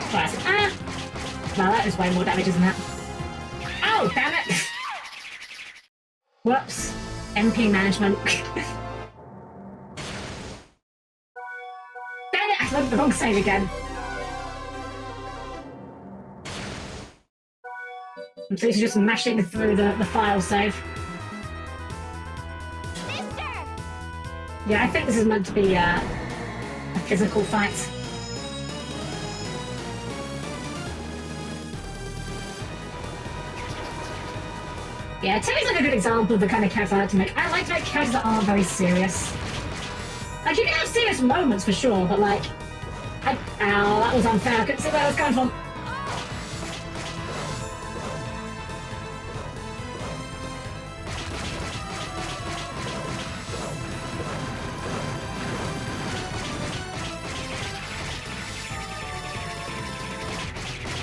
Classic. Ah! Wow, that is way more damage, isn't it? Oh, damn it! Whoops. MP management. Damn it! I looked the wrong save again. So he's just mashing through the file save. Yeah, I think this is meant to be a physical fight. Yeah, Terry's a good example of the kind of character I like to make. I like to make characters that aren't very serious. You can have serious moments for sure, but ow, that was unfair. I couldn't see where I was coming from.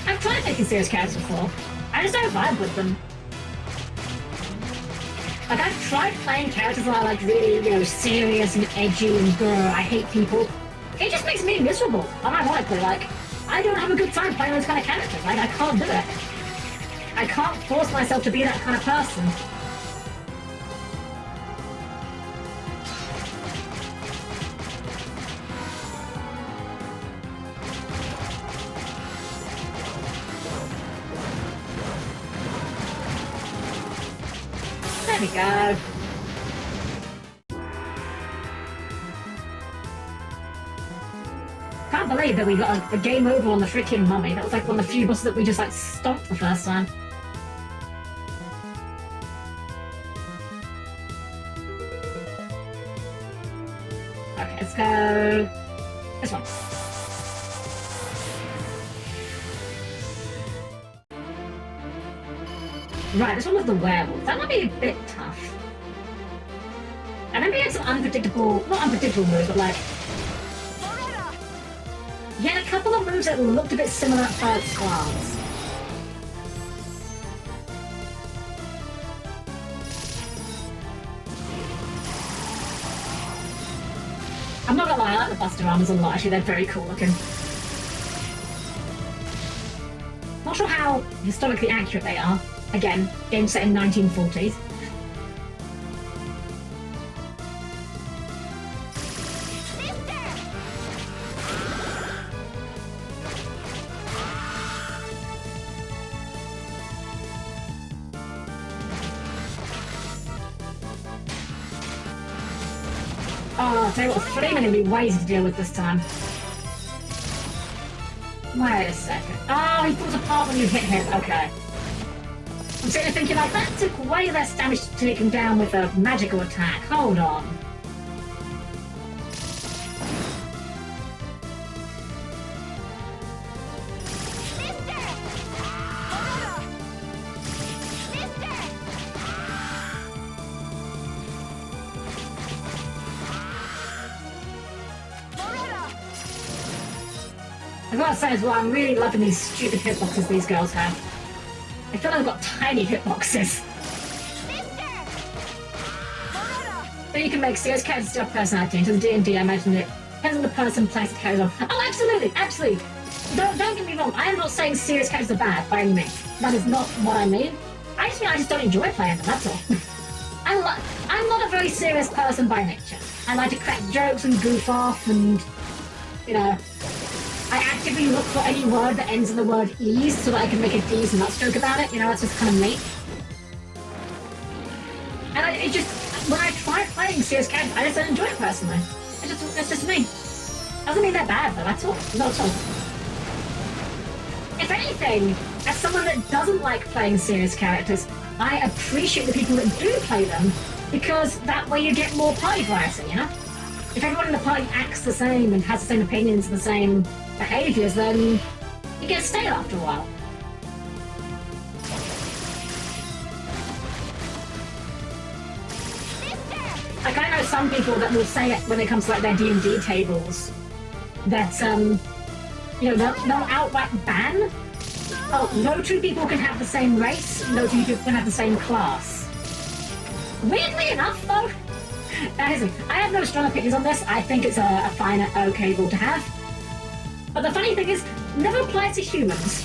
I've tried making serious characters before. I just don't vibe with them. I've tried playing characters that are really, serious and edgy and grr, I hate people. It just makes me miserable, unironically, I don't have a good time playing those kind of characters. Like, I can't do it. I can't force myself to be that kind of person. There we go. Can't believe that we got a game over on the freaking mummy. That was like one of the few bosses that we just like stomped the first time. Okay, let's go this one. Right, this one was the werewolf. That might be a bit tough. I remember he had some unpredictable, not unpredictable moves, but like... He had a couple of moves that looked a bit similar at first glance. I'm not gonna lie, I like the Buster armors a lot, actually, they're very cool looking. Not sure how historically accurate they are. Again, game set in 1940s. Oh, I'll tell you what, 3 many ways to deal with this time. Wait a second. Oh, he falls apart when you hit him. Okay. I'm sitting there thinking, like, that took way less damage to take him down with a magical attack. Hold on. I've got to say as well, I'm really loving these stupid hitboxes these girls have. I feel like I've got tiny hitboxes. But you can make serious characters to have personality. Into the D&D, I imagine it depends on the person, place, it carries on. Oh, absolutely, absolutely. Don't get me wrong. I am not saying serious characters are bad by any means. That is not what I mean. I just mean I just don't enjoy playing them. That's all. I'm not a very serious person by nature. I like to crack jokes and goof off, and you know. I actively look for any word that ends in the word ease so that I can make a D's nuts joke about it. You know, that's just kind of me. And it just, when I try playing serious characters, I just don't enjoy it personally. That's just me. Doesn't mean they're bad though, that's all. Not at all. If anything, as someone that doesn't like playing serious characters, I appreciate the people that do play them, because that way you get more party variety, you know? If everyone in the party acts the same and has the same opinions and the same behaviors, then you get stale after a while. Like, I know some people that will say it when it comes to like their D&D tables, that you know, they'll outright ban. Oh, no two people can have the same race, no two people can have the same class. Weirdly enough, though, that is it. I have no strong opinions on this. I think it's a fine, okay rule to have. But the funny thing is, never apply to humans.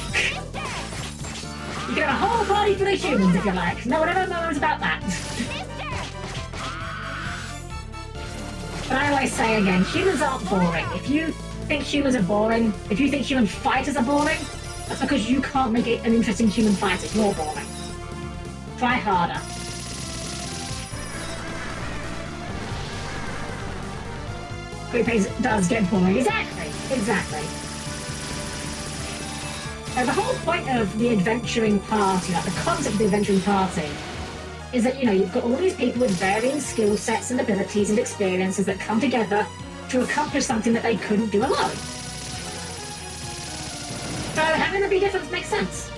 You can have a whole party for the humans if you like. No one ever knows about that. But I always say again, humans aren't boring. If you think humans are boring, if you think human fighters are boring, that's because you can't make it an interesting human fighter. You're boring. Try harder. Group does get boring. Exactly. Now, the whole point of the adventuring party, like the concept of the adventuring party, is that, you know, you've got all these people with varying skill sets and abilities and experiences that come together to accomplish something that they couldn't do alone. So having them be different makes sense.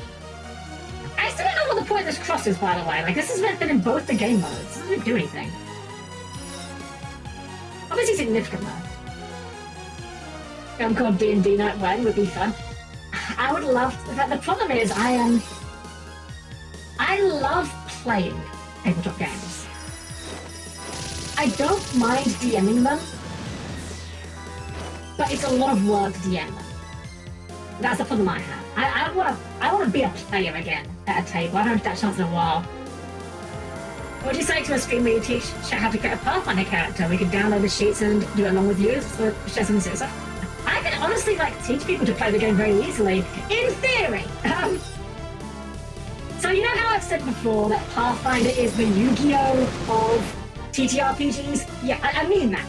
I still don't know what the point of this cross is, by the way. Like, this has been in both the game modes. It doesn't do anything. Obviously significant, though. I'm called D&D Night One would be fun. I would love... The problem is, I love playing tabletop games. I don't mind DMing them, but it's a lot of work to DM them. That's the problem I have. I wanna be a player again at a table. I haven't had that chance in a while. What would you say to a stream where you teach how to create a Pathfinder character? We could download the sheets and do it along with you for Chess and Susa. I can honestly teach people to play the game very easily, in theory. So you know how I've said before that Pathfinder is the Yu-Gi-Oh of TTRPGs? Yeah, I mean that.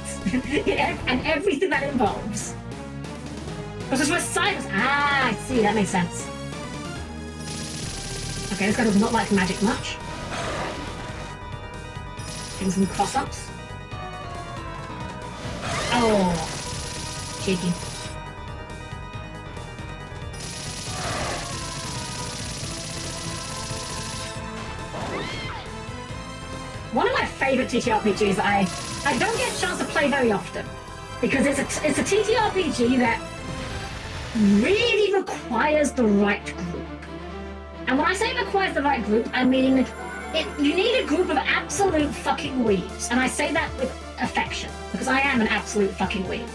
And everything that involves. Because it's with Cyrus. Ah, I see, that makes sense. Okay, this guy does not like magic much. Getting some cross-ups. Oh, cheeky. One of my favourite TTRPGs that I don't get a chance to play very often because it's a TTRPG that really requires the right group. And when I say requires the right group, I mean you need a group of absolute fucking weebs, and I say that with affection because I am an absolute fucking weeb.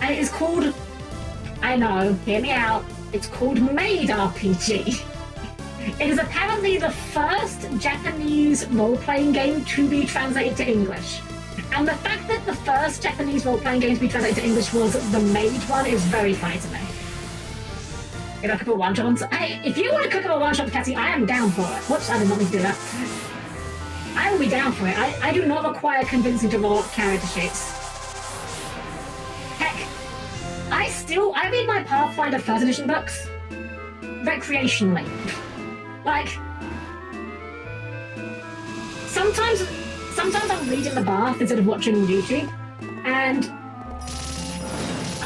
And it is called, I know, hear me out, it's called Maid RPG. It is apparently the first Japanese role-playing game to be translated to English. And the fact that the first Japanese role-playing game to be translated to English was the Maid one is very funny to me. If I could put one-shot on... Hey, if you want to cook up a one-shot Cassie, I am down for it. Whoops, I did not mean to do that. I will be down for it. I do not require convincing to roll up character sheets. Heck, I read my Pathfinder first edition books recreationally. Like, sometimes I'm reading the bath instead of watching YouTube, and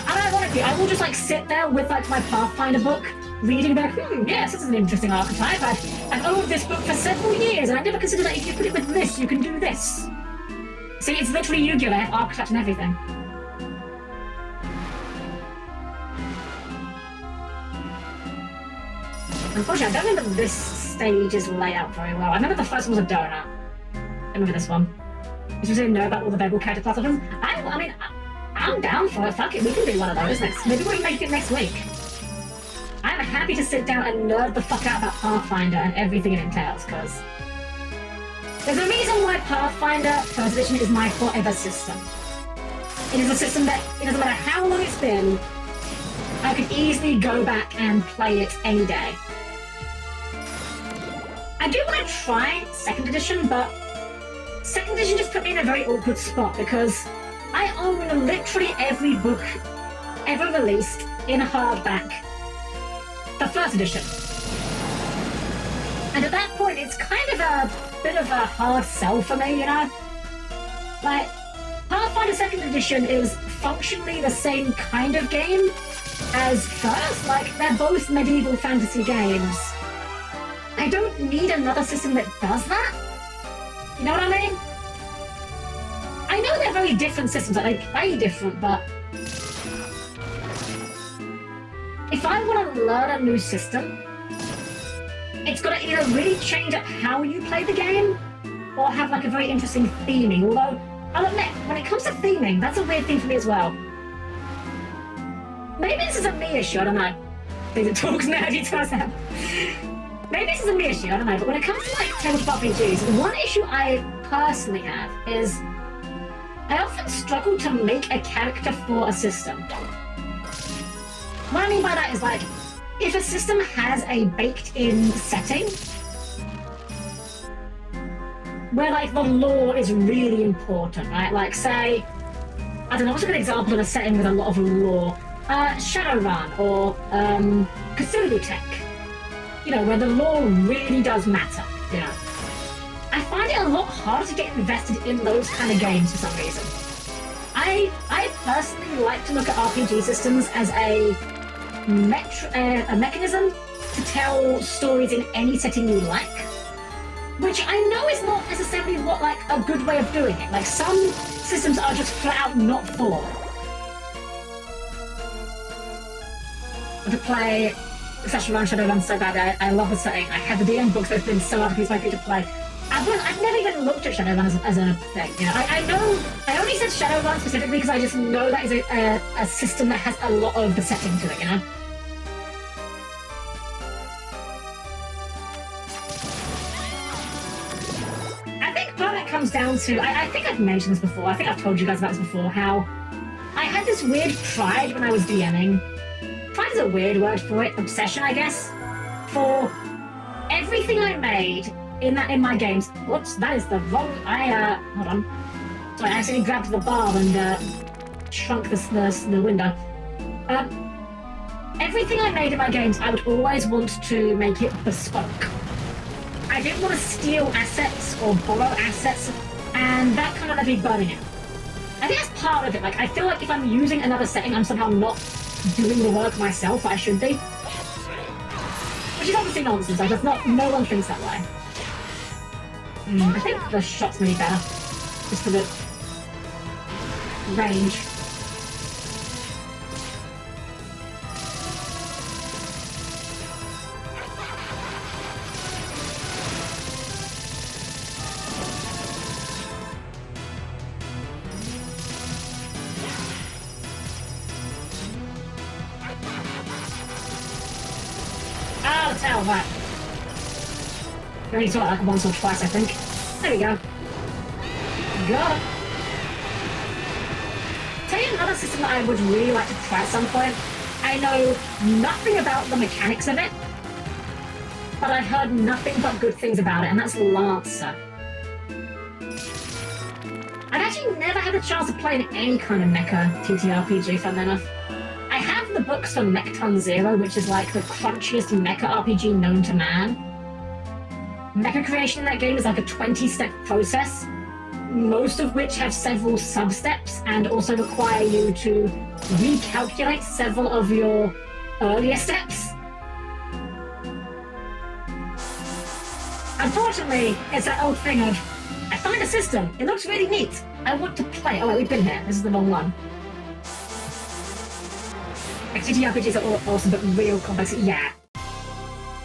ironically, I will just sit there with my Pathfinder book, reading yes, this is an interesting archetype. I've owned this book for several years, and I never considered that if you put it with this, you can do this. See, it's literally Yu-Gi-Oh! They have archetypes and everything. Unfortunately, I don't remember this stage's layout very well. I remember the first one was a donut. I remember this one. You just didn't know about all the Bevel character class options. I mean, I'm down for it. Fuck it, we can do one of those next. Maybe we can make it next week. I'm happy to sit down and nerd the fuck out about Pathfinder and everything it entails, because there's a reason why Pathfinder First Edition is my forever system. It is a system that, it doesn't matter how long it's been, I could easily go back and play it any day. I do want to try second edition, but second edition just put me in a very awkward spot because I own literally every book ever released in hardback for first edition. And at that point, it's kind of a bit of a hard sell for me, you know? Pathfinder second edition is functionally the same kind of game as first, they're both medieval fantasy games. I don't need another system that does that. You know what I mean? I know they're very different systems, they're very different, but if I want to learn a new system, it's got to either really change up how you play the game, or have a very interesting theming. Although, I'll admit, when it comes to theming, that's a weird thing for me as well. Maybe this is a me issue, I don't know. Things that talks nerdy to myself. Maybe this is a me issue, I don't know. But when it comes to tabletop RPGs, one issue I personally have is I often struggle to make a character for a system. What I mean by that is if a system has a baked-in setting, where the lore is really important, right? Say, I don't know, what's a good example of a setting with a lot of lore? Shadowrun or Cthulhu Tech, where the lore really does matter, I find it a lot harder to get invested in those kind of games for some reason. I personally like to look at RPG systems as a mechanism to tell stories in any setting you like, which I know is not necessarily a good way of doing it. Some systems are just flat out not for it. To play Shadowrun so bad. I love the setting. I have the DM books, so it's been so hard to play. I've never even looked at Shadowrun as a thing. You know, I know I only said Shadowrun specifically because I just know that is a system that has a lot of the setting to it. You know. I think part of it comes down to I think I've mentioned this before. I think I've told you guys about this before. How I had this weird pride when I was DMing. Pride is a weird word for it. Obsession, I guess. For everything I made in my games. Whoops, that is the wrong. Hold on. Sorry, I accidentally grabbed the bar and shrunk the window. Everything I made in my games, I would always want to make it bespoke. I didn't want to steal assets or borrow assets, and that kind of led me burning it. I think that's part of it. Like, I feel like if I'm using another setting, I'm somehow not doing the work myself I should be. Which is obviously nonsense. Like, that's not. No one thinks that way. I think the shot's maybe better, just for the range. Ah, the tail, right. We only saw it like once or twice, I think. There we go. Got it. Tell you another system that I would really like to try at some point. I know nothing about the mechanics of it, but I've heard nothing but good things about it, and that's Lancer. I've actually never had a chance to play in any kind of mecha TTRPG, fun enough. I have the books for Mechton Zero, which is like the crunchiest mecha RPG known to man. Mecha creation in that game is like a 20-step process, most of which have several sub-steps and also require you to recalculate several of your earlier steps. Unfortunately, it's that old thing of, I find a system, it looks really neat, I want to play. Oh wait, we've been here, this is the wrong one. TTRPGs are awesome, but real complex, yeah.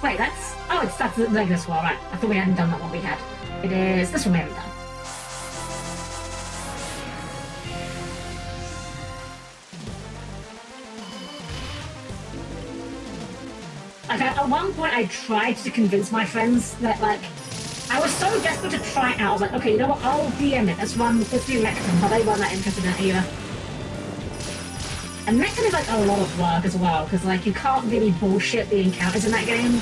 Wait, that's... Oh, that's like this one, right. I thought we hadn't done that one we had. It is... This one we haven't done. Like, at one point I tried to convince my friends that, like... I was so desperate to try it out. I was like, okay, you know what, I'll DM it. Let's do Mechton, but they weren't that interested in it either. And Mechton is like a lot of work as well, because like you can't really bullshit the encounters in that game.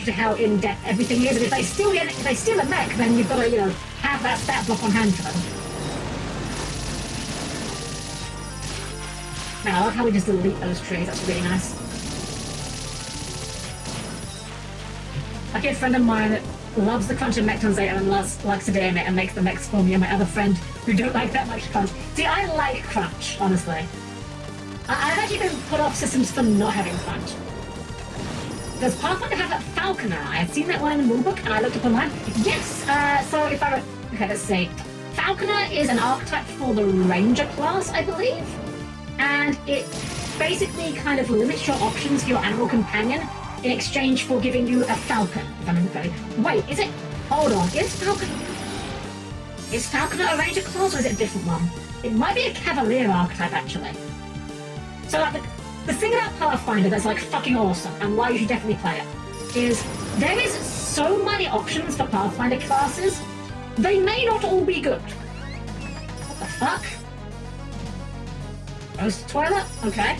To how in-depth everything is, and if they steal a mech, then you've got to, you know, have that stat block on hand for them. Man, I love how we just delete those trees, that's really nice. Like a friend of mine that loves the crunch of Mechton Zeta and likes to DM it and makes the mechs for me, and my other friend who don't like that much crunch. See, I like crunch, honestly. I've actually been put off systems for not having crunch. Does Pathfinder have that Falconer? I had seen that one in the rulebook, and I looked up online. Yes! So if I... Okay, let's see. Falconer is an archetype for the Ranger class, I believe. And it basically kind of limits your options for your animal companion in exchange for giving you a falcon, if I'm okay. Wait, is it... Hold on, is Falconer a Ranger class, or is it a different one? It might be a Cavalier archetype, actually. So, like, the thing about Pathfinder that's, like, fucking awesome, and why you should definitely play it, is there is so many options for Pathfinder classes, they may not all be good. What the fuck? Rose toilet? Okay.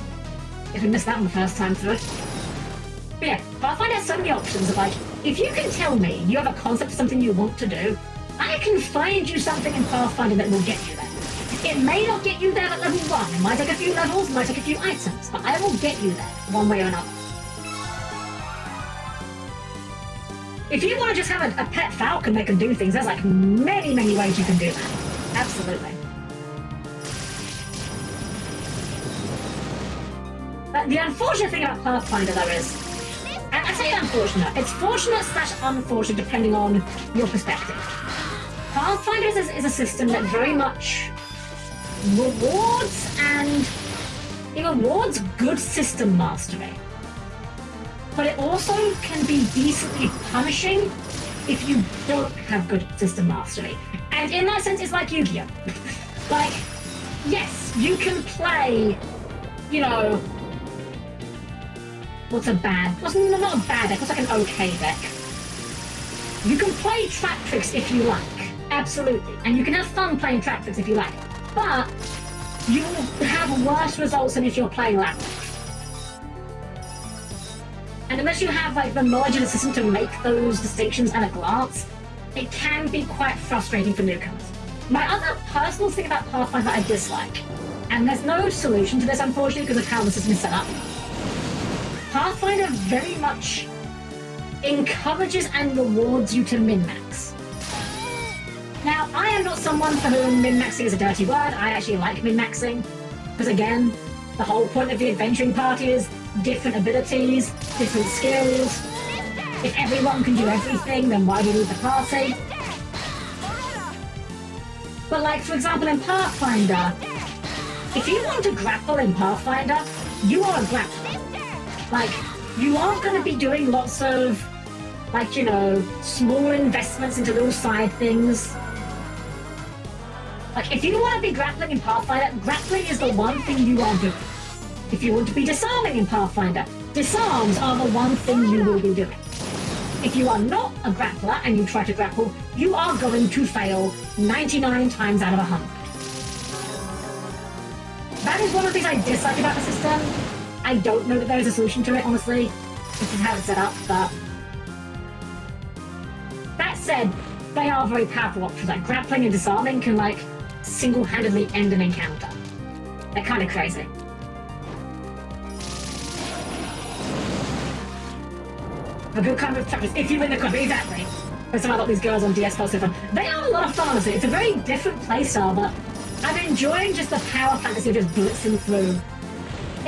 If we missed that one the first time through. But yeah, Pathfinder has so many options of, like, if you can tell me you have a concept of something you want to do, I can find you something in Pathfinder that will get you there. It may not get you there at level 1, it might take a few levels, it might take a few items, but I will get you there, one way or another. If you want to just have a pet falcon that can do things, there's like many, many ways you can do that. Absolutely. But the unfortunate thing about Pathfinder, though, is... I say unfortunate. It's fortunate/unfortunate depending on your perspective. Pathfinder is a system that very much rewards good system mastery, but it also can be decently punishing if you don't have good system mastery. And in that sense, it's like Yu-Gi-Oh! Like, yes, you can play, you know, what's not a bad deck, what's like an okay deck. You can play Trap Tricks if you like, absolutely. And you can have fun playing Trap Tricks if you like. But you will have worse results than if you're playing Labyrinth. And unless you have like the knowledge of the system to make those distinctions at a glance, it can be quite frustrating for newcomers. My other personal thing about Pathfinder that I dislike, and there's no solution to this unfortunately because of how the system is set up, Pathfinder very much encourages and rewards you to min-max. Now, I am not someone for whom min-maxing is a dirty word. I actually like min-maxing, because again, the whole point of the adventuring party is different abilities, different skills. If everyone can do everything, then why do you need the party? But like, for example, in Pathfinder, if you want to grapple in Pathfinder, you are a grappler. Like, you aren't going to be doing lots of, like, you know, small investments into little side things. Like, if you want to be grappling in Pathfinder, grappling is the one thing you are doing. If you want to be disarming in Pathfinder, disarms are the one thing you will be doing. If you are not a grappler and you try to grapple, you are going to fail 99 times out of 100. That is one of the things I dislike about the system. I don't know that there is a solution to it, honestly. This is how it's set up, but... That said, they are very powerful options. Like, grappling and disarming can, like, single-handedly end an encounter. They're kind of crazy. A good kind of practice if you win the country, exactly. There's some of these girls on DS Plus. They are a lot of fun, honestly. It's a very different playstyle, but I'm enjoying just the power fantasy of just blitzing through.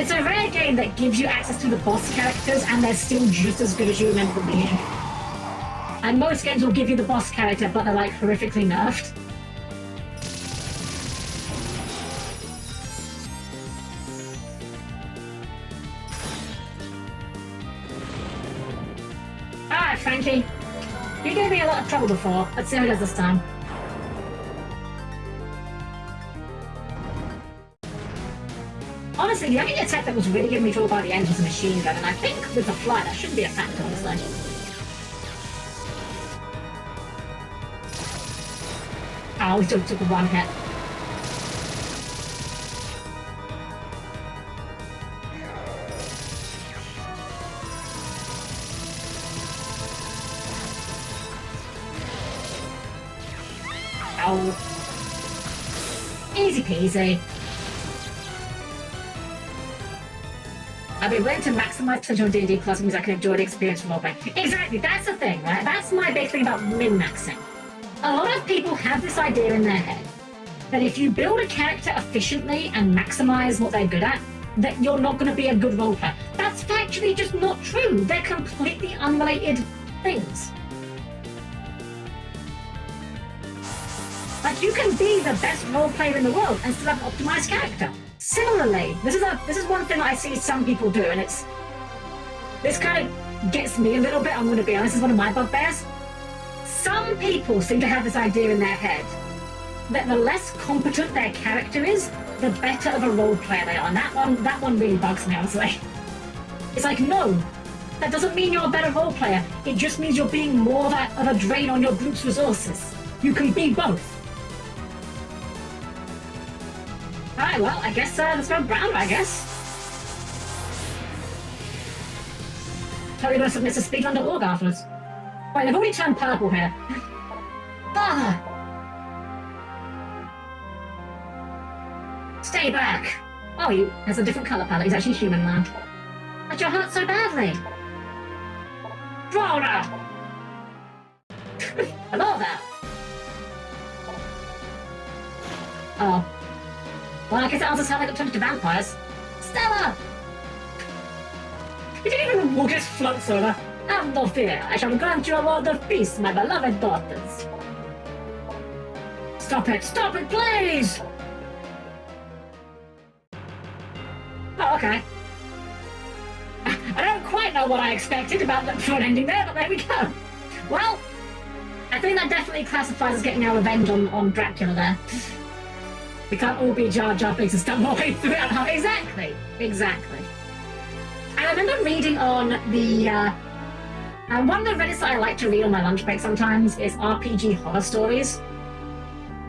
It's a rare game that gives you access to the boss characters, and they're still just as good as you remember them being. And most games will give you the boss character, but they're like horrifically nerfed. Alright, Frankie. You gave me a lot of trouble before. Let's see how it does this time. Honestly, the only attack that was really giving me trouble by the end was the machine gun, and I think with the fly that shouldn't be a factor, honestly. Oh, we still took one hit. Oh. Easy peasy. I've been willing to maximize potential on D&D Plus means I can enjoy the experience from roleplaying. Exactly, that's the thing, right? That's my big thing about min-maxing. A lot of people have this idea in their head that if you build a character efficiently and maximize what they're good at, that you're not going to be a good roleplayer. That's factually just not true. They're completely unrelated things. Like, you can be the best roleplayer in the world and still have an optimized character. Similarly, this is one thing that I see some people do, and this kind of gets me a little bit, I'm going to be honest, it's one of my bugbears. Some people seem to have this idea in their head that the less competent their character is, the better of a role player they are. And that one really bugs me, honestly. It's like, no, that doesn't mean you're a better role player. It just means you're being more of a drain on your group's resources. You can be both. Alright, well, I guess let's go brown, I guess. Totally gonna submit to speedrun.org afterwards. Wait, they've already turned purple here. Ah! Stay back! Oh, he has a different colour palette. He's actually human now. But you hurt so badly! Brawler! Hello there! Oh. Well, I guess it answers how they got turned into vampires. Stella! You didn't even walk, just floats over. Have no fear, I shall grant you a world of peace, my beloved daughters. Stop it, please! Oh, okay. I don't quite know what I expected about the front ending there, but there we go. Well, I think that definitely classifies as getting our revenge on Dracula there. We can't all be Jar Jar Binks and stumble our way through it. Exactly. I remember reading on the... one of the Reddits that I like to read on my lunch break sometimes is RPG horror stories.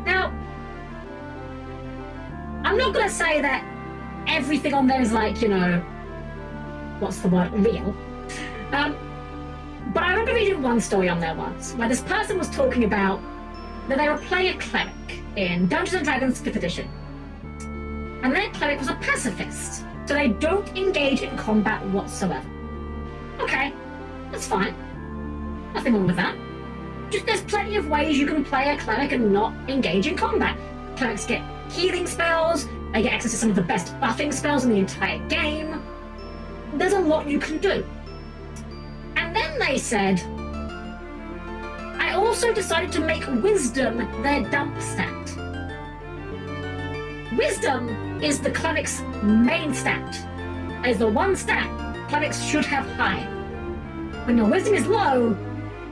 Now, I'm not going to say that everything on there is like, you know, what's the word, real. But I remember reading one story on there once, where this person was talking about that they were playing a cleric in Dungeons & Dragons 5th edition. And their cleric was a pacifist, so they don't engage in combat whatsoever. Okay, that's fine. Nothing wrong with that. Just there's plenty of ways you can play a cleric and not engage in combat. Clerics get healing spells, they get access to some of the best buffing spells in the entire game. There's a lot you can do. And then they said, I also decided to make wisdom their dump stat. Wisdom is the cleric's main stat. It is the one stat clerics should have high. When your wisdom is low,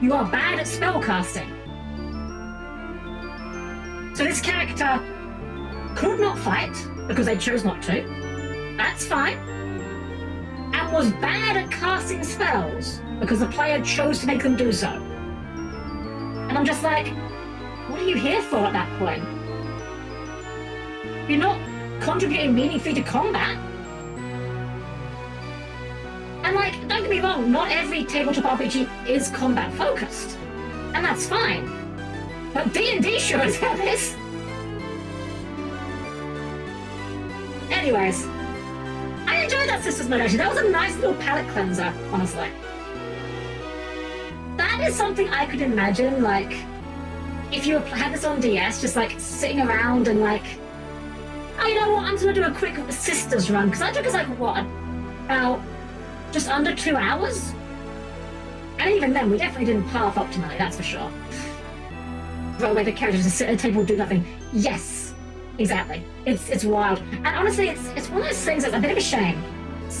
you are bad at spellcasting. So this character could not fight because they chose not to. That's fine. And was bad at casting spells because the player chose to make them do so. And I'm just like, what are you here for at that point? You're not contributing meaningfully to combat. And like, don't get me wrong, not every tabletop RPG is combat focused. And that's fine. But D&D sure as hell is. Anyways, I enjoyed that Sisters Mode actually. That was a nice little palate cleanser, honestly. That is something I could imagine, like, if you had this on DS, just like sitting around and like, oh, you know what, I'm just gonna do a quick Sisters run, because that took us like, what, about just under 2 hours? And even then, we definitely didn't path optimally, that's for sure. Roll away the characters to sit at a table and do nothing. Yes, exactly. It's wild. And honestly, it's one of those things that's a bit of a shame.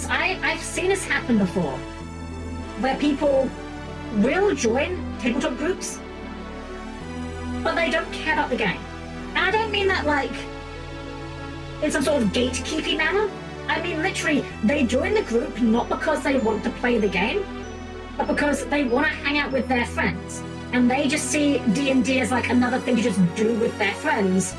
I've seen this happen before, where people will join tabletop groups, but they don't care about the game. And I don't mean that like in some sort of gatekeeping manner. I mean literally, they join the group not because they want to play the game, but because they want to hang out with their friends. And they just see D&D as like another thing to just do with their friends.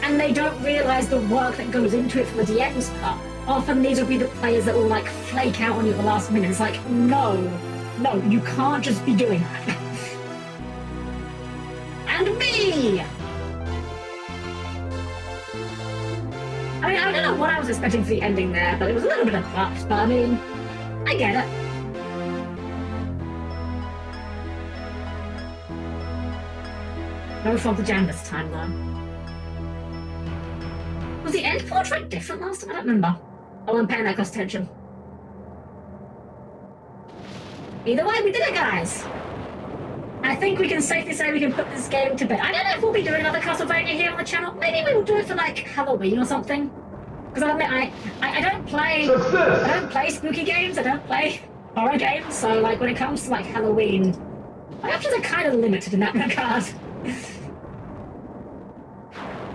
And they don't realise the work that goes into it from the DM's part. Often these will be the players that will like flake out on you at the last minute. It's like, no, you can't just be doing that. And me! I mean, I don't know what I was expecting for the ending there, but it was a little bit abrupt, but I mean, I get it. No Fog the Jam this time, though. Was the end portrait different last time? I don't remember. I wasn't paying that close attention. Either way, we did it, guys! I think we can safely say we can put this game to bed. I don't know if we'll be doing another Castlevania here on the channel. Maybe we will do it for, like, Halloween or something. Because I admit, I don't play... I don't play spooky games, I don't play horror games, so, like, when it comes to, like, Halloween, my options are kind of limited in that regard.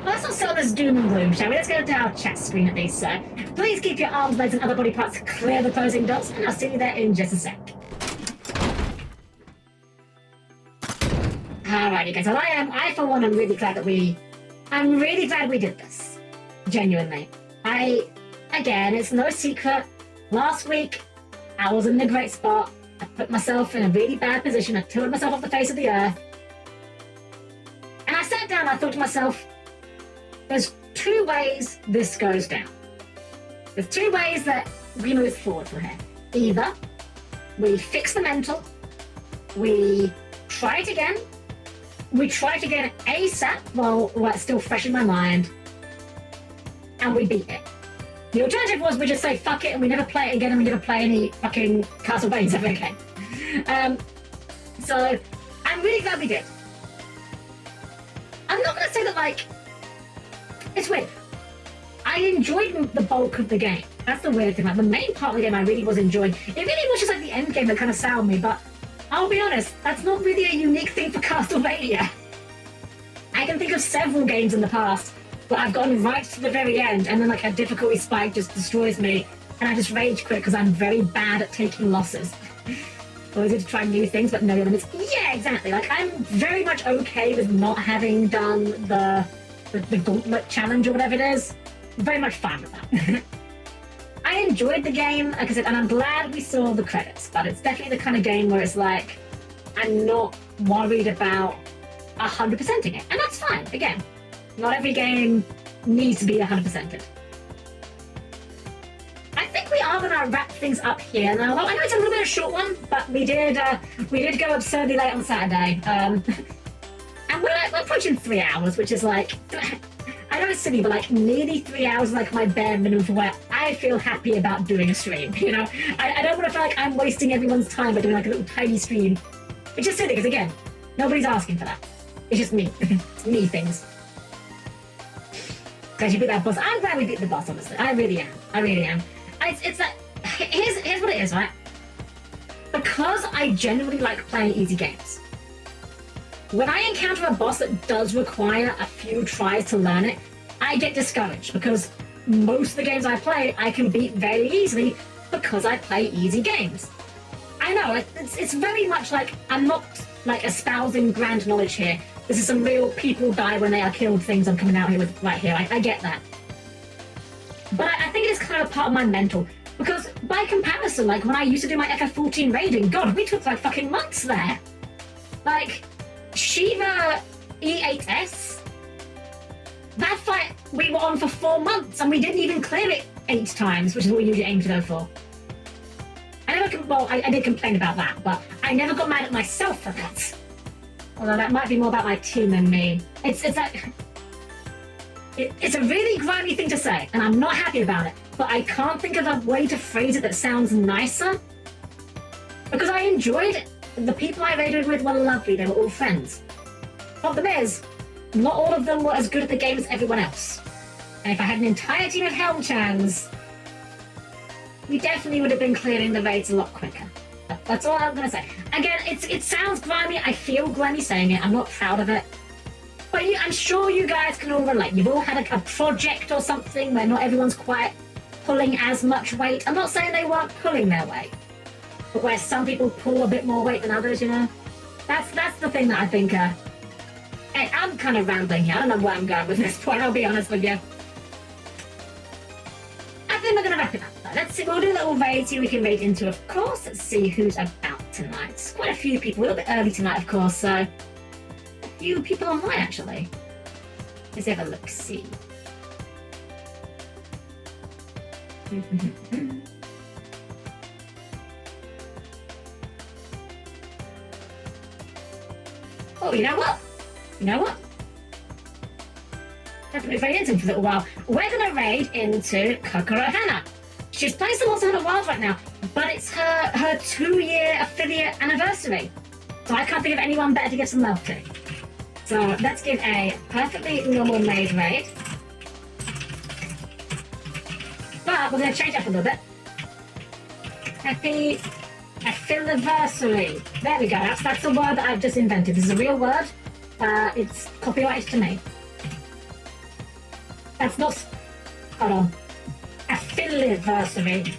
Let's not sell this doom and gloom, shall we? Let's go to our chat screen at least, sir. Please keep your arms, legs, and other body parts clear of the closing dots, and I'll see you there in just a sec. Alrighty, guys. Well, I for one, I'm really glad we did this. Genuinely. Again, it's no secret. Last week, I was in a great spot. I put myself in a really bad position. I tilted myself off the face of the earth. And I sat down and I thought to myself, there's two ways this goes down. There's two ways that we move forward from here. Either we fix the mental, we try it again ASAP while it's still fresh in my mind, and we beat it. The alternative was we just say fuck it and we never play it again and we never play any fucking Castlevania ever again. So I'm really glad we did. I'm not going to say that, like, it's weird. I enjoyed the bulk of the game. That's the weird thing. Like, the main part of the game I really was enjoying. It really was just like the end game that kind of soured me, but I'll be honest, that's not really a unique thing for Castlevania. I can think of several games in the past where I've gotten right to the very end and then like a difficulty spike just destroys me and I just rage quit because I'm very bad at taking losses. Always need to try new things, but no limits. Yeah, exactly. Like, I'm very much okay with not having done the gauntlet challenge or whatever it is. Very much fine with that. I enjoyed the game, like I said, and I'm glad we saw the credits, but it's definitely the kind of game where it's like, I'm not worried about 100%ing it. And that's fine. Again, not every game needs to be 100%ed. I think we are going to wrap things up here now. Well, I know it's a little bit of a short one, but we did go absurdly late on Saturday. And we're approaching 3 hours, which is like, I know it's silly, but like nearly 3 hours is like my bare minimum for where I feel happy about doing a stream, you know? I don't want to feel like I'm wasting everyone's time by doing like a little tiny stream. Which is silly, because again, nobody's asking for that. It's just me. It's me things. Glad you beat that boss. I'm glad we beat the boss, honestly. I really am. I really am. It's like, here's what it is, right? Because I generally like playing easy games. When I encounter a boss that does require a few tries to learn it, I get discouraged because most of the games I play, I can beat very easily because I play easy games. I know, it's very much like, I'm not like espousing grand knowledge here. This is some real people die when they are killed things I'm coming out here with right here. I get that. But I think it is kind of part of my mental. Because by comparison, like when I used to do my FF14 raiding, God, we took like fucking months there. Like, Shiva E8S, that fight we were on for 4 months and we didn't even clear it 8 times, which is what we usually aim to go for. I did complain about that, but I never got mad at myself for that. Although that might be more about my team than me. It's a really grimy thing to say, and I'm not happy about it, but I can't think of a way to phrase it that sounds nicer. Because I enjoyed it. The people I raided with were lovely, they were all friends. Problem is, not all of them were as good at the game as everyone else. And if I had an entire team of Helm-Chans, we definitely would have been clearing the raids a lot quicker. That's all I'm going to say. Again, it sounds grimy, I feel grimy saying it, I'm not proud of it. But I'm sure you guys can all relate. You've all had a project or something where not everyone's quite pulling as much weight. I'm not saying they weren't pulling their weight, but where some people pull a bit more weight than others, you know? That's the thing that I think, hey, I'm kind of rambling here. I don't know where I'm going with this point, I'll be honest with you. I think we're going to wrap it up. Let's see, we'll do a little raid, see who we can raid into, of course. Let's see who's about tonight. It's quite a few people, a little bit early tonight, of course, so a few people online, actually. Let's have a look-see. Oh, you know what? You know what? Definitely raid into him for a little while. We're going to raid into Kokoro Hana. She's playing some Monster Hunter Wilds right now, but it's her 2-year affiliate anniversary. So I can't think of anyone better to give some love to. So let's give a perfectly normal made raid. But we're going to change up a little bit. Happy anniversary. There we go. That's a word that I've just invented. This is a real word. It's copyrighted to me. That's not... Hold on. Anniversary.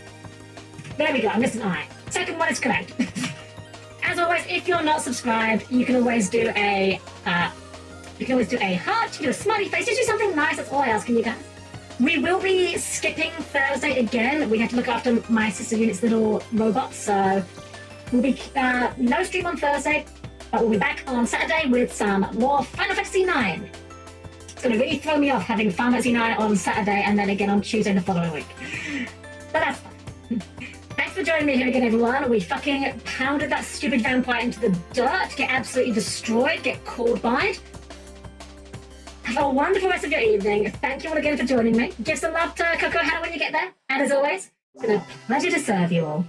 There we go. I'm missing an I. Second one is correct. As always, if you're not subscribed, you can always do a heart, you can do a smiley face, just do something nice. That's all I ask of you guys. We will be skipping Thursday again. We have to look after my sister unit's little robots, so we'll be no stream on Thursday, but we'll be back on Saturday with some more Final Fantasy IX. It's going to really throw me off having Final Fantasy IX on Saturday and then again on Tuesday the following week. But that's fine. Thanks for joining me here again, everyone. We fucking pounded that stupid vampire into the dirt, get absolutely destroyed, get called by. Have a wonderful rest of your evening. Thank you all again for joining me. Give some love to Coco Hannah when you get there. And as always, it's been a pleasure to serve you all.